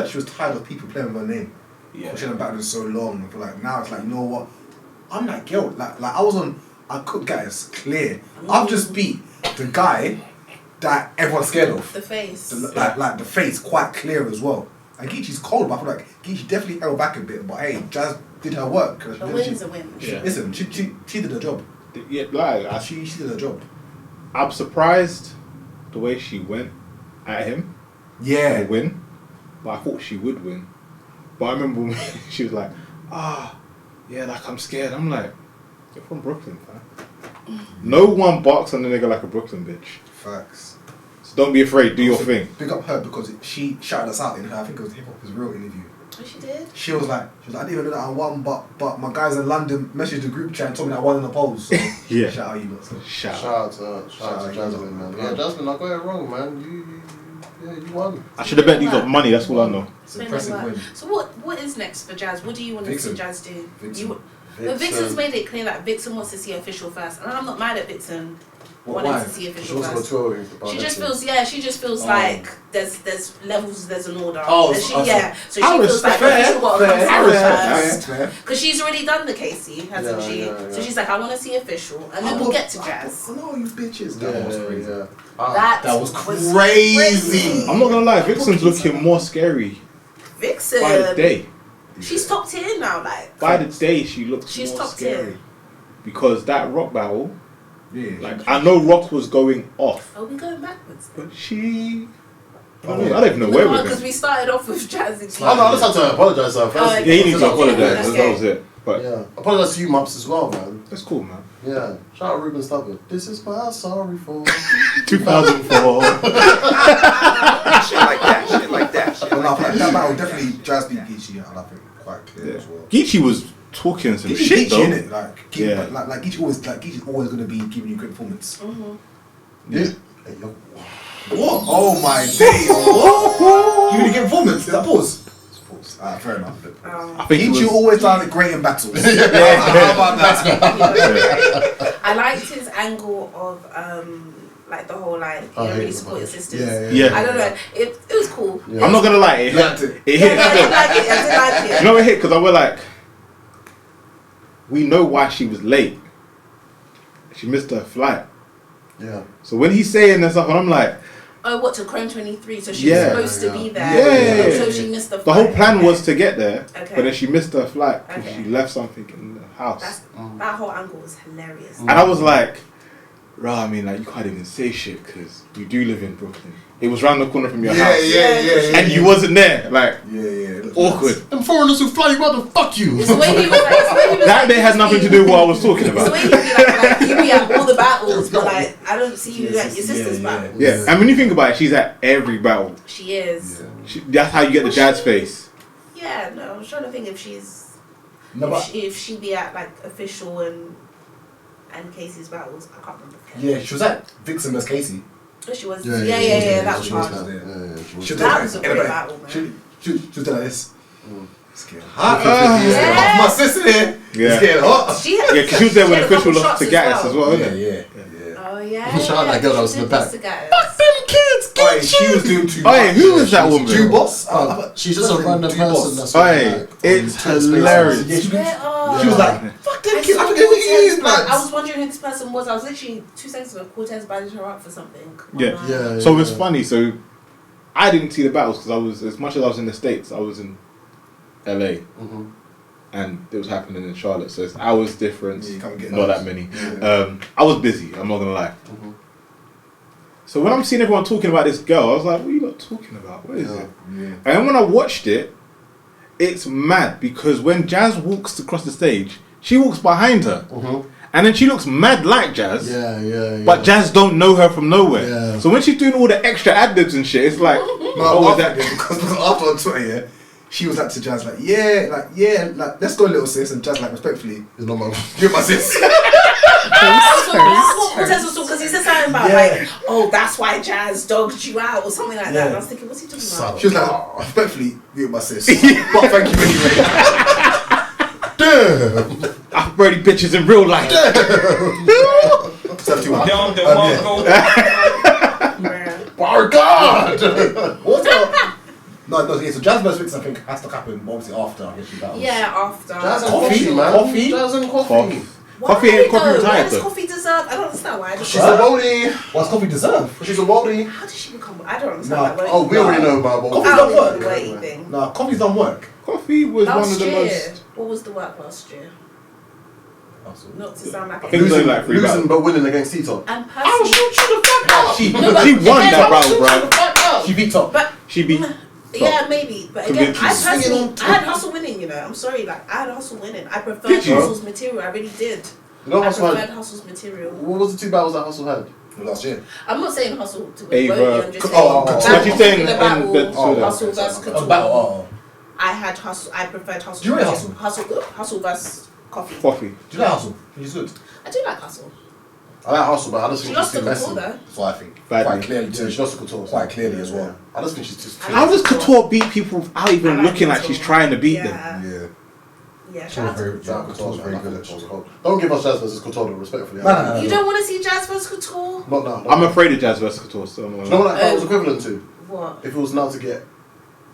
like she was tired of people playing with her name. Yeah. She had battled so long. I feel like now it's like, you know what? I'm that girl. Like I was on. I could guys clear. I've just beat the guy that everyone's scared of. The face. Like the face quite clear as well. And Geechee's cold, but I feel like Geechee definitely held back a bit. But hey, Jazz did her work. A win's a win. Yeah. Listen, she did her job. Yeah, like She did her job. I'm surprised the way she went at him to Yeah. win, but I thought she would win. But I remember when she was like, yeah, like I'm scared. I'm like, you're from Brooklyn, fam. No one barks on the nigga like a Brooklyn bitch. Facts. So don't be afraid, do your thing. Big up her because she shouted us out in her. I think it was Hip Hop Is Real interview. Oh, she did? She was like, I didn't even know that I won, but my guys in London messaged the group chat and told me that I won in the polls. So Yeah. shout out you lot. So. Shout out. Shout out to Jasmine, man. Yeah, Jasmine, I got it wrong, man. You won. I should have bet these up money, that's all I know. It's an impressive win. So what is next for Jazz? What do you want to see Vixen. Jazz do? Vixen. But Vixen's made it clear that Vixen wants to see official first, and I'm not mad at Vixen wanting Why? to see She official was on the first. tour with the She just Barnett feels like there's levels, there's an order. Oh, And she, okay. yeah. So she I feels like respect- official got to fair, come fair, first. fair. Because she's already done the Casey, hasn't Yeah, she? yeah. So she's like, I want to see official, and then we'll get to Jazz. I know you bitches. Yeah, That was crazy. yeah. That was crazy. I'm not gonna lie, Vixen's looking more scary Vixen. by the day. She's top tier now, like. By the day, she looks She's more top tier. scary. Because that rock battle, Yeah. like, I know Rock was going off, Are we going backwards? but she... I Oh, don't yeah. know, I don't even know where we're Because going. we started off with Jazz. Oh no, I just had to apologise to her first. Oh, Yeah, he needs to Okay. apologise, Okay. that was it. But Yeah, apologise to you, Mups, as well, man. that's cool, man. Yeah, shout out Ruben Stubborn. This is what I'm sorry for. 2004. Shit like that. But no, I feel like that battle definitely Jazz beat Geechee, and I think quite clear as well. Geechee was talking some Geechee, shit, though. innit? Yeah. Like Geechee's always gonna be giving you good performance. Yeah. Hey, yo. What? Oh my days! What? Giving you good performance? Is that pause? It's pause. Alright, fair enough. I think it Geechee was... always does it great in battles. How about that? I liked his angle of like the whole like you Oh, don't really yeah. support your sisters. Yeah. I don't know. It was cool. Yeah. I'm not gonna lie, it Liked hit. it. It Yeah, hit. I did like it. I did like You it. know what it hit? Because I was like, we know why she was late. She missed her flight. Yeah. So when he's saying this stuff, and I'm like, Oh, what to Chrome 23? So she Yeah. was supposed to be there. Yeah. So she missed the the flight. whole plan Okay. was to get there, Okay. but then she missed her flight because Okay. she left something in the house. That whole angle was hilarious. And I was like, I mean, like, you can't even say shit because you do live in Brooklyn. It was round the corner from your house. And you wasn't there. Like, awkward. Them foreigners who fly you out to fuck you. It's the way he was like, it's the way he was That like, day had nothing to do with what I was talking It's the about. way he'd be like, you be at all the battles, but like, I don't see you at your sister's battle. Yeah, and when you think about it, she's at every battle. She is. That's how you get the dad's face. Yeah, no, I'm trying to think if she's No, but if she be at like official and Casey's battles. I can't remember. yeah, she was at Vixen vs Casey. Oh, she was. Yeah, Yeah, that was she was hard. there. Yeah, she was She there. That was a great battle, man. She was doing like this. It's getting Ah. hot. It's getting hot Yeah. for my sister there. Yeah. It's getting hot. She had, Yeah, because she was there she when had a official couple lost to shots Gaddis as well, isn't it? Oh yeah. Shout out that girl that was in the back. Fuck them kids, Oi, she was doing too Oi, much. who was that woman? Jew boss? She's just a random person that's Oi, it's hilarious. Yeah, she She was like, fuck I forget who he is, man. I was wondering who this person was. I was literally 2 seconds ago. Cortez battled her up for something. Yeah. Yeah. So it's funny. So I didn't see the battles because I was, as much as I was in the States, I was in LA, and it was happening in Charlotte. So it's hours difference. Yeah, you can't get not those. that many. Yeah. I was busy. I'm not gonna lie. So when I'm seeing everyone talking about this girl, I was like, "What are you lot talking about? What is it?" Yeah. And then when I watched it, it's mad because when Jazz walks across the stage, she walks behind her, and then she looks mad like Jazz. Yeah. But Jazz don't know her from nowhere. Yeah. So when she's doing all the extra ad-libs and shit, it's like, No, because after on Twitter, yeah, she was like to Jazz, like, let's go, little sis, and Jazz, like, respectfully, It's not my. you're my sis. That's what Cortez was talking, because he said something about Yeah. like, that's why Jazz dogged you out or something like that. And I was thinking, what's he talking about? She was like, respectfully, you're my sis. But thank you anyway. Damn. I've already bitches in real life. 71. Bar God. What's that? No, yeah, so Jazz versus Vixen, I think, has to happen obviously after, I guess, she battles. Yeah, after. Jazz and Coffee, coffee, man. coffee? Jazz and coffee. Why Coffee ain't coffee though? retired, Why does though. Coffee deserve? I don't understand why. She's a roadie. What's Coffee deserve? She's a roadie. How did she become? I don't understand Nah. that. Oh, we already know about Coffee's roadie. done work. Wait thing. Nah, Coffee's done work. Coffee was one of Last the year, most. what was the work last year? Not to sound like I think it was only like 3 Losing battles. but winning against Tito. And I'll personally, shoot you the fuck out. She but- won yeah, that but- battle, bro. She beat Top. but She beat. yeah, maybe. But again, I Convincing. personally, I had Hustle winning. You know, I'm sorry, like I had Hustle winning. I preferred Did you? Hustle's material. I really did. You know I Hustle preferred had. Hustle's material. What was the 2 battles that Hustle had? Last year. I'm not saying Hustle to win Ava. Bodie, I'm just saying. Oh, that what you saying particular in battle, the- Hustle versus Couture. Battle. I had Hustle. I preferred Hustle. Do you rate versus- Hustle versus Coffee. Coffee. Do you like Hustle? He's good. I do like Hustle. I like Hustle, but I just She think lost she's to too Couture messy. though. That's what I think. Badly. Quite clearly Yeah, too. she lost to Couture. Quite clearly as well. I just think she's just too. I How does Couture beat people without even I like looking like Couture. she's trying to beat them? Yeah. Yeah. Yeah, shout out to very- Couture. Shout out Couture's Couture, very man. good. Couture's cold. Don't give us Jazz versus Couture, though, respectfully. No. You don't want to see Jazz versus Couture? Not now. I'm afraid of Jazz versus Couture. So I'm Do you know what that battle was Oh. equivalent to? What? If it was now to get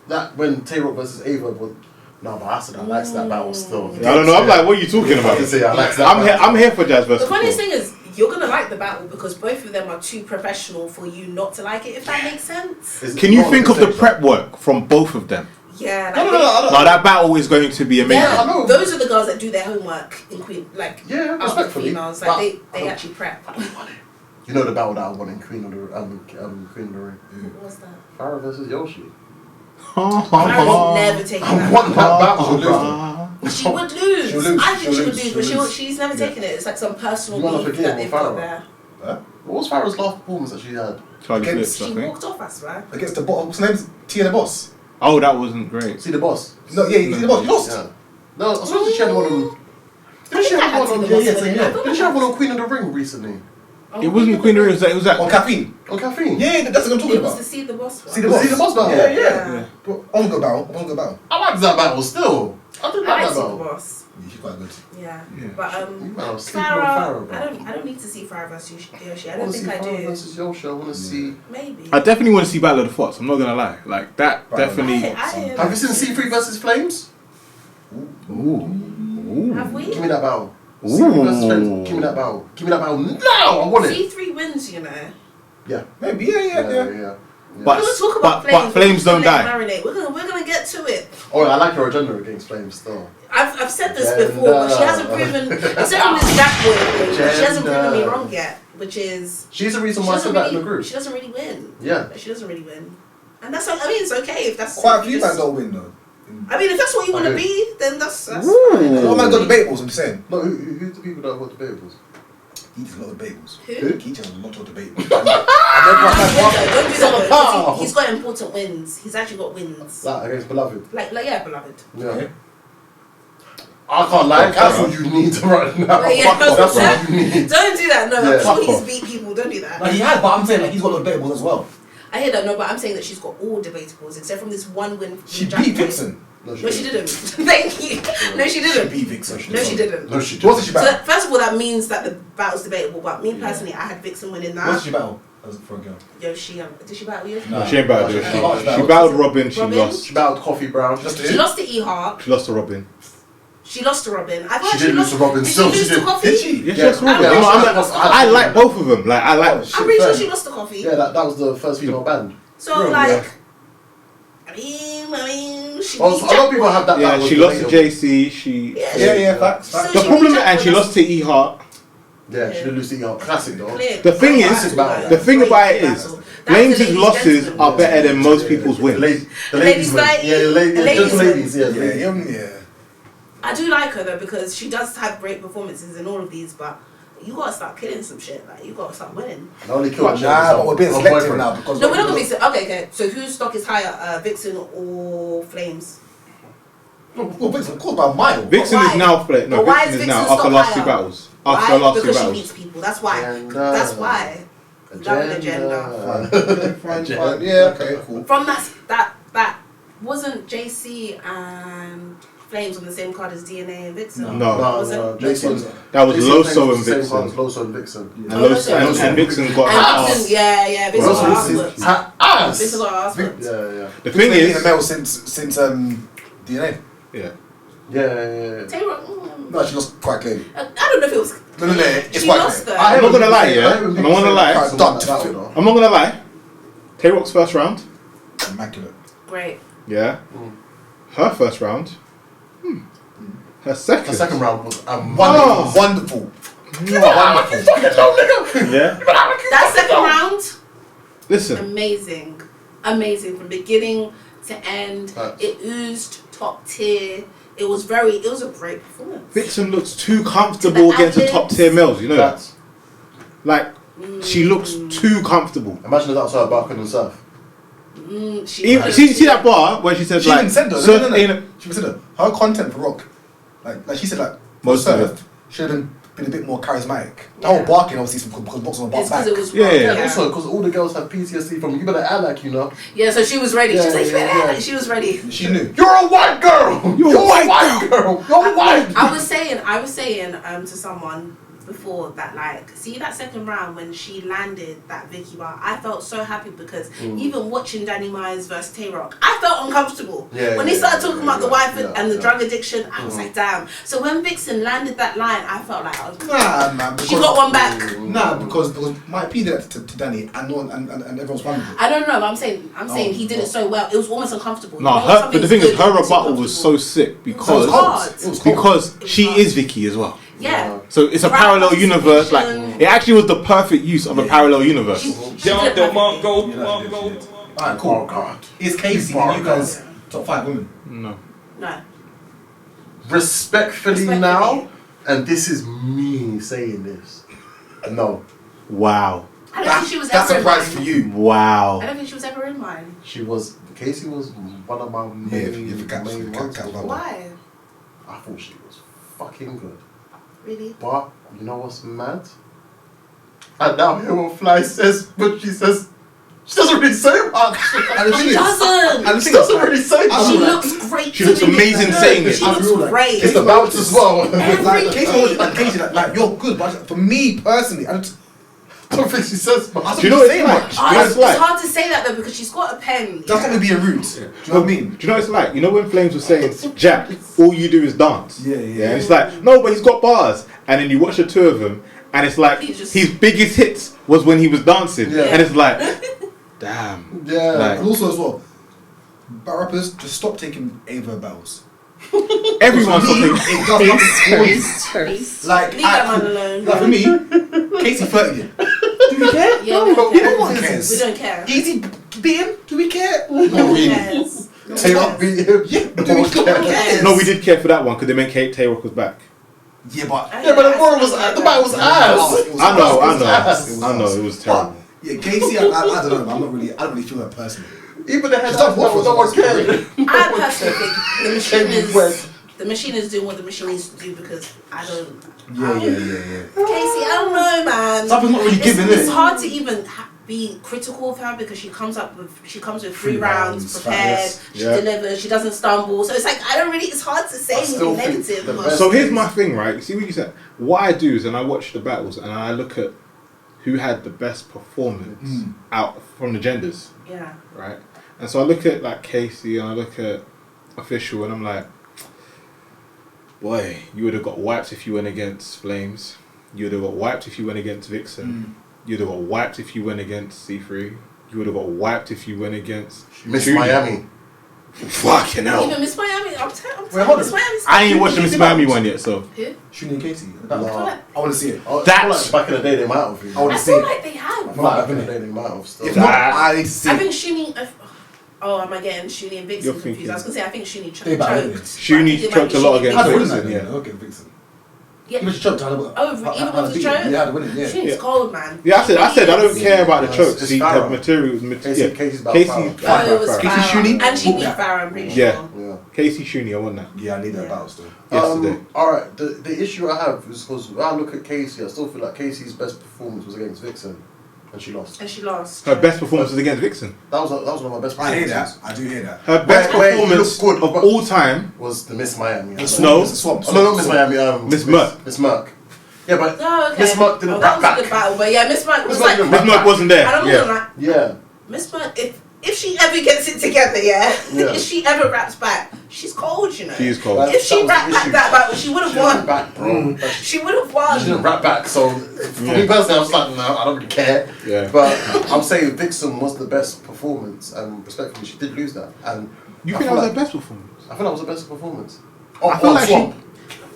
that when Tay-Rock versus Ava was. No, but I said I liked that battle still. I don't know. I'm like, what are you talking I about? can say I liked that I'm here. battle. I'm here for Jazz The versus funniest Couture. thing is, you're gonna like the battle because both of them are too professional for you not to like it. If that makes sense. It's Can you not think the of the same. prep work from both of them? Yeah. No, Like Now that battle is going to be amazing. I know. Those are the girls that do their homework in Queen, like Yeah, out of the respectfully. females. But Like I they don't- actually prep. You know the battle that I won in Queen of the Queen of the Ring. What's that? Farrah versus Yoshi. I would never take I that. won that battle, She'll lose bro. She would lose. She'll lose. I think she would lose, but She'll lose. she's never taken it. It's like some personal You wanna beef forgive that they've got Farrah? there. What was Farrah's last performance that she had? Charlie Against- Flips, I She think. walked off, I swear. Against the boss. What's her name? Tia the Boss. Oh, that wasn't great. See the boss? No, yeah, you see the boss. You lost. Yeah. No, I suppose she had one on. Didn't she I have had one seen on? the Yeah, boss yeah, winning. same, I yeah. thought Didn't she I have one had- on Queen of the Ring recently? It wasn't Queen of the Ring. It was On caffeine. On caffeine? Yeah, that's what I'm talking It was about. to see the boss one. See the boss. See the boss battle? Yeah, Yeah. But I want to go battle. I liked that battle still. I did I like like that see the battle. boss. Yeah, she's quite good. Yeah. Yeah. But You man, I was sleeping on Farrah, Farrah, bro. I don't need to see Farrah versus Yoshi. I I don't want to see think I Farrah do. versus Yoshi. I want to see. Maybe. I definitely want to see Battle of the Fox. I'm not gonna lie. Like that, Battle of the definitely. Have you seen C3 versus Flames? Ooh. Have we? Give me that battle. C3 versus Flames. Give me that battle. Give me that battle now. I want it. C3 wins, you know. Yeah. Maybe, yeah. But We're gonna talk about but flames don't Let it die. marinate. We're gonna get to it. Oh, I like your agenda against Flames still. I've said this Agenda. before, but she hasn't proven. Except from this Jack boy thing, she hasn't proven me Agenda. wrong yet. Which is She's the reason she why I doesn't said that in the really, group. she doesn't really win. Yeah. She doesn't really win, and that's. I mean, it's okay if that's. Quite a if you few just- guys don't win though. I mean, if that's what you want to Okay. be, then that's. Oh my god, debatables, I'm saying. No, who's the people that have got debatables? He does a lot of debatables. Who? He does a lot of debatables. Don't do that. Though, 'cause he's got important wins. He's actually got wins. That against Beloved. Like yeah, beloved. Yeah. Okay. I can't lie. That's what you need right now. But yeah, That's what you need. Don't do that. No, Yeah. I'm sure Fuck he's off. beat people. Don't do that. Like he has, but I'm saying like he's got a lot of debatables as well. I hear that. No, but I'm saying that she's got all debatables except from this one win. From She Jack beat Boy. Vixen. No, she didn't. Thank you. No, she She didn't. beat Vixen. No, she didn't. No, she What didn't. did she So battle? first of all, that means that the battle's debatable. But me personally, I had Vixen winning What did that. she battle? As for a girl. Yoshi, did she battle Yoshi? No. She ain't battled. No, She, she she battled Robin. She Robin? lost. She battled Coffee Brown. Just She lost to E Heart. She lost to Robin. She lost to Robin. I thought She did lose to Robin. Did Still, she lose she to did. Coffee? Did she? Yeah, she Yeah. lost to Robin. Yeah, You know, I like both of them. Like I like. I'm pretty sure fair. she lost to Coffee. Yeah, that was the first female band. So Really, like, yeah. I mean, she Oh, beat so a lot of people have that. Yeah, that was she lost to debatable. JC. She. Yeah, facts. So The she problem, beat and she Jack lost to E Heart. Yeah, she did lose to Young. Classic though. Clear. The thing Great is, battle. the thing Great about it is, battle. That's Flames' the ladies' losses gentleman. are better than most people's wins. The ladies win. fight. Yeah, the ladies. The ladies Just win. ladies. Yeah, the ladies. Yeah. I do like her though because she does have great performances in all of these, but you gotta start killing some shit. Like you gotta start winning. I only killed But we're being her selective boyfriend. now because No, we're not gonna be okay. So whose stock is higher, Vixen or Flames? Well, Vixen, of course, by a mile. Vixen why? is now playing. No, But why Vixen is is now Vixen after stock last two higher? battles. After Why? the last two Because she battles. beats people. That's why. And, That's why. Love the gender. Fine. Yeah, okay, cool. From that wasn't JC and Flames on the same card as DNA and Vixen. No. No, Wasn't? Jason. That was Jason Loso Flames and was the same Vixen. card as Loso and Vixen. And Oh, and Vixen got her And Vixen, ass. yeah, Vixen got her ass Loso whipped. is her ass. Vixen got her ass whipped. Yeah. The Thing thing is, is, a male since DNA. yeah. Yeah. Taylor, No, she lost quite clearly. I don't know if it was. No, it's She quite lost clear. though. I'm not gonna lie, yeah. I'm not gonna lie. I'm not gonna lie. Tay-Rock's first round, Immaculate. Great. yeah. Her first round, her second. The second round was Wonderful. Yeah. That second round, Listen, amazing from beginning to end. Facts. It oozed top tier. It was a great performance. Vixen looks too comfortable against the top tier males. You know that. That's. Like, she looks too comfortable. Imagine if that was her Barkin and Surf. Even, see that bar where she said She like, even said though, "Surf no. ain't a-" She said that her content for Rock, like she said, like Most of Surf should have been a bit more charismatic. The whole barking obviously because Box on the It's bar because back. it was Yeah, rock, yeah. Yeah, also because all the girls have PTSD from you better act like you know. Yeah, so she was ready. Yeah, She's like, yeah. she was ready. She knew. You're a white girl. You're a white girl. You're white. I was saying to someone before that, like, see that second round when she landed that Vicky bar, I felt so happy because even watching Danny Myers versus Tay-Rock, I felt uncomfortable. When they started talking about the wife and the drug addiction, I was like, damn. So when Vixen landed that line, I felt like I was Nah, man. she got one back. Nah, because my P did that to Danny and everyone's fun with it. I don't know, but I'm saying he did it so well. It was almost uncomfortable. No, You know, but the thing something's is, good, her it's rebuttal was so uncomfortable. sick because It was hard. she is Vicky as well. Yeah. So it's a Crowd parallel universe. Like participation. it actually was the perfect use of a parallel universe. She did it perfectly. Alright, cool. Oh God. Is Casey and you guys top 5 women? No. No. Respectfully Respectfully. now, and this is me saying this. No, Wow. I don't think she was That's ever a in prize mine. for you. Wow. I don't think she was ever in mine. Casey was one of my main ones. Why? I thought she was fucking good. Really? But you know what's mad? And now hear what Fly says, but she says she doesn't really say much. And the thing She is- doesn't. and the She thing is, doesn't really say much. She looks great. She looks doing it. amazing saying it. She I looks feel like great. It's the bounce as well. like Casey, like you're good, but for me personally, I don't think she says much. Do you know what it's say like? much. Do you know what It's it's like? hard to say that though because she's got a pen. That's not me being rude. Do you know what I mean? Do you know what it's like? You know when Flames was saying, Jack, all you do is dance. Yeah. And it's like, no, but he's got bars. And then you watch the two of them, and it's like his biggest hits was when he was dancing. Yeah. And it's like, damn. Yeah. Like, And also as well, rappers just stop taking Ava bells. everyone's For me, something. it does nothing for you. Like, Leave that man alone. like for me, Casey 30. Do we care? Yeah, we don't No care. one cares. We don't care. Easy beating? Do we care? No one cares. Tay-Rock beat him. Yeah, do we care? No, we did care for that one because they meant Tay-Rock was back. Yeah, but Yeah, but the battle was ass. It was I know, ass. it was terrible. But, yeah, Casey, I don't know. I don't really feel her personally. Even the head She's done that was no one cared. I personally think the machine is doing what the machine needs to do because I don't. Yeah. Casey, I don't know, man. Something's not really giving It's it. hard to even be critical of her because she comes with three rounds prepared. yes. She Yeah. delivers. She doesn't stumble. So it's like I don't really. It's hard to say I still anything think negative. the but- best- So here's my thing, right? You see what you said? What I do is, and I watch the battles and I look at who had the best performance out from the genders, Yeah. right? And so I look at like Casey and I look at Official and I'm like, Boy, you would have got wiped if you went against Flames. You would have got wiped if you went against Vixen. You would have got wiped if you went against C3. You would have got wiped if you went against Miss Judy. Miami. Fucking hell. Even Miss Miami, I'm hold telling on. Miss Miami. I ain't watched the Miss Miami one yet, so. Who? Shuni and Casey. No. I want to see it. I feel That's- like back in the day they might have. I want I to see feel it. like they have. I feel like back in the day they might have still. If not, I need to see I it. think Shuni. Oh, am I getting Shuni and Vixen You're confused? thinking- I was gonna say I think Shuni They battled it. choked. Shuni choked a lot against I'd win Vixen, that, yeah. Okay, Vixen. Yeah. Even if she choked, I'd have Oh, even with the choke? Yeah, I'd win it, yeah. Shuni's Yeah. cold, man. Yeah, I said I don't care about the It's chokes. just The Farrah. material. Casey- Casey's about Casey. Farrah. Oh, it was Farrah. Casey Farrah. Shuni? And she beat Yeah. Farrah, I'm pretty Yeah. sure. Yeah. Casey Shuni, I won that Yeah, I need that Yeah. battle still. yesterday. Alright, the issue I have is because when I look at Casey, I still feel like Casey's best performance was against Vixen, and she lost. And she lost. Her best performance was against Vixen. That was one of my best I hear performances. that. I do hear that. Her best Where he performance looked good, of but- all time. Was the Miss Miami? No. Swamp. Oh, no, not Miss Miami. Miss Merck. Miss Merck. Yeah, but Oh, okay. Miss Merck didn't that rap was a back. good battle, but yeah, Miss Merck was Miss Merck like. didn't Miss Merck wasn't there. I don't Yeah. know, like Yeah. Miss Merck. If she ever gets it together, yeah. Yeah. If she ever raps back, she's cold, you know. She is cold. That- If she that was rapped the back issue. that battle, she would have She didn't won. back, bro. But She would have won. She didn't rap back, so for me personally, I was like, no, I don't really care. Yeah. But I'm saying Vixen was the best performance, and respectfully, she did lose that. And You I think that feel was like- her best performance? I feel that was the best performance. I feel like Swamp.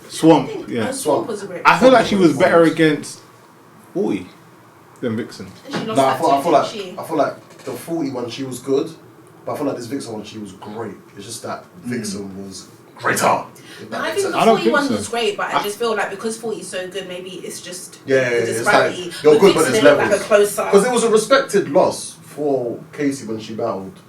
Swamp, I think yeah. Swamp was a great. I feel like she was better against 40 than Vixen. And she lost No, I that feel too, like didn't she? I feel like the 40 one she was good, but I feel like this Vixen one she was great. It's just that Vixen was greater. if that No, I makes think sense. the I don't 41 think so. was great, but I just feel like because 40 is so good, maybe it's just Yeah, the it's disparity. like, you're With good, but Vixen, there's they look like levels. a closer. Because it was a respected loss for Casey when she battled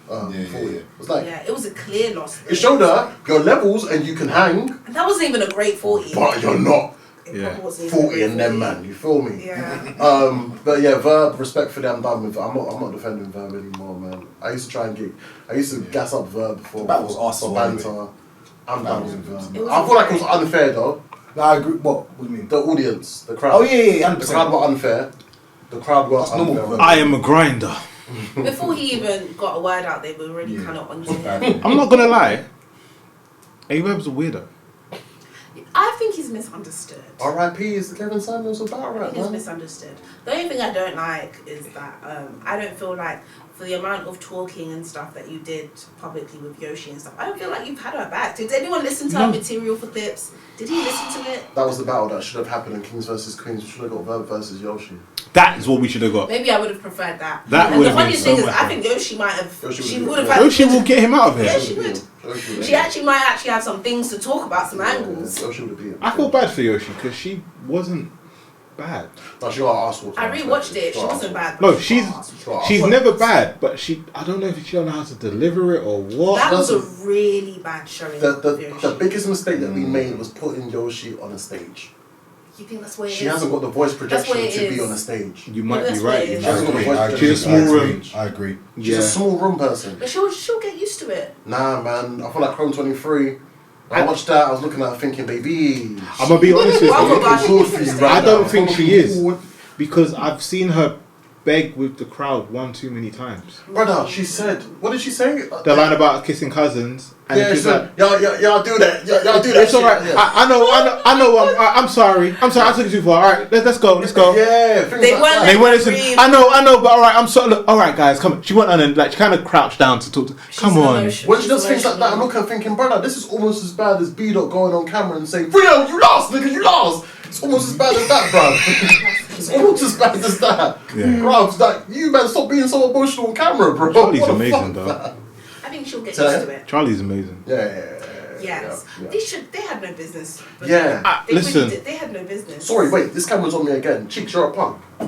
40. yeah. It's like Yeah, it was a clear loss. it showed her your levels and you can hang, And that wasn't even a great 40. but you're not It Yeah. probably wasn't even a 40 great and them 40. man. You feel me? Yeah. But yeah, Verb, respectfully, I'm done with. I'm not defending Verb anymore, man. I used to try and gas up Verb for That was awesome, banter. I'm done with It Verb. was I feel like it was unfair though. No, I agree. What do you mean? The audience, the crowd. Oh, yeah, The crowd 100%. were unfair. The crowd were That's normal unfair. Verb. I am a grinder. Before he even got a word out, they were already kind of on to him. I'm not gonna lie. A-Web's a weirdo. I think he's misunderstood. R.I.P. is the Kevin Samuels of battle I rap, think he's man. misunderstood. The only thing I don't like is that I don't feel like for the amount of talking and stuff that you did publicly with Yoshi and stuff, I don't feel like you've had her back. Did anyone listen to her material for clips? Did he listen to it? That was the battle that should have happened in Kings vs Queens. We should have got Verb versus Yoshi. That is what we should have got. Maybe I would have preferred that. That and would the have been funniest so thing is, much I fun. think Yoshi might have. Yoshi She would would have have had. Yoshi will get him out of Yeah, here. she would. Yoshi would She actually might actually have some things to talk about, some angles. Yoshi would have beat him. I feel bad for Yoshi because she wasn't bad. No, she got her ass whooped. I rewatched it. She wasn't bad. but No, she she's got her ass she's whooped. never bad, but I don't know if she don't know how to deliver it or what. That was a doesn't- really bad showing. The, of the, Yoshi. the biggest mistake that we made was putting Yoshi on a stage. You think that's where it is? She hasn't got the voice projection what it to be is. on a stage. You might That's be what right. it You is. She hasn't got the voice I projection. She's a small room. I agree. She's Yeah. a small room person. But she'll get used to it. Nah, man. I feel like Chrome 23. I watched that. I was looking at her thinking, baby. I'm gonna be honest with Well, you. well, good for you right I now. don't think I'm she is. forward. Because I've seen her beg with the crowd one too many times. Brother, she said, what did she say? The line about kissing cousins and Yeah, the she kid's like, said, yeah, I'll do that. Yeah, I'll do that. it's alright. shit. Yeah. I know. I'm sorry. I'm sorry. I took it too far. Alright, let's go. Let's go. Yeah, things They like weren't that. They went into. Breathe. I know, but alright. I'm sorry. Look, alright, guys, come. She went on and like she kind of crouched down to talk to. Come She's on. emotional. When she does things like that, I'm looking thinking, brother, this is almost as bad as B-Dot going on camera and saying, Rio, you lost, nigga, you lost. It's almost as bad as that, bro. It's almost as bad as that. Yeah. Bro, it's like, you man, stop being so emotional on camera, bro. Charlie's What the amazing, fuck, though. man? I think she'll get So- used to it. Charlie's amazing. Yeah. Yes. Yeah. They had no business. Yeah. They Listen. Really did. They had no business. Sorry, wait, this camera's on me again. Cheeks, you're a punk. The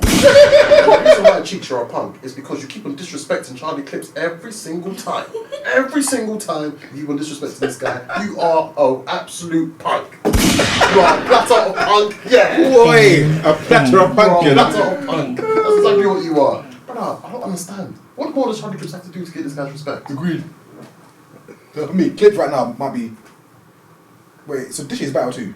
reason why Cheeks, you're a punk is because you keep on disrespecting Charlie Clips every single time. Every single time you keep on disrespecting this guy, you are an absolute punk. You are a platter of punk, yeah. Boy, a platter of You are a pumpkin. platter of punk. That's exactly what you are. Brother, I don't understand. What more does Charlie Clips have to do to get this guy's respect? Agreed. I mean, clips right now might be. Wait, so this is battle too.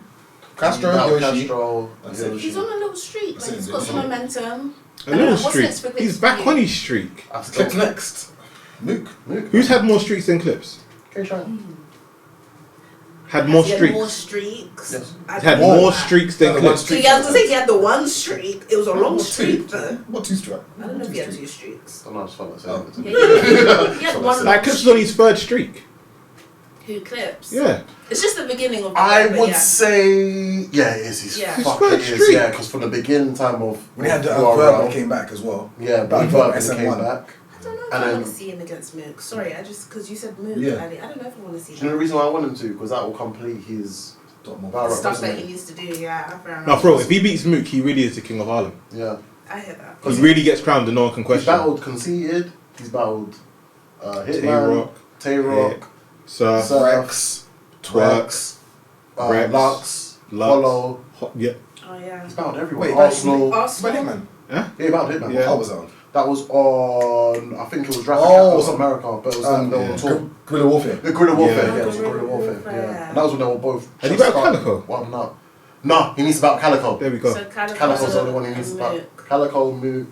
Castro, Now Yoshi. Castro, That's it. He's on a little streak. Like, he's got some momentum. A little What's streak. next for Clips He's for back you? on his streak. Clips next. Mook. Luke. Who's had more streaks than Clips? Okay, Shine. Had more He had streaks. more streaks. Yes. I Had don't know. more streaks than Yeah, Clips. So you have to say he had the one streak. It was a long What, streak two? though. What two strike? I don't know if he had 2 streaks. I don't know, I just felt like Oh. saying Yeah, it. he had one. Like Clips was on his third streak. Who Clips? Yeah. It's just the beginning of. I it, but would yeah. say, yeah, it is. He's Yeah. fuck, His it first is, streak. yeah, because from the beginning time of When he had the URL, verb when he came back as well. yeah, but he But verbally came SM1. back. I don't know if And I then- want to see him against Mook. Sorry, because you said Mook Yeah. earlier. I don't know if I want to see Do you know the him. reason why I want him to? Because that will complete his Dot Barra, Stuff wasn't that it? he used to do, yeah. Fair No, enough. bro, if he beats Mook, he really is the king of Harlem. Yeah. I hear that. He really gets crowned and no one can He's question. battled Conceited, he's battled Hitman, Tay-Rock, Tay-Rock, Surf, Surf, Rex, Twerks, Rex, Lux, Lux. Follow. Yeah. Oh, yeah. He's battled everyone. Wait, Arsenal. Arsenal. But Hitman. Yeah, he battled Hitman. Yeah. How was that on? That was on, I think it was Rap Oh, South America, but it was on the yeah. tour. Guerrilla Warfare. The Guerrilla Warfare, Yeah. yeah, it was Guerrilla Guerrilla Warfare, Warfare. yeah. And that was when they were both. Has he just battled started. Calico? Well, no. No, he needs to battle Calico. There we go. So Calico's the only one he needs to and battle. Mook. Calico, Mook.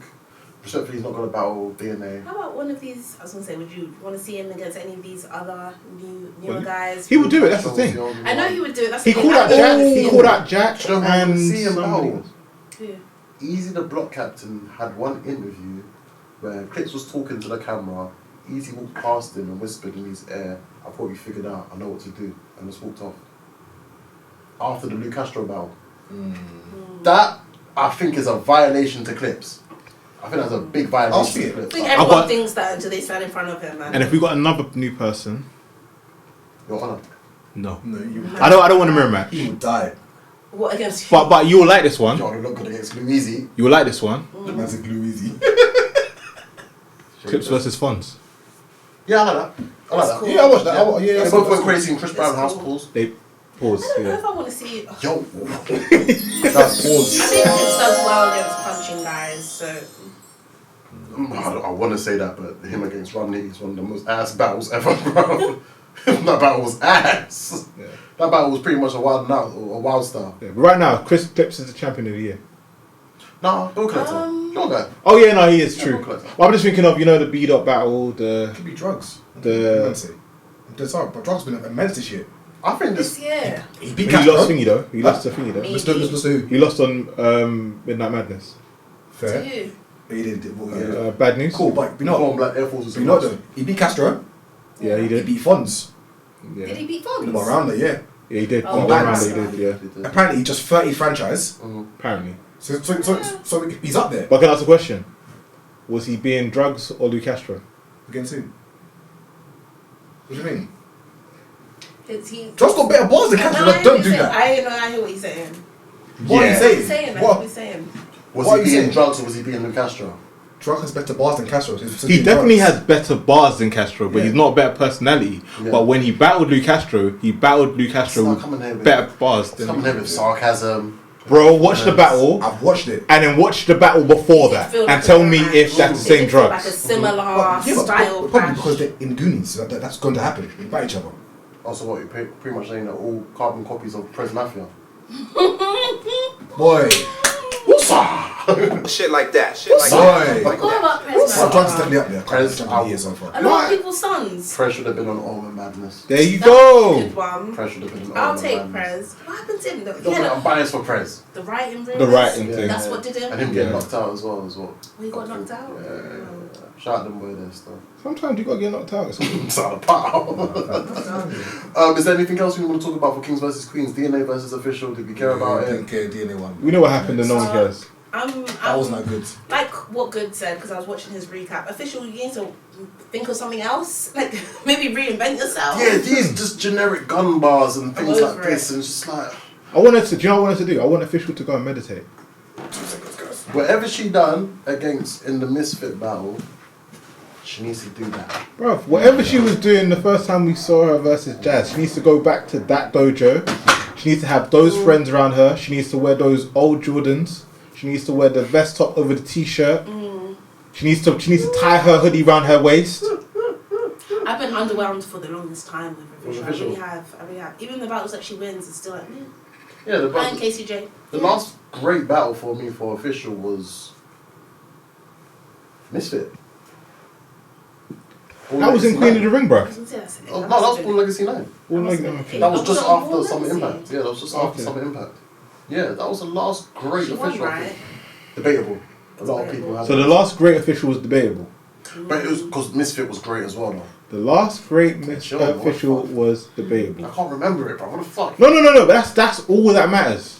Respectfully, he's not going to battle DNA. How about one of these? I was gonna say, would you want to see him against any of these other newer guys? He would do it, that's the That was thing. only I know one. he would do it. That's He the called thing. out I Jack. always He see called him. out Jack Do you know who I and wanna see him somebody battle? else. Who? Easy, the block captain, had one interview where Clips was talking to the camera. Easy walked past him and whispered in his ear, "I've got you figured out. I know what to do," and just walked off. After the Lou Castro battle, that I think is a violation to Clips. I think that's a big I'll violation see to it. I Clips. think I've everyone got- thinks that until they stand in front of him, man. And if we got another new person, Your Honor. no. No, you. I don't want a mirror match. He would die. What against who? But you will like this one. Your Honor look good against Louisi. You will like this one. The man's a glue easy. Clips versus Fonz. Yeah, I like that. I like That's that. cool. Yeah, I watched that. They Yeah, both went crazy in Chris Brown That's house cool. calls. They pause. I don't know Yeah. if I want to see. Yo. That's pause. I think Clips does well against punching guys, so I want to say that, but him against Romney is one of the most ass battles ever, bro. That battle was ass. Yeah. That battle was pretty much a wild style. Yeah, but right now, Chris Clips is the champion of the year. No, Bill Collector. Your guy. Oh yeah, no, he is true. Bill Collector. Well, I'm just thinking of the B-Dot battle, the Could be drugs. The- That's all. But drugs been immense this year. I think this this. year. He beat he Castro. lost thingy though. He lost to thingy though. Me. Mr. Who? He lost on Midnight Madness. To Fair. who? He did. Well, yeah. Bad news. Cool, but you Not know, on Black Air Forces. you know though, he beat Castro. Yeah, he He did. beat Fonz. Yeah, Did he beat In Fonz? the rounder, yeah. yeah he did. Oh, On one Banks. round, he did. Yeah, Apparently, he just 30 franchise. apparently. So he's up there. But can I ask a question? Was he being drugs or Lou Castro? Against who? What do you mean? Is he? Drugs got better balls than Castro. No, I hear Don't what do he's that. saying. I hear what he's saying. What are you Yeah. saying? He's saying. I hear What? what he's saying. Was What are he you being saying? drugs or was he being Lou Castro? Drug has better bars than Castro. He definitely has better bars than Castro, but Yeah. he's not a better personality. Yeah. But when he battled Lou Castro It's not with coming here with- better bars It's than coming here with sarcasm. Bro, watch the battle I've watched it. and then watch the battle before Did it that feel and like a tell me match? if that's the Did same it feel Like a drugs. similar Yeah, but style probably clash. because they're in Goonies. So that's going to happen. They fight each other. Also, what you're pretty much saying that all carbon copies of Prez Mafia. Boy. Shit like that. Shit like that. Boy. What about So Prez? drugs is definitely up there. Prez Prez out. years so far. A lot of people's sons. Prez should have been on Almond Madness. There you That's a go. good one. Prez should have been on I'll Almond take Madness. Prez. What happened to him though? Don't Yeah, worry, I'm biased for Prez. the writing room. The writing Yeah. thing. That's what did him. And him getting Yeah. knocked out as well. Well, he got knocked out. Yeah. Shout out them boy there still. Sometimes you gotta get knocked out. It's out of power. Is there anything else we want to talk about for Kings versus Queens? DNA versus Official? Did we care about I didn't it? care DNA one. We know what happened and no one cares. That was not good. Like what Good said, because I was watching his recap. Official, you need to think of something else. Like maybe reinvent yourself. Yeah, these just generic gun bars and things like over this, it. and it's just like I wanted to. Do you know what I wanted to do? I want Official to go and meditate. whatever she done against in the Misfit battle, she needs to do that. Bro, whatever she was doing the first time we saw her versus Jazz, she needs to go back to that dojo. She needs to have those friends around her. She needs to wear those old Jordans. She needs to wear the vest top over the t-shirt. She needs to tie her hoodie around her waist. I've been underwhelmed for the longest time with With Official. I Official? really have. Even the battles that she wins, it's still like, Yeah, the, and KCJ. the last great battle for me for Official was Misfit. That was in Queen of the Ring, bro. Oh, no, that was Born Legacy 9. That was just after Summer Impact. Yeah, that was just after Summer Impact. Yeah, that was the last great official. Right? Debatable. A lot of people have. So the last great official was debatable. But it was because Misfit was great as well, though. The last great Sure, official what the fuck? was debatable. I can't remember it, bro. What the fuck? No. But that's all that matters.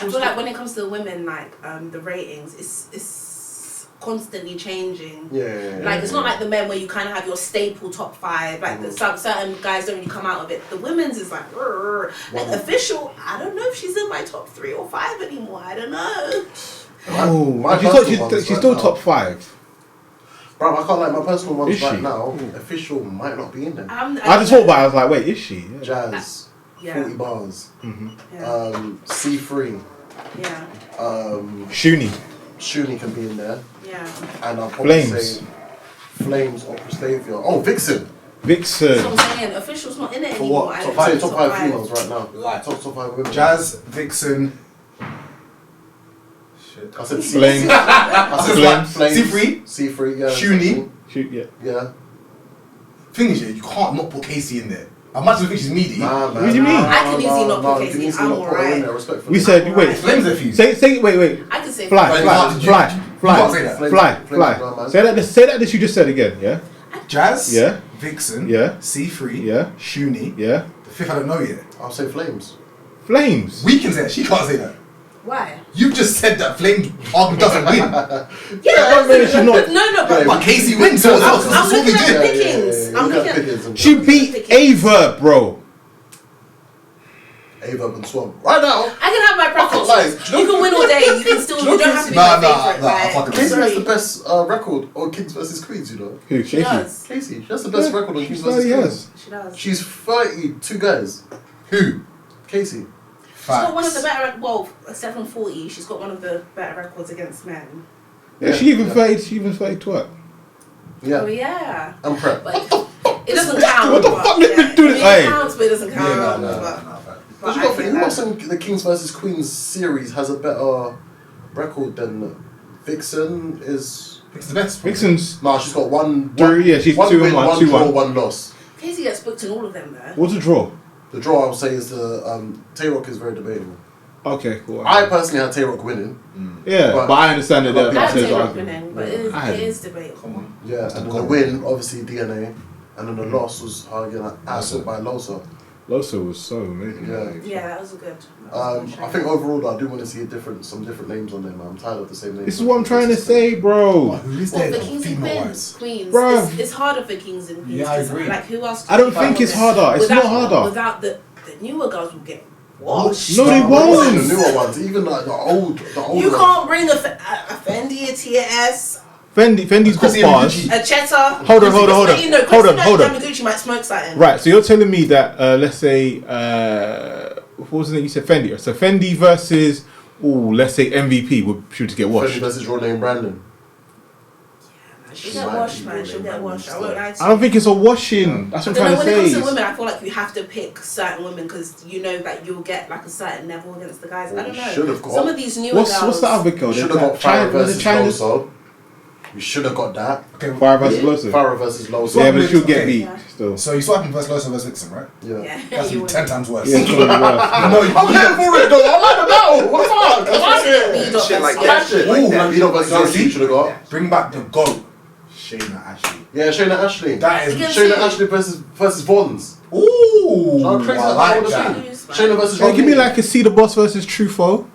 I feel like when it comes to the women, like the ratings, it's constantly changing. Yeah. Like it's not like the men where you kind of have your staple top 5. Like certain guys don't really come out of it. The women's is like, like official. I don't know if she's in my top 3 or 5 anymore. I don't know. She's still top 5. Bro, I can't like my personal ones Is right she? now. Official might not be in there. I just thought about it. I was like, wait, is she? Yeah. Jazz, Yeah. 40 bars. Yeah. C3. Yeah. Shuni. Shuni can be in there. Yeah. And I'll probably Flames. say Flames or Prestavia. Oh, Vixen. Vixen. That's what I'm saying. Official's not in it For anymore. what? I Top don't five, think top 5 females right now. Like Top 5 women. Jazz, Vixen. Shit. I said Flames. I said Flames. Flames. C3, yeah. Shuni. Shoot, yeah. Yeah. Thing is, yeah, you can't not put Casey in there. As much as we think she's meaty. Nah, man. What do you mean? I can easily not put you Casey. can easily I'm not put her in alright. there, respectfully. We said, wait. Flames are few. Say, wait. I can say Fly. You can't say that. Flames, Say that you just said again, yeah? Jazz. Yeah. Vixen. Yeah. C3. Yeah. Shuni. Yeah. The 5th I don't know yet. I'll say Flames. Flames. We can say that. She can't say that. Why? You just said that Flames doesn't win. Yeah, she's not. no, but But Casey wins. So that's I'm what we looking at did. pickings. I'm looking at pickings. She beat Ava, bro. Ava and Swamp. Right now, I can have my can't lie. preference. You can win all day. You can still. You don't have to be Nah, my favorite. nah, Like, fuck it. Casey sorry. has the best record on Kings vs Queens, you know. Who? She Casey. does. Casey, she has the best record on She Kings bloody vs Queens. has. She does. She's 32 guys. Who? Casey. She's got one of the better. Well, except from 40, she's got one of the better records against men. Yeah, she even played twerk. Yeah. Oh yeah. I'm prep. But it doesn't count. What the but, fuck did yeah. they do I mean, this? Hey. It counts, but it doesn't count. Yeah, but But you I got to think think, who else that- in the Kings vs Queens series has a better record than Vixen is? It's the best. Vixen's. Nah, she's got one. Yeah, she's one 2-1, win, one 2-1. draw, one loss. Casey gets booked in all of them though. What's a draw? The draw I would say is the Tay-Rock is very debatable. Okay, cool. I personally had Tay-Rock winning. Yeah, but- but I understand that but there I are would say there's Rock argument. winning, but it is debatable. Come on. Yeah, and then the win obviously DNA, and then the loss was asset by Losa. Loso was so amazing. Yeah. Yeah, that was a good. I think overall though, I do want to see some different names on there, man. I'm tired of the same names. This is what I'm trying to say, bro. Who is Well, there for though, Kings and female-wise? Queens, Bruv. it's harder for Kings and Queens. Yeah, I 'cause, agree. Like who else? I don't think it's harder. It's not harder. Without the newer girls will get washed. No, they The won't. newer ones, even like the old You ones. can't bring a Fendi, a TS, Fendi, Fendi got bars. a Cheddar. Hold on. Hold on. Yamaguchi might smoke something. Right, so you're telling me that, let's say, what was the name you said? Fendi. So Fendi versus, let's say MVP would shoot to get Fendi washed. versus Ronnie and Brandon. She'll get washed, man. She'll get washed. I won't lie to I you. don't think it's a washing. That's what I'm trying to When it comes to say. women, I feel like you have to pick certain women because you know that you'll get like a certain level against the guys. I don't know. Should have got. Some of these newer What's girls. the other girl? We should have got Farah versus China. Loso. We should have got that. Okay, Fire versus Loso. Farah versus Loso. Yeah, but she'll get Okay. beat Yeah. still. so you swap him versus Loso versus Vixen, right? Yeah. Yeah, That's you gonna be 10 times worse. Yeah, it's gonna be worse. No, you I'm here for it though. I like the battle. What the fuck? I like it. Shit like like that. that. Like Ooh, that. Vito versus Josie should have got. Bring back the GOAT. Shayna Ashley. Yeah, Shayna Ashley. That is. Against Shayna who? Ashley versus Vons. Ooh. How crazy I that like would that. have been. Shayna versus Hey, Ronnie. give me like a See the Boss versus Truffaut.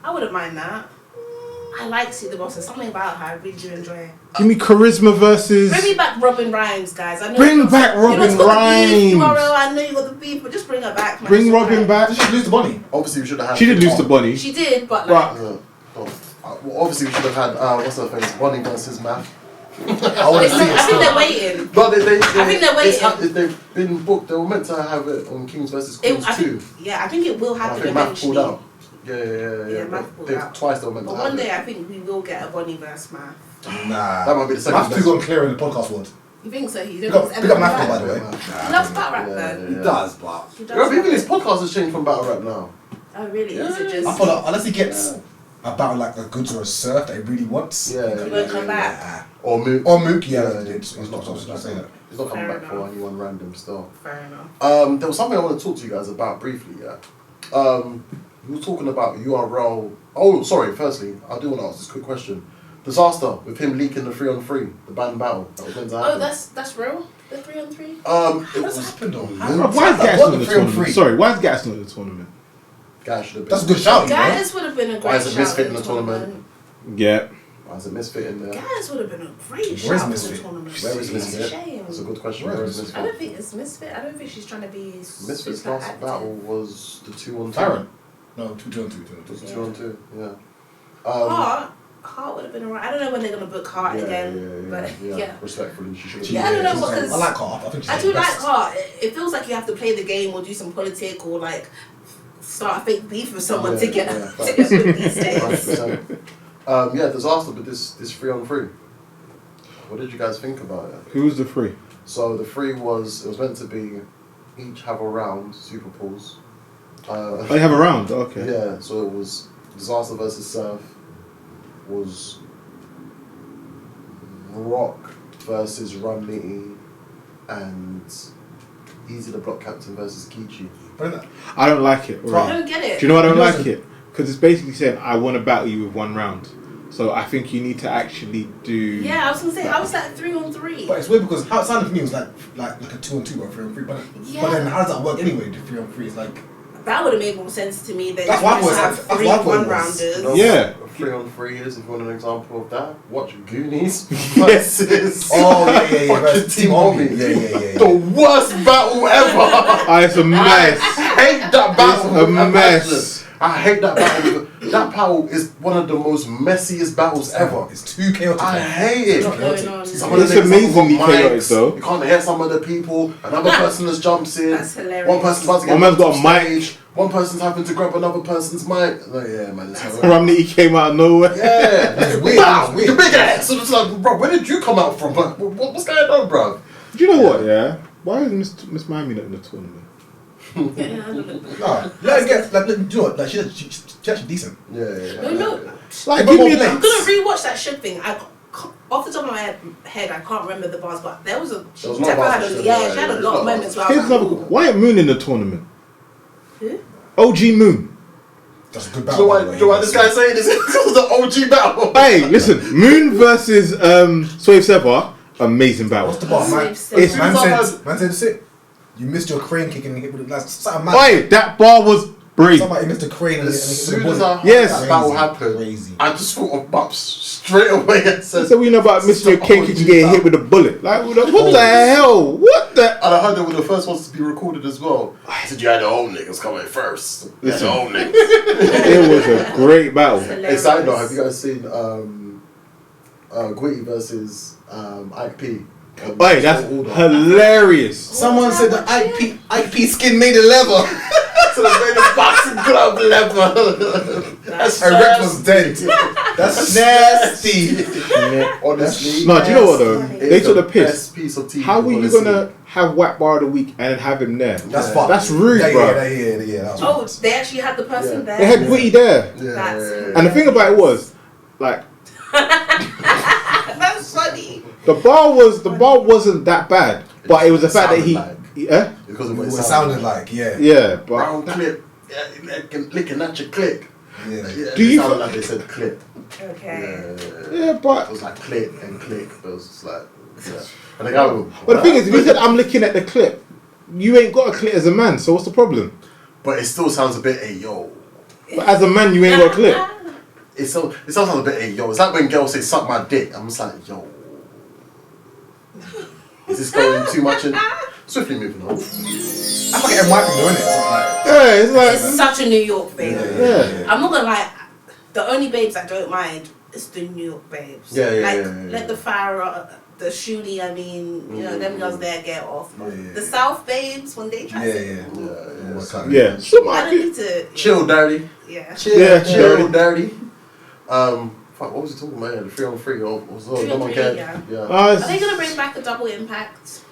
I wouldn't mind that. I like See the Boss. There's something about her I really do enjoy. Give me Charisma versus. Bring me back Robin Rhymes, guys. I know Bring you got- back you know Robin it's got the beef, Rhymes. URL, I know you got the beef, but just bring her back. Man. Bring She's Robin alright. back. Did she lose to Bonnie? Obviously, we should have had. She did lose to Bonnie. She did, but Right. like. Yeah. Well, obviously, we should have had. What's her face? Bonnie versus Math. I want to It's see not, it I think still. they're waiting. No, they I think they're waiting. they've been booked. They were meant to have it on Kings versus Queens I too. think, yeah, I think it will I happen think Math eventually. pulled out. Yeah. Math pulled They've out. twice they were meant But to have one day it. I think we will get a Bonnie versus Math. Nah. That might be the second Math's best. too gone clear in the podcast world. You think so? He Big up Math, by the way. He loves battle rap though. He does, but. He does Bro, love even his it. podcast has changed from battle rap now. Oh really? Is it just? I feel like unless he gets a battle like a goods or a surf that he really wants. Yeah, He won't come back. Or Mook. Or Mook, yeah. He's not coming back. He's not coming Fair back for enough. anyone random still. Fair enough. There was something I want to talk to you guys about briefly, yeah. We were talking about URL. Oh, sorry, firstly, I do want to ask this quick question. Disaster with him leaking the 3-on-3, the band battle that was meant to happen. Oh, that's real? The 3-on-3? It What's was happened though? Bro, why is Gas not in the tournament? Sorry, why is Gas not in the tournament? Guy should have been. That's a good shout, you know. Guys would have been a great Why is it shout Misfit in in the tournament? Yeah. Why is it Misfit in there? Guys would have been a great Where's shout in the Misfit? tournament. Where is It's a Misfit? shame. That's a good question. Where Where is is I Misfit? don't think it's Misfit. I don't think she's trying to be Misfit's super last active. battle was the 2-on-2. Tyron? No, 2-2. It was the 2-on-2, yeah. Heart would have been alright. I don't know when they're gonna book Heart again, but yeah. Respectfully, she should have. Yeah, I don't know because I like Heart. I think she's I the do like best. Heart. It feels like you have to play the game or do some politic or like start a fake beef with someone to get to get booked these days. 100%. Disaster with this 3-on-3. What did you guys think about it? Who was the 3? So the 3 was meant to be each have a round super pools. Oh, you have a round? Okay. Yeah, so it was Disaster versus Surf, was Rock versus Run Nitty, and Easy the Block Captain versus Kichi. I don't like it. I Right. don't get it. Do you know why I don't like it? Because it's basically saying, I want to battle you with 1 round. So I think you need to actually do... Yeah, I was gonna say, how was that 3-on-3? But it's weird because how it sounded for me was like a 2-on-2 or 3-on-3. But then how does that work anyway? The 3-on-3 is like. That would have made more sense to me than That's you what I just was- have that's 3 what I was. one-rounders. You know Yeah. what a 3-on-3 is, if you want an example of that, watch Goonies versus Oh, yeah. fucking versus Team Homie. Yeah. The worst battle ever! It's a mess. I hate that battle. It's a with mess. passion. I hate that battle. That battle is one of the most messiest battles ever. It's too chaotic. I hate it. What's going on? Some of the It's niggas amazingly haven't got chaotic, mics. though. You can't hear some of the people. Another person just jumps in. That's hilarious. One person's about to get One man's got a on mic. stage. One person's having to grab another person's mic. Oh, yeah, man. It's hilarious. Ramney came out of nowhere. Yeah, That's weird, Wow, that's weird. the big ass. So it's like, bro, where did you come out from? Like, what's going on, bro? Do you know what, yeah? Why is Miss Miami not in the tournament? Yeah, I don't know. No, let her get. Like, do you know what? Like, she's actually decent. Yeah. No. Like, Everyone give me I'm a... gonna rewatch that shit thing. Off the top of my head, I can't remember the bars, but there was a. There was no bars, she had a lot of moments where I Here's was like, another... Why ain't Moon in the tournament? Who? OG Moon. That's a good Do battle. you by know the way. what this guy's saying? This is the OG battle. Hey, listen. Moon versus Swave Seva. Amazing battle. What's the bar, man? It's- Man said sit. You missed your crane kick and hit with it. Like, something mad. Oi, that bar was brilliant. Somebody missed the crane and As hit soon the as ball. I heard Yes. that battle happened, Crazy. I just thought of Bups straight away and said, So we know about missing your cake and getting hit with a bullet. Like, what the hell? What the... and I heard they were the first ones to be recorded as well. I said, you had the old niggas coming first. You had the old niggas. It was a great battle. Hey, side note, have you guys seen Gwitty versus Ike P? Oi, that's hilarious. Someone said the Ike P skin made of leather. So they made a boxing glove leather. That's Her rep was dead. That's nasty. Honestly. No, do you know what though? Funny. They took the best piss. piece of TV. How were you honestly. gonna have Whack Bar of the Week and have him there? That's Yeah. fucked. That's rude, yeah, bro. Yeah, that's oh, fucked. they actually had the person Yeah. there. They had Witty there. Yeah, That's- And the thing about it was, like, That's funny. the bar wasn't that bad, but it was the fact that he, Sounded yeah, Because of What what it sounded like, yeah. yeah, but Brown clip. Yeah, licking at your click. Yeah. Yeah, Do it you- sounded like they said clip. Okay. yeah, It but. was like click and click, but it was just like, yeah. And the guy would, But the thing is, if you said I'm looking at the clip, you ain't got a clip as a man. So what's the problem? but it still sounds a bit, hey yo. But as a man, you ain't got a clip. It still sounds a bit, hey yo. It's like when girls say suck my dick. I'm just like, yo. Is this going too much in? Swiftly moving on. I forget everyone can doing it. It's like, Yeah, it's It's like, such a New York thing. yeah. I'm not gonna lie. The only babes I don't mind is the New York babes. Yeah, yeah, Like, yeah. let the Farrah, the Shuli, I mean, you know, them girls there get off. Yeah, yeah, The yeah. South babes, when they try to. Yeah. I Somebody. don't need to. Chill, dirty. Yeah. Yeah, Chill, dirty. Fuck, what was he talking about? Yeah, the 3-on-3 or was Three no on one three, cared. yeah. Yeah. Are they gonna bring back a double impact?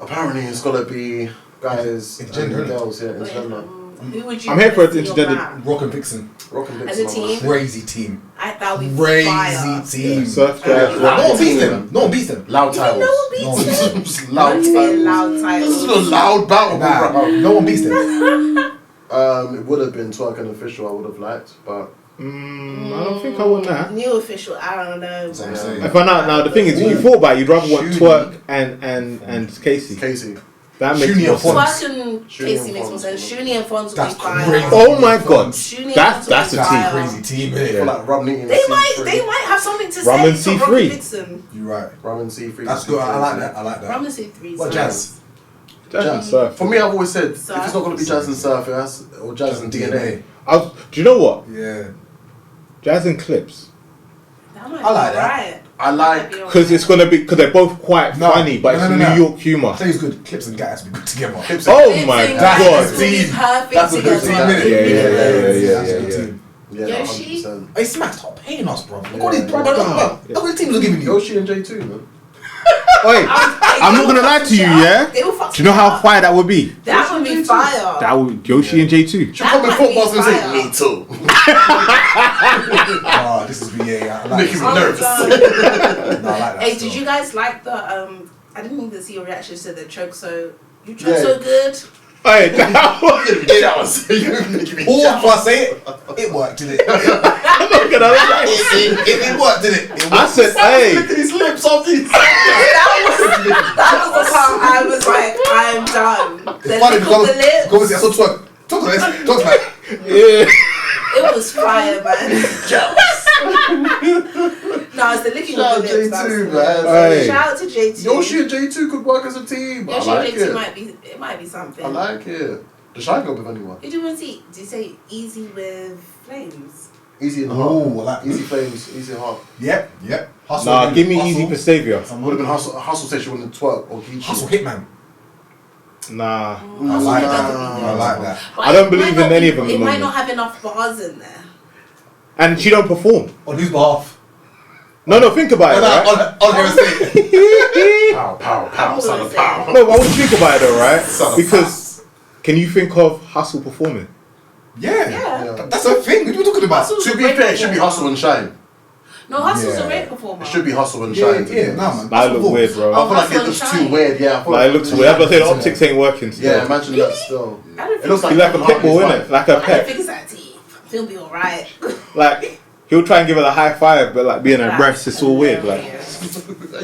Apparently, it's gonna be guys Intergender, and innit? girls, yeah, But, intergender. Who would you? I'm here for put in your intergender- round? Rock and Vixen. Rock and As a Vixen, team? Crazy team. That would be Crazy fire. team. Surf Yeah, Jazz, loud Rock. No one beats team, them. man. No one beats them. Loud You think titles. no one beats No one them? beats them. Loud Don't say titles. loud This titles. is a loud battle, Nah, bro. no one beats them. It would have been Twerk and Official. I would have liked, but I don't think I want that. New official, I don't know. That's what I'm Yeah. saying. If I now the thing is, if you thought about it, you'd rather want Shuni. Twerk and Casey. Casey. That makes Shuni more and sense. Fonz. Twerk and Shuni Casey and makes more Fonz. sense. Shuni and Fonz would That's be fire. crazy. Oh my god, Shuni and that's Fonz a would be team. fire. Crazy team, For innit? like Rum Nitty and They C3. might have something to Rum say and to C3. Rocky Vixen. You're right. Rum and C3. That's good. I like that. I like Rum that. and C3. What jazz? Jazz and Jazz. surf. For me, I've always said, if Surf. it's not going to be Jazz and Surf, it has, or Jazz and DNA. Do you know what? Yeah. Jazz and Clips. That might I like be that. alright. I like- Because it's gonna be because they're both quite funny, but it's no. New York humor. I think it's good. Clips and Gas be good together. Clips Oh Clips my and God. Guys That's would be team. perfect That's a good together. team, Yeah, innit? yeah, yeah, That's a yeah, good yeah. team. Yeah, Yoshi? 100%. Hey, Smack's not paying us, bro. Look Yeah. what these bro. Look what the teams are giving you. Yoshi and J2, man. Wait, I'm not gonna lie to you, yeah. They will fuck Do you know how up. fire that would be? That would be fire. That would Yoshi and J2. She'll come in might be football and say, fire. me too. Oh, this is yeah. I like Making this. me nervous. No, I like that. Hey, still. did you guys like the I didn't even see your reactions to the choke so you choke Yeah. so good. Hey, that was- Showers. You're making me All showers. before I say it worked, did it? I'm not gonna lie. It worked, did it? It I worked. said, hey, Look at his lips off these. That was the part I was like, I'm done. The It's funny lick of the lips. go and see. I saw twerk. Talk to this. Talk to that. yeah. It was fire, man. No, it's the licking Shout of out the lips. J2, that's- man. Hey. Shout out to JT. Yoshi and J2 could work as a team. Yoshi I like and JT it. might be something. I like it. Does Shy go with anyone? Did you want to see? Did you say easy with flames? Easy in the Oh, heart. I like Easy Flames, Easy Heart. Yep. Hustle. Nah, give me Hustle. Easy for Savior. Would have been Hustle said she wanted to twerk or Geechee. Hustle Hitman. Nah. I like that. I like that. But I don't it believe might not in any be- of them at It the might moment. not have enough bars in there. And she don't perform. On whose behalf? No, think about it, right? On her estate. Pow, pow, pow, son of pow. No, but I would think about it though, right? Son of Because can you think of Hustle performing? Yeah. Yeah. That's a thing. What are you talking about? Hustle's To a be great fair, it should be performer. Hustle and Shine. No, Hustle's Yeah. a great performer. It should be Hustle and Yeah, Shine. to be honest. nah, man. That look weird, bro. I feel like Hustle it and looks Shine. too weird, yeah. I feel Like it looks weird. That's what I say, the optics ain't working still. Yeah, imagine that still. I don't It looks think He's like a pit bull, innit? Like a I don't pet. think it's that team. He'll be alright. Like he'll try and give her the high five, but like being a breast, it's all weird. Like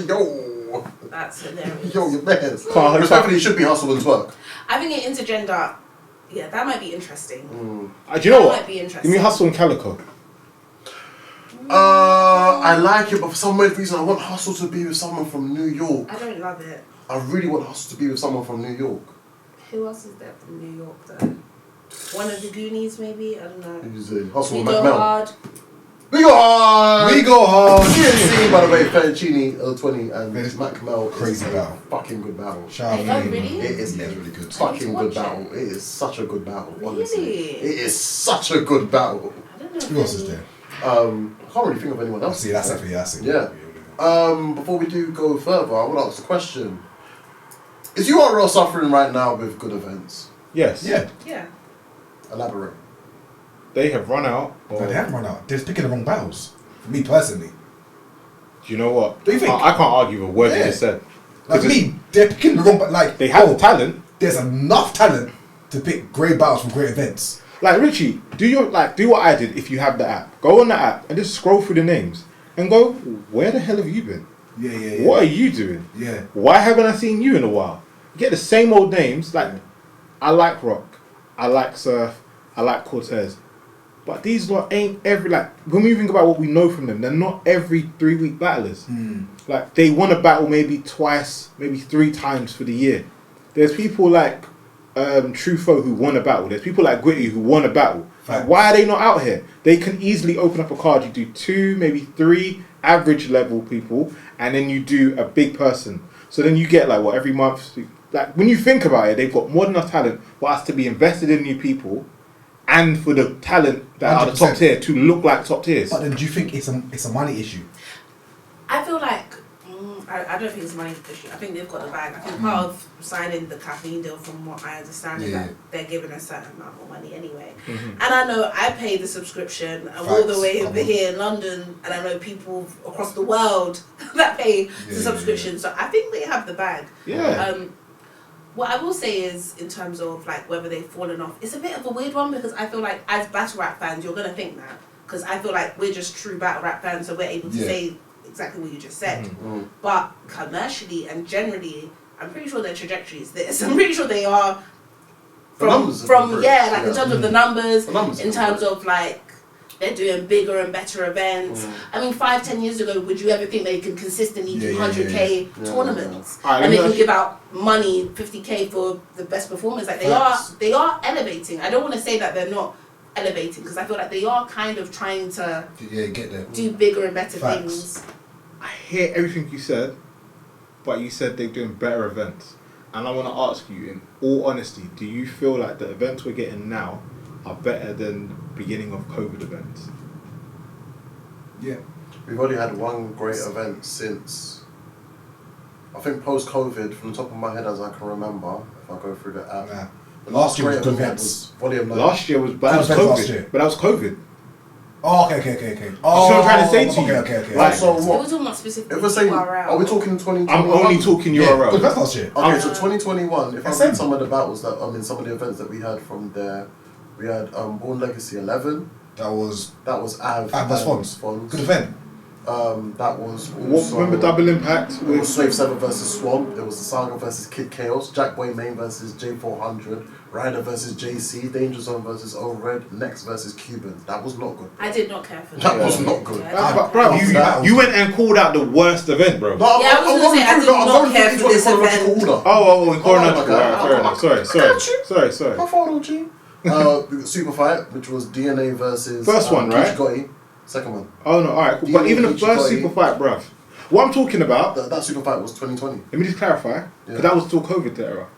Yo, That's hilarious. yo, your man. Can't- Respectfully, it should be Hustle and Twerk. I think in intergender, yeah, that might be interesting. do you know That what? might be interesting. Give me Hustle and Calico. I like it, but for some weird reason, I want Hustle to be with someone from New York. I don't love it. I really want Hustle to be with someone from New York. Who else is there from New York though? One of the Goonies maybe? I don't know. Who's it? Hustle We with go Mac Mel. hard. We go hard! We go hard. CNC, by the way, Fettuccine, L20, and It's Mac Mel. crazy is a battle. Fucking good battle. Shout Oh, out to really? It is Yeah, it's really good. fucking I need good to watch battle. It is such a good battle, Really? honestly. It is such a good battle. I don't know. Who else is there? I can't really think of anyone else. See, that's definitely that's it. Yeah. Before we do go further, I want to ask a question. Is URL suffering right now with good events? Yes. Yeah. Yeah. Elaborate. They have run out. No, they haven't run out. They're just picking the wrong battles. For me personally. Do you know what? Do you think? I can't argue with words you Yeah. just said. Like 'Cause me, they're picking the wrong. Like They have the talent. There's enough talent to pick great battles from great events. Like Richie, do what I did if you have the app. Go on the app and just scroll through the names and go, where the hell have you been? Yeah. What are you doing? Yeah. Why haven't I seen you in a while? You get the same old names. Like, I like Rock, I like Surf, I like Cortez, but these lot ain't every like. When we think about what we know from them, they're not every 3-week battlers. Like they want to battle maybe twice, maybe 3 times for the year. There's people like Truffaut who won a battle. There's people like Gritty who won a battle. Like, why are they not out here? They can easily open up a card. You do 2, maybe 3 average level people, and then you do a big person. So then you get like what every month. Like when you think about it, they've got more than enough talent for us to be invested in new people, and for the talent that are the top 100%. tier to look like top tiers. But then, do you think it's a money issue? I feel like I don't think it's a money issue. I think they've got the bag. I think part of signing the caffeine deal, from what I understand, is that they're giving a certain amount of money anyway. And I know I pay the subscription. I'm all the way over here in London, and I know people across the world that pay the subscription. So I think they have the bag. Yeah. What I will say is, in terms of like whether they've fallen off, it's a bit of a weird one because I feel like as battle rap fans, you're gonna think that, because I feel like we're just true battle rap fans, so we're able to say exactly what you just said. But commercially and generally, I'm pretty sure their trajectory is this. I'm pretty sure they are from in terms of the numbers, in terms of like they're doing bigger and better events. I mean, 5-10 years ago, would you ever think they could consistently do 100k tournaments and they can give out money, 50k for the best performers? Like they are elevating. I don't want to say that they're not elevating, because I feel like they are kind of trying to get there, do bigger and better things. I hear everything you said, but you said they're doing better events, and I want to ask you, in all honesty, do you feel like the events we're getting now are better than beginning of COVID events? Yeah. We've only had one great event since, I think post-COVID, from the top of my head as I can remember, if I go through the app. The last year was great good event events. was Volume 9. Last year was, but that was COVID. But that was COVID. Oh, okay. Oh, what I'm trying to say to you. Okay. Right, so We're what? talking about specifically If we're saying, URL. are we talking 2021? I'm only talking URL. Good events last year. Okay, so 2021, if I SM. read some of the battles that, some of the events that we had from there, we had Born Legacy 11. That was Av versus Fonz. Good event. That was also, Remember Double Impact? It was Slave 7 versus Swamp. It was the Saga versus Kid Chaos. Jackboy Main versus J400. Ryder versus JC. Danger Zone versus O-Red. Next versus Cuban. That was not good. I did not care for That was not good. You went and called out the worst event, bro. No, I was going to say, I did not care for this event. Order. Oh, in chronological order. Okay. Fair enough. Sorry. How far old G? We got Super Fight, which was DNA versus First one, right? Gotti. Second one. Oh no, alright, cool. But even the first Super Fight, bruv. What I'm talking about, That Super Fight was 2020. let me just clarify, because that was still COVID era.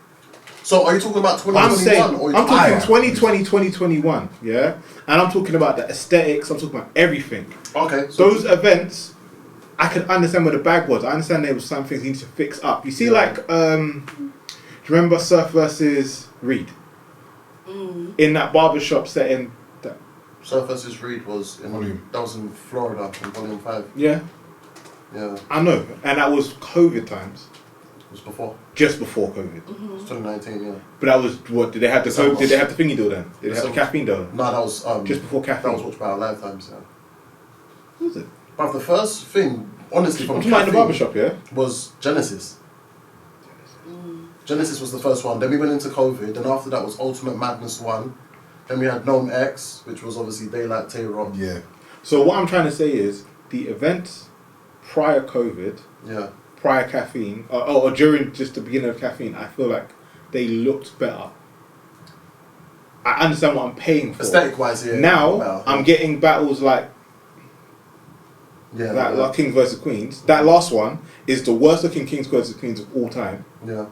So are you talking about 2021? I'm saying, or I'm talking 2020, 2021, yeah? And I'm talking about the aesthetics, I'm talking about everything. Okay. So Those events, I can understand where the bag was. I understand there was some things you need to fix up. You see, like, do you remember Surf versus Reed? In that barbershop setting. Surf versus Reed was in that was in Florida in Volume 5. Yeah. I know, and that was COVID times. It was before. Just before COVID. It was 2019, yeah. But that was what? Did they have the COVID, did they have the thingy deal then? Did they have the caffeine deal? No, that was just before caffeine. That was Watch Battle Lifetimes, yeah. What was it? But the first thing, honestly, from I'm talking about the barbershop, yeah. Was Genesis. Genesis was the first one. Then we went into COVID. Then after that was Ultimate Madness 1. Then we had Gnome X, which was obviously Daylight Tay-Rock. Yeah. So what I'm trying to say is the events prior COVID, prior caffeine, or during just the beginning of caffeine, I feel like they looked better. I understand what I'm paying for. Aesthetic-wise, yeah. Now I'm getting battles like Kings versus Queens. That last one is the worst looking Kings versus Queens of all time. Yeah.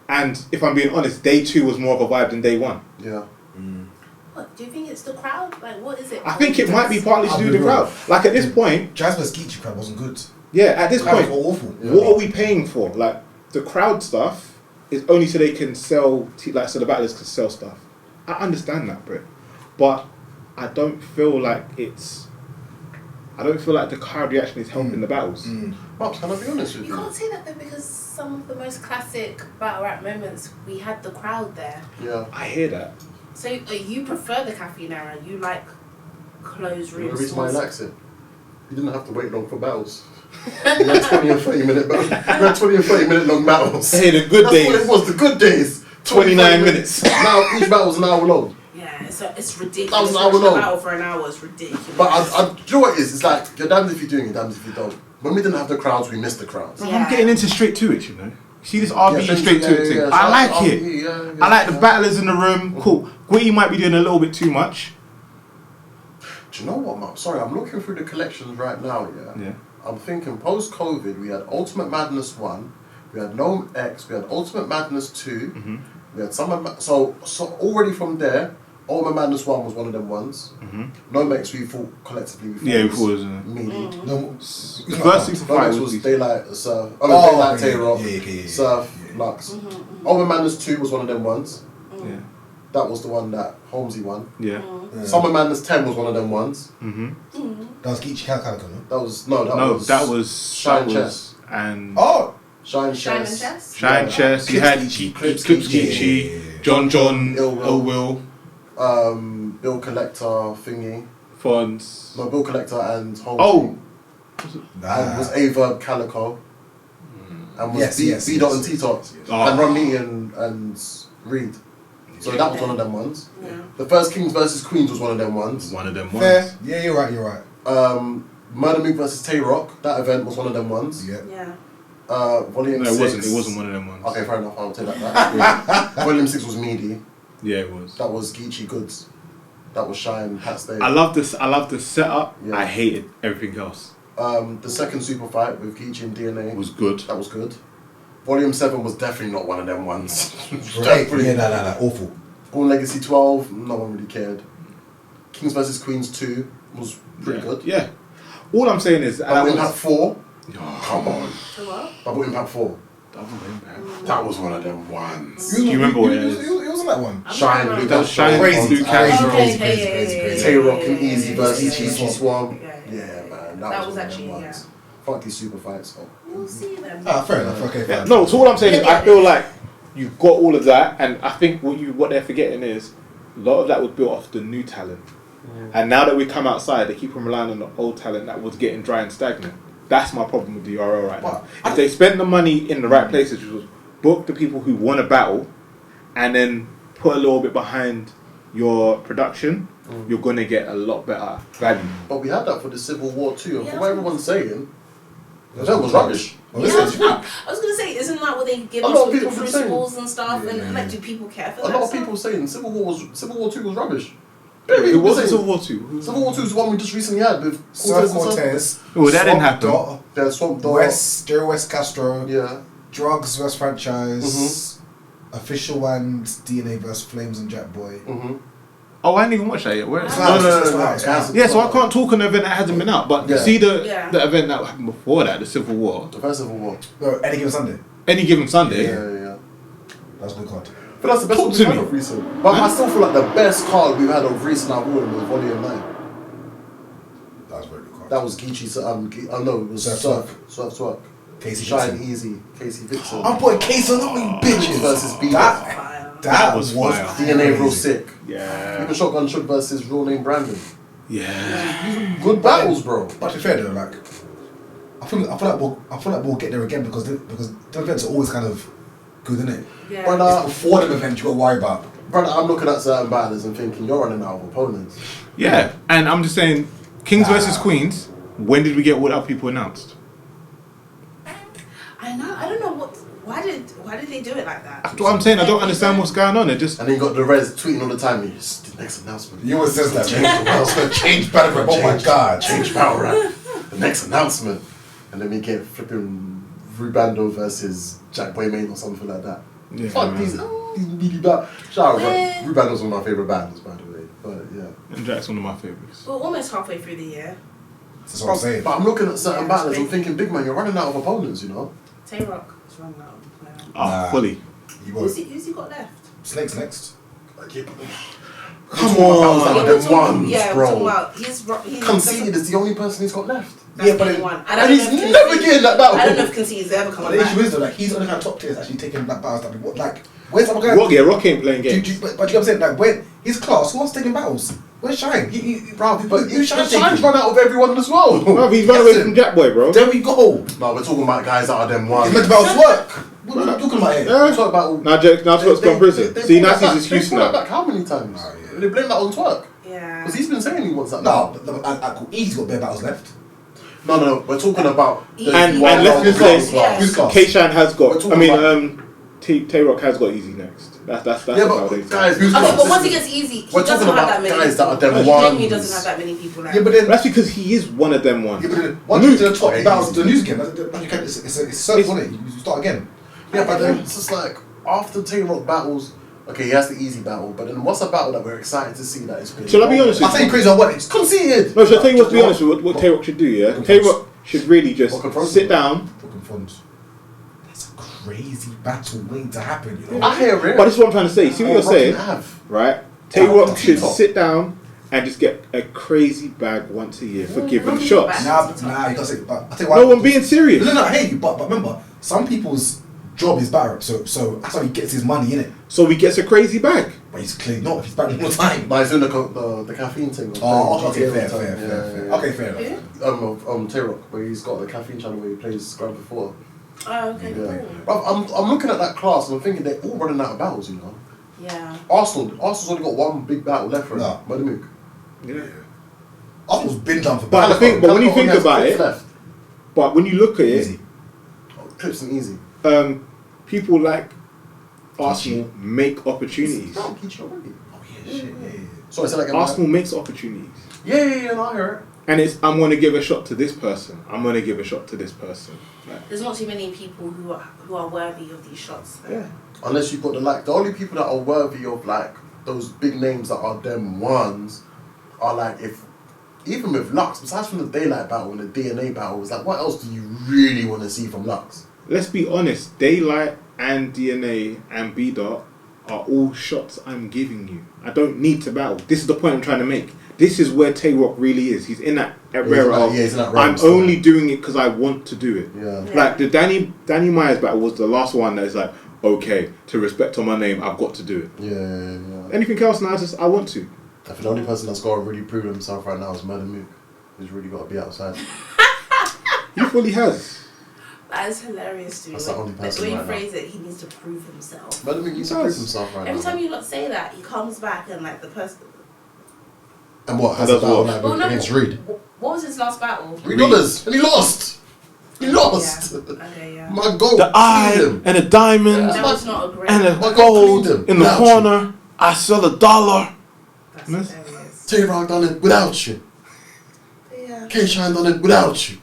And if I'm being honest, day 2 was more of a vibe than day 1. Yeah. What, do you think it's the crowd? Like, what is it? I think it might be partly to do with the crowd. Like at this point, Jasper's Geechee crowd wasn't good. Yeah, at this point, was awful. What are we paying for? Like the crowd stuff is only so they can sell, so the battlers can sell stuff. I understand that, Brit, but I don't feel like the crowd reaction is helping the battles. Pops, can I be honest with you? You can't say that though, because some of the most classic battle rap moments, we had the crowd there. Yeah. I hear that. So you prefer the caffeine era? You like closed rooms? The reason why I likes it, you didn't have to wait long for battles. You had 20 and 30 minute battles. You had 20 and 30 minute long battles. Hey, the good days. That's what it was, the good days. 29 minutes. Now each battle was an hour long. Yeah, so it's ridiculous. That was an hour long. Battle for an hour is ridiculous. But do you know what it is? It's like, you're damned if you're doing it, damned if you don't. When we didn't have the crowds, we missed the crowds. Yeah. I'm getting into straight to it, you know. See this RBE straight to it thing. I like it. I like the battlers in the room. Cool. Gwitty might be doing a little bit too much. Do you know what, man? Sorry, I'm looking through the collections right now, yeah? I'm thinking post-COVID, we had Ultimate Madness 1, we had Gnome X, we had Ultimate Madness 2, we had Summer so already from there, Ultimate Madness 1 was one of them ones. Nomex we fought collectively. Yeah, we fought. Melee. No, First super fight Nomex was was Daylight, Surf. Daylight, Tay-Rock, yeah. Surf, Lux. Ultimate Madness 2 was one of them ones. Yeah. That was the one that Holmesy won. Yeah. Summer Madness 10 was one of them ones. That was Geechee Calico, no? That was That was Shine Chess. and Oh! Shine Shine and Chess. Chess? Shine Chess. You had Clips Clips Geechee. Geechee, John, Ill Will, Bill Collector thingy. Fonz. No, Bill Collector and Holmesy. Oh, And was Ava Calico. And was B Dot and T Top. Oh. And Romney and Reed. So that was one of them ones. Yeah. The first Kings versus Queens was one of them ones. one of them Fair. ones. Yeah, you're right. Murder Mook versus Tay-Rock, that event was one of them ones. Yeah. Yeah. Volume No, 6. it wasn't one of them ones. Okay, fair enough, I'll take that back. Volume 6 was Meaty. Yeah, it was. That was Geechee Goods. That was Shine, Pat Stay. I love this. I love the setup. Yeah. I hated everything else. The second super fight with Geechee and DNA It was good. that was good. Volume 7 was definitely not one of them ones. Right. Yeah, no, awful. Born Legacy 12, no one really cared. Kings vs Queens 2 was pretty good. Yeah. All I'm saying is, Double Impact 4, come on. So what? Double Impact 4, Double Impact. that was one of them ones. Do you remember what it is? It was on that one. Shine, I'm Luke That was Shine, Crazy. Luke Castro. Okay. Tay-Rock and Easy versus Yeah. Geechee Swamp. Yeah. Yeah, man, That that was was one of actually, them ones. Fuck these super fights. Oh. We'll see them. Fair enough. Okay, Yeah, fine. no, so all I'm saying is I feel like you've got all of that, and I think what they're forgetting is a lot of that was built off the new talent. And now that we come outside, they keep on relying on the old talent that was getting dry and stagnant. That's my problem with the URL right now. If they spend the money in the right places, which was book the people who want to battle, and then put a little bit behind your production, you're going to get a lot better value. But we had that for the Civil War too, and Yeah, from what everyone's saying, the event was rubbish. Well, Yeah, listen, I was gonna say, isn't that what they give A us lot of with the people been saying. crucibles and stuff? Yeah. And like, do people care for A that? lot of stuff? people saying Civil War 2 was rubbish. It was saying Civil War 2. Civil War 2 is the one we just recently had with Surf and Cortez. Well, that didn't Swamp happen. Dot, There's Swamp Dog. Jerry West Castro. Yeah. Drugs vs franchise. Official and DNA vs Flames and Jack Boy. Oh, I didn't even watch that yet. Where? It's No, out, no, it's no, no. out, it's out. Yeah, so I can't talk on the event that hasn't been out. But you Yeah. see the Yeah. event that happened before that, the Civil War. The first Civil War. No, any given Sunday. Any given Sunday. Yeah. That's a good card. But that's the best Talk one to we've had me. of recent. But I still feel like the best card we've had of recent out of all of them was Volume 9. That was a very good card. That was Geechee, no, it was Surf Surf Twerk. Casey Shine Dixon. Easy, Casey Vixen. I'm putting case on all you bitches. Versus B. That was was fire. DNA real sick. Yeah. Even Shotgun Shook versus Real Name Brandon. Yeah. Good battles, bro. But to be fair though, like I feel like we'll get there again because the events are always kind of good, innit? Yeah. Brother, It's before the event you got to worry about. brother, I'm looking at certain battlers and thinking you're running out of opponents. Yeah. And I'm just saying, Kings versus Queens, when did we get what other people announced? I know. I don't know what. Why did they do it like that? That's what I'm saying. I don't understand what's going on. It just. And then you got the Rez tweeting all the time. It's the next announcement. You always says that. Change the world. Change battle rap. Oh my god. Change battle rap. The next announcement. And then we get flipping Rubando versus Jack Boy Main or something like that. Yeah, Fuck man. these meaty battles. Shout out, Yeah. Rubando's one of my favourite battles, by the way. But yeah. And Jack's one of my favourites. We're almost halfway through the year. That's what I'm saying. But I'm looking at certain Yeah, battlers it's and thinking, big man, you're running out of opponents, you know? Tay-Rock is running out of the player. Oh, fully. You won't. Who's he got left? Snake's next. Come on, Yeah, them we're talking- ones, yeah, we're bro. talking about he's Conceded is the only person he's got left. That's Yeah, but the it- one. And he's never getting that battle. I don't know if Conceded's ever But coming the back. issue is though, like he's on the kind of top tiers actually taking black battles. That what like where's that guy? Rock ain't playing games. But you know what I'm saying? Like when his class, who wants taking battles? Where's Shine? Bro, but who's Shine's taking? run out of everyone as well. Bro, he's run away from Jack Boy, bro. There we go. No, we're talking about guys out of them ones. He's meant to battle work. What are you talking about here? We're talking about Now Twerk's gone prison. See, now he's excuse They brought that now. back how many times? Oh, yeah. They blame that on Twerk. Yeah. Because he's been saying he wants that No, back. but Easy's got bare battles left. No, we're talking about... the And one let's on just the say, class. Who's class? K-Shine has We're got. talking about- Tay-Rock has got easy next. That's Yeah, how they but guys, Who's Okay, class? but once he gets easy, he We're doesn't talking have about that many. guys that are them He genuinely ones. doesn't have that many people left. Yeah, but then That's because he is one of them ones. yeah, but then once you get to the top battles, the news again. You can't. It's circle, isn't it? You start again. Yeah, but then it's just like, after Tay-Rock battles, okay, he has the easy battle, but then what's a battle that we're excited to see that is been? Shall I be honest I with think you? crazy on what it's Conceded. No, shall I tell you what, to be honest with what Tay-Rock should do, yeah? Tay-Rock should really just sit down. fucking funds. That's a crazy battle waiting to happen, you know. I hear it. But this is what I'm trying to say. See what you're saying? Have. Right? Tay-Rock should T-top. sit down and just get a crazy bag once a year for giving shots. Nah, you gotta say, but I tell you No, what. I'm being serious. No, I hear you, but remember, some people's job is batter, so that's how he gets his money in it. So he gets a crazy bag. But he's clearly not if he's battering all the time. But he's doing the caffeine thing. Oh, okay, GTA fair. time. Okay, fair enough. Tay-Rock, where he's got the caffeine channel where he plays Grand Theft Auto. Oh, okay, Yeah. cool. I'm looking at that class and I'm thinking they're all running out of battles, you know. Yeah. Arsenal's only got one big battle left for him. No. Mudamuk. Yeah. Arsenal's been done for But battles. the thing- but when you think about it- left. But when you look at it, Easy. Clips and easy. people like Arsenal make opportunities. No, Kichi already. Oh yeah, shit, yeah. Sorry, say that again. Arsenal makes opportunities. Yeah, no, I hear it. And it's, I'm going to give a shot to this person. I'm going to give a shot to this person. Like, There's not too many people who are worthy of these shots. Though. yeah. Unless you've got the only people that are worthy of like those big names that are them ones are like even with Lux, besides from the Daylight battle and the DNA battle, it's like what else do you really want to see from Lux? Let's be honest. Daylight and DNA and B-Dot are all shots I'm giving you. I don't need to battle. This is the point I'm trying to make. This is where Tay-Rock really is. He's in that era of, he's in that I'm realm only still. doing it because I want to do it. Yeah. Like the Danny Myers battle was the last one that is like, okay, to respect on my name, I've got to do it. Yeah. Anything else now, I want to. I think the only person that's got to really prove himself right now is Murder Who's really got to be outside. He fully has. That is hilarious to me. That's the only person The way you right now. phrase it, he needs to prove himself. Murder needs to prove himself right Every now. time you lot say that, he comes back and like the person. And what? Has Does a battle what? like, against Reed? What was his last battle? $3 and he lost. He lost. Yeah. Okay, yeah. My goal. The eye him. and a diamond That was not a great. and My a God, gold cleaned him. in the Without corner. I sell $1. That's Miss- hilarious. Tay-Rock done it without you. Yeah. K-Shine done it without you.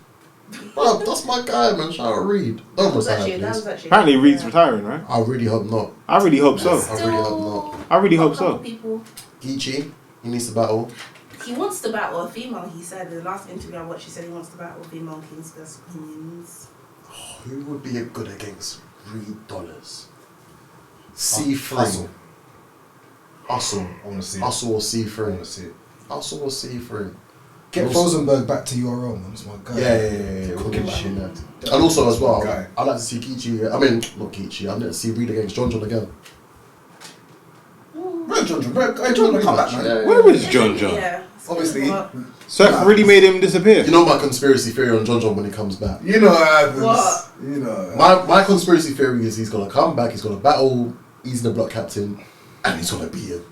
Bro, that's my guy, man. Shout out Reed. Don't That was retire, actually. That please. was actually. Apparently Reed's yeah. retiring, right? I really hope not. I really hope so. I really hope not. I really A hope couple so. People. Geechee, he needs to battle. He wants to battle a female. He said in the last interview I watched, he said he wants to battle a female King's Best Opinions. Who would be good against $3? C3. Hustle. Hustle. I want to see it. Hustle or I want to C3. see it. Hustle or C3. Get Also- Rosenberg back to URL, man. That's my guy. Yeah. Cooking Shit, shit. yeah. And also as well, Guy. I'd like to see Geechee. I mean, not Geechee. I'd like to see Reed against John again. John, come back, man. Yeah. Where is John? Yeah. Obviously. Surf really made him disappear. You know my conspiracy theory on John when he comes back. You know what happens. What? You know. My conspiracy theory is he's gonna come back, he's gonna battle Easy the Block Captain, and he's gonna beat him.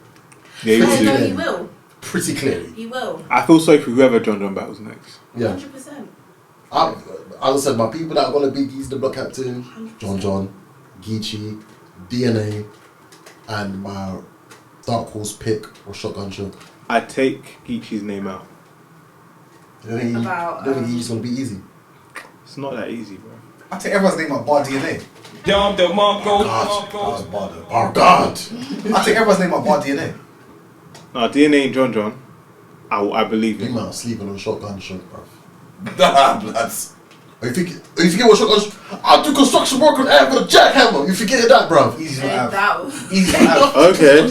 Yeah, Yeah, he no, will. he will. Pretty clearly. He will. I feel sorry for whoever John battles next. Yeah. 100%. As I said, my people that are gonna beat Easy the Block Captain, John, Geechee, DNA, and my Dark Horse pick or Shotgun Shook. I take Geechee's name out. I don't think About, he's gonna be easy. It's not that easy, bro. I take everyone's name out bar DNA. Dom the Mongo. That was bar though. Oh God! I take everyone's name out bar DNA. No, DNA and John. I believe You him. man sleeping on Shotgun Shook, bro. Nah, bloods. You forget what Shotgun Shook? I'll do construction work on air with a jackhammer. You forgetting that, bro? Easy's And not have. that was. Easy's not have. Okay.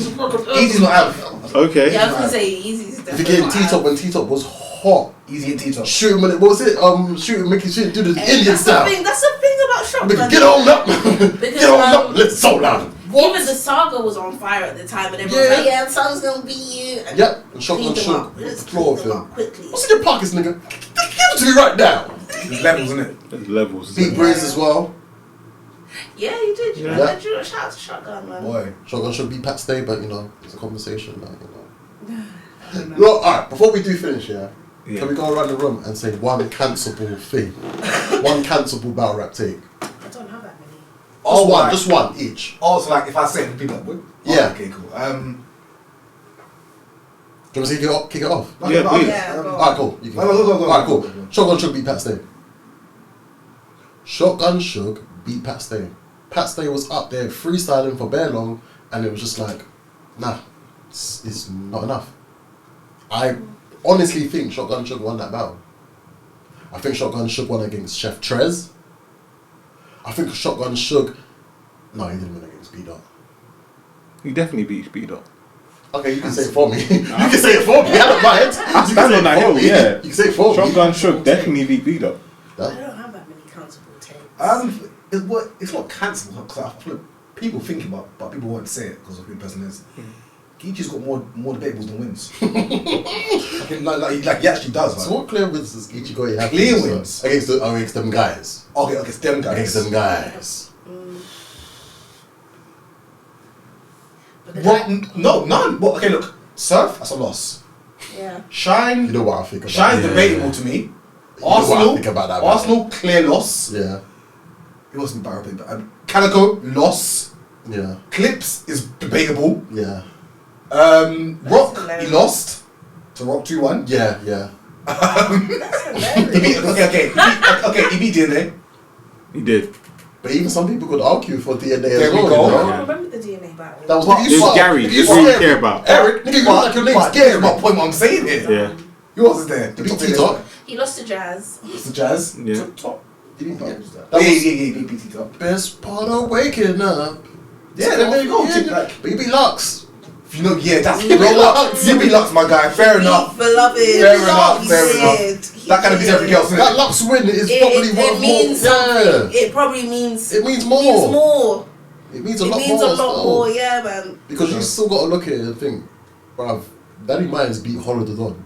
Easy's not have. Okay. Yeah, I was gonna say Easy's You definitely. forgetting not T-Top out. when T-Top was hot. Easy and T-top. Shooting when it, what was it? Shooting, making shit do the Indian That's style. the thing. That's the thing about Nigga, Shotgun. get on up. Because, Get on up. Let's so loud. Even the saga was on fire at the time, and everyone was like, "Yeah, the saga's gonna beat you." And Yep. And Shotgun cleaned them Shook up. with Let's the floor of clean them him. up quickly. What's in your pockets, nigga? Give it to me right now. There's levels, isn't it? There's levels. Beat Breeze as well. Yeah, you did. You Yeah. know, shout out to Shotgun, man. Boy. Shotgun Shook beat Pat Stay, but you know, it's a conversation now, you know. I don't know. Look, alright, before we do finish, yeah, Yeah. can we go around the room and say one cancelable thing? One cancelable battle rap take. I don't have that many. Oh, Just one, right. just one each. Also, like, if I say it, people like, what? Yeah. Okay, cool. Do you want to kick it off? Okay, Yeah, okay, please. Yeah, go. Alright, cool. You can Go. Alright, cool. Go. Shotgun Shook beat Pat Stay. Shotgun Shook beat Pat Stay. Pat Stay was up there freestyling for bare long, and it was just like, nah, it's not enough. I honestly think Shotgun Suge won that battle. I think Shotgun Suge won against Chef Trez. I think Shotgun Suge... No, he didn't win against B-Dot. He definitely beat B-Dot. Okay, you can say it for me. You can say it for me, I don't mind. I stand on that hill, yeah. You can say it for me. Shotgun Suge definitely beat B-Dot. I don't have that many countable takes. It's not cancelable because I feel like people think about, but people won't say it because of who the person is. Geechi's got more debatables than wins. like he actually does. So what clear wins does Geechi got? He have Clear wins against them guys. Okay, against them guys. Against them guys. What? No, none. Well, okay, look. Surf, that's a loss. Yeah. Shine. You know what I think about Shine's that? debatable to me. You know what I Arsenal. think about that Arsenal, clear loss. Yeah. It wasn't barrel, but Calico, loss. Yeah. Clips is debatable. Yeah. Rock, hilarious. he lost to Rock 2-1. Yeah. Yeah. That's hilarious. He beat, he beat DNA. He did. But even some people could argue for DNA There as we well. go. You I know? don't remember the DNA battle. That was It was Gary. That's all you care about. Eric, nigga, you look like your name's But Gary. here's my point, what I'm saying here. Yeah. Yours is there. Did he beat T-Top? He lost to Jazz. It's the Jazz. Yeah. Top. Did he beat him? Yeah, That was he beat T-Top. best part of waking up. Yeah, there you go. Yeah, but he beat Lux. You know, yeah, that's You beat Lux. You beat Lux, my guy. Fair enough. Beloved. Fair enough. He Fair did. enough. He That kind of beats did. everything else, That innit? Lux win is probably It worth means more. something. Yeah. It probably means. It means It more. means more. It means a It lot means more. a lot still. more. Yeah, man. Because you still got to look at it and think, bruv, Danny Myers beat Hollow the Don.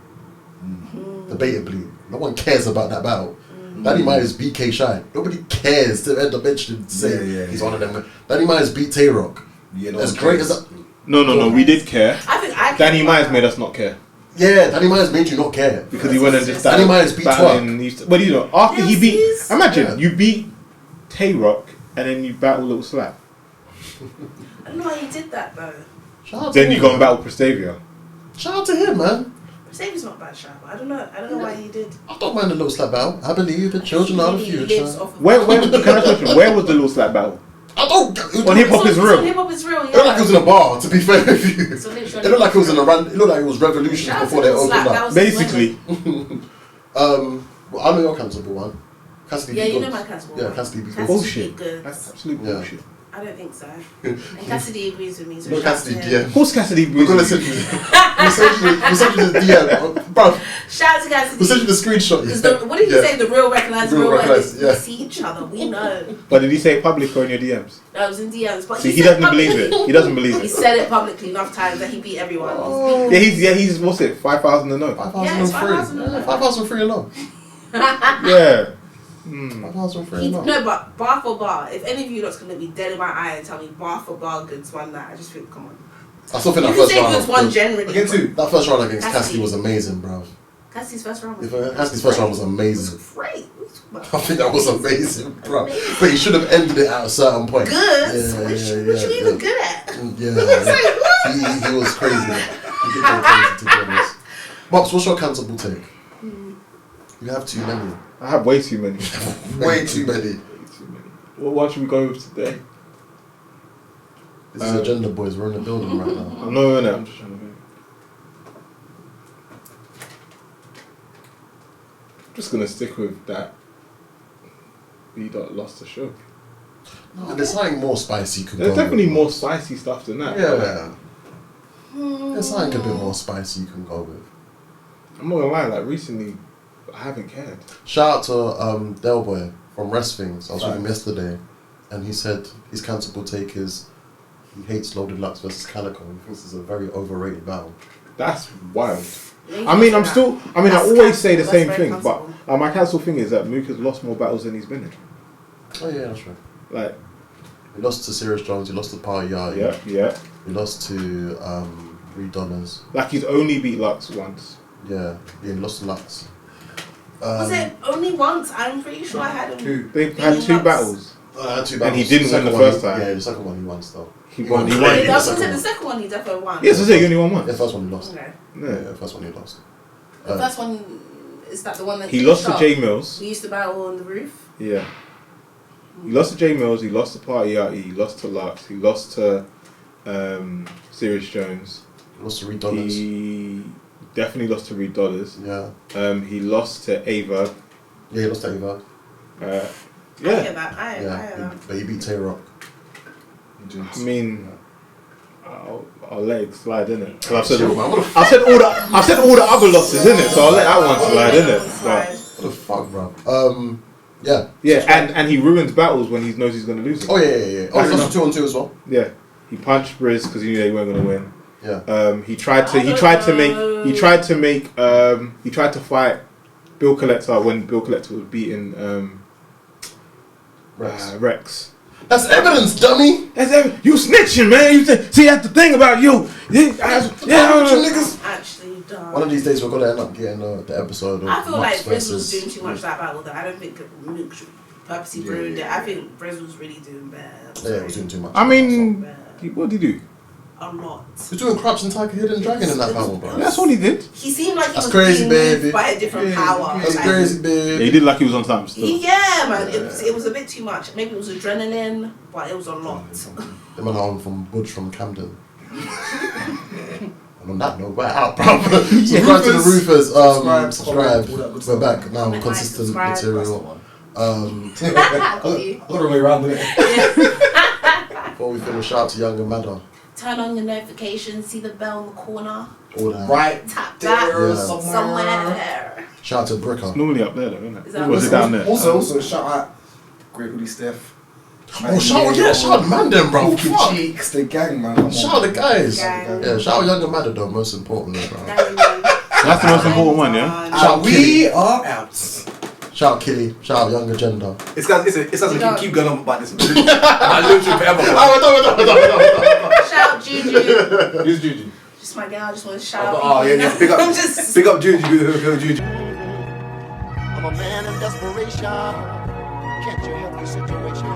Debatably. No one cares about that battle. Danny Myers beat K Shine. Nobody cares to end up mentioning to say Yeah. he's one of them. Danny Myers beat Tay Rock. Yeah, no As one great cares. as that. No, we did care. I think I. Danny Myers made us not care. Yeah, Danny Myers made you not care. Because he went and just Danny started Myers beat battling. But you know, after he beat, Yes. imagine Yeah. you beat Tay Rock and then you battle Little Slap. I don't know why he did that though. Shout out to Then him, you go and man. battle Prestavia. Shout out to him, man. Mercedes not bad, Sharp. I don't know. I don't know why he did. I don't mind the little slap battle. I believe the children are the He future. lives off of Can I ask a question? Where was the Little Slap battle? I don't. On Hip Hop is real. Hip hop is real. Yeah. It looked like it was in a bar, to be fair with you. So literally- It looked like it was in a run. It looked like it was Revolution Shout out before to they Lil Slap, opened that up. was Basically, Well, I know your cancelable one. Cassidy Yeah, beat you know Goods. my cancelable Yeah, one. Cassidy beat Cassidy Goods. bullshit. Goods. That's absolute Yeah. bullshit. I don't think so. And Cassidy agrees with me. So No, shout out Cassidy, to him. yeah. Of course, Cassidy. We're gonna send you. We'll send you the DM, bro. Shout out to Cassidy. We'll send you the screenshot. Because Yeah. what did he Yeah. say? The real recognize Real real recognise, word. yeah. We see each other. We know. But did he say it public or in your DMs? That was in DMs. But See, he said doesn't believe publicly- it. He doesn't believe He it. said it publicly enough times that he beat everyone. Oh. He's what's it? 5,000 to know. 5,003. Yeah, 5,003 alone. Yeah. 5,003 He, alone. no, but bar for bar. If any of you lot's gonna be dead in my eye and tell me bar for bar Goods won that, I just think, come on. I still think You that can first say round. Goods won generally. Against who? That first round against Cassidy. Cassidy was amazing, bro. Cassidy's first round was Cassidy's first round was It amazing. was great. What are you talking about? I think that was amazing, bro. But he should have ended it at a certain point. Goods? Yeah, What yeah, you yeah, even yeah. good at? Yeah, It's like, what? he was crazy. He did go crazy, to be honest. Mops, what's your cancelable take? You have too many. I have way too many. Way too many. Way too many. What one should we go with today? This is Agenda Boys. We're in the building right now. I'm not in it. I'm just trying to think. Just gonna stick with that. B dot lost the show. No, there's something more spicy you could There's go definitely with. more spicy stuff than that. Yeah. There's something a bit more spicy you can go with. I'm not gonna lie. Like recently, I haven't cared. Shout out to Del Boy from Rest Things. I was with him Right. yesterday, and he said his cancelable take is he hates Loaded Lux versus Calico. He thinks it's a very overrated battle. That's wild. Yeah, you I mean, can I'm do still. that. I mean, I That's always say the cancelable. same That's thing, very but cancelable. my cancel thing is that Mook has lost more battles than he's been in. Oh yeah, that's right. Like, He lost to Sirius Jones. He lost to Power Yard. yeah. He lost to Reed Donners. Like he's only beat Lux once. Yeah, he lost to Lux. Was it only once? I'm pretty sure I had him. Two. They've had two Lux. battles. Two And he battles. didn't win the second first one, time. Yeah, the second one he won still. He won. He I won. was The gonna second say the one. second one he definitely won. Yes, I say he only won Yeah, once. first one he lost. Okay. Yeah, Yeah. first one he lost. The first one is that the one that He lost to shot? J Mills. We used to battle on the roof. Yeah. He lost to J Mills. He lost to Party Yachty. He lost to Lux. He lost to Sirius Jones. Lost to Reed Dollars. He definitely lost to Reed Dollars. Yeah. He lost to Ava. Yeah, he lost to Ava. I hear that. I hear that. But he beat Tay Rock. I mean, I'll let it slide, innit? So I've said all the other losses, innit? So I'll let that one slide, innit? What the fuck, bro? Yeah. Yeah, and he ruins battles when he knows he's gonna lose it. Oh yeah. Oh, he lost to 2-on-2 as well. Yeah, he punched Briz because he knew he weren't gonna win. Yeah. He tried to fight Bill Collector when Bill Collector was beating Rex. That's evidence, dummy. That's evidence. You snitching, man. You see, that's the thing about you. Niggas. Actually done. One of these days we're gonna end up getting the episode. Of I feel like Briz Briz was doing too much that battle. That I don't think Mook purposely ruined it. I think Briz was really doing bad. Yeah, he was doing too much. I mean, what did he do? A lot. He was doing Crouch and Tiger, Hidden Dragon in that battle, bro. That's all he did. He seemed like he That's was crazy, being moved baby. by a different power. That's crazy, baby. Yeah, he did like he was on time still. Yeah, man. It was a bit too much. Maybe it was adrenaline, but it was a lot. The man on from Budge from Camden. And on that note, we're out, bro. Subscribe to the Roofers. Subscribe. We're back now. Consistent material. Other way around, innit? Before we finish, shout out to Younger Madder. Turn on your notifications, see the bell in the corner. All that. Right Tap there, that Yeah. somewhere. Shout out to Bricker. Normally up there, though, isn't Is it? that Or was it down there? Also, shout out Great Hoodie Steph. Oh, shout out man them, bro. Walking Fuck. Cheeks, the gang, man. Come on. Shout out the guys. Gang. Yeah, shout out Younger Madder though, most importantly, bro. That's the most important one, yeah? Shout out We Killy. are out. Shout out Killy. Shout out Younger Gender. It's doesn't keep going on about this. I lose you forever. Shout out Juju. Who's Juju? Just my girl, I just want to shout out. Oh yeah. Big up Juju. Juju. I'm a man in desperation. Can't you help the situation?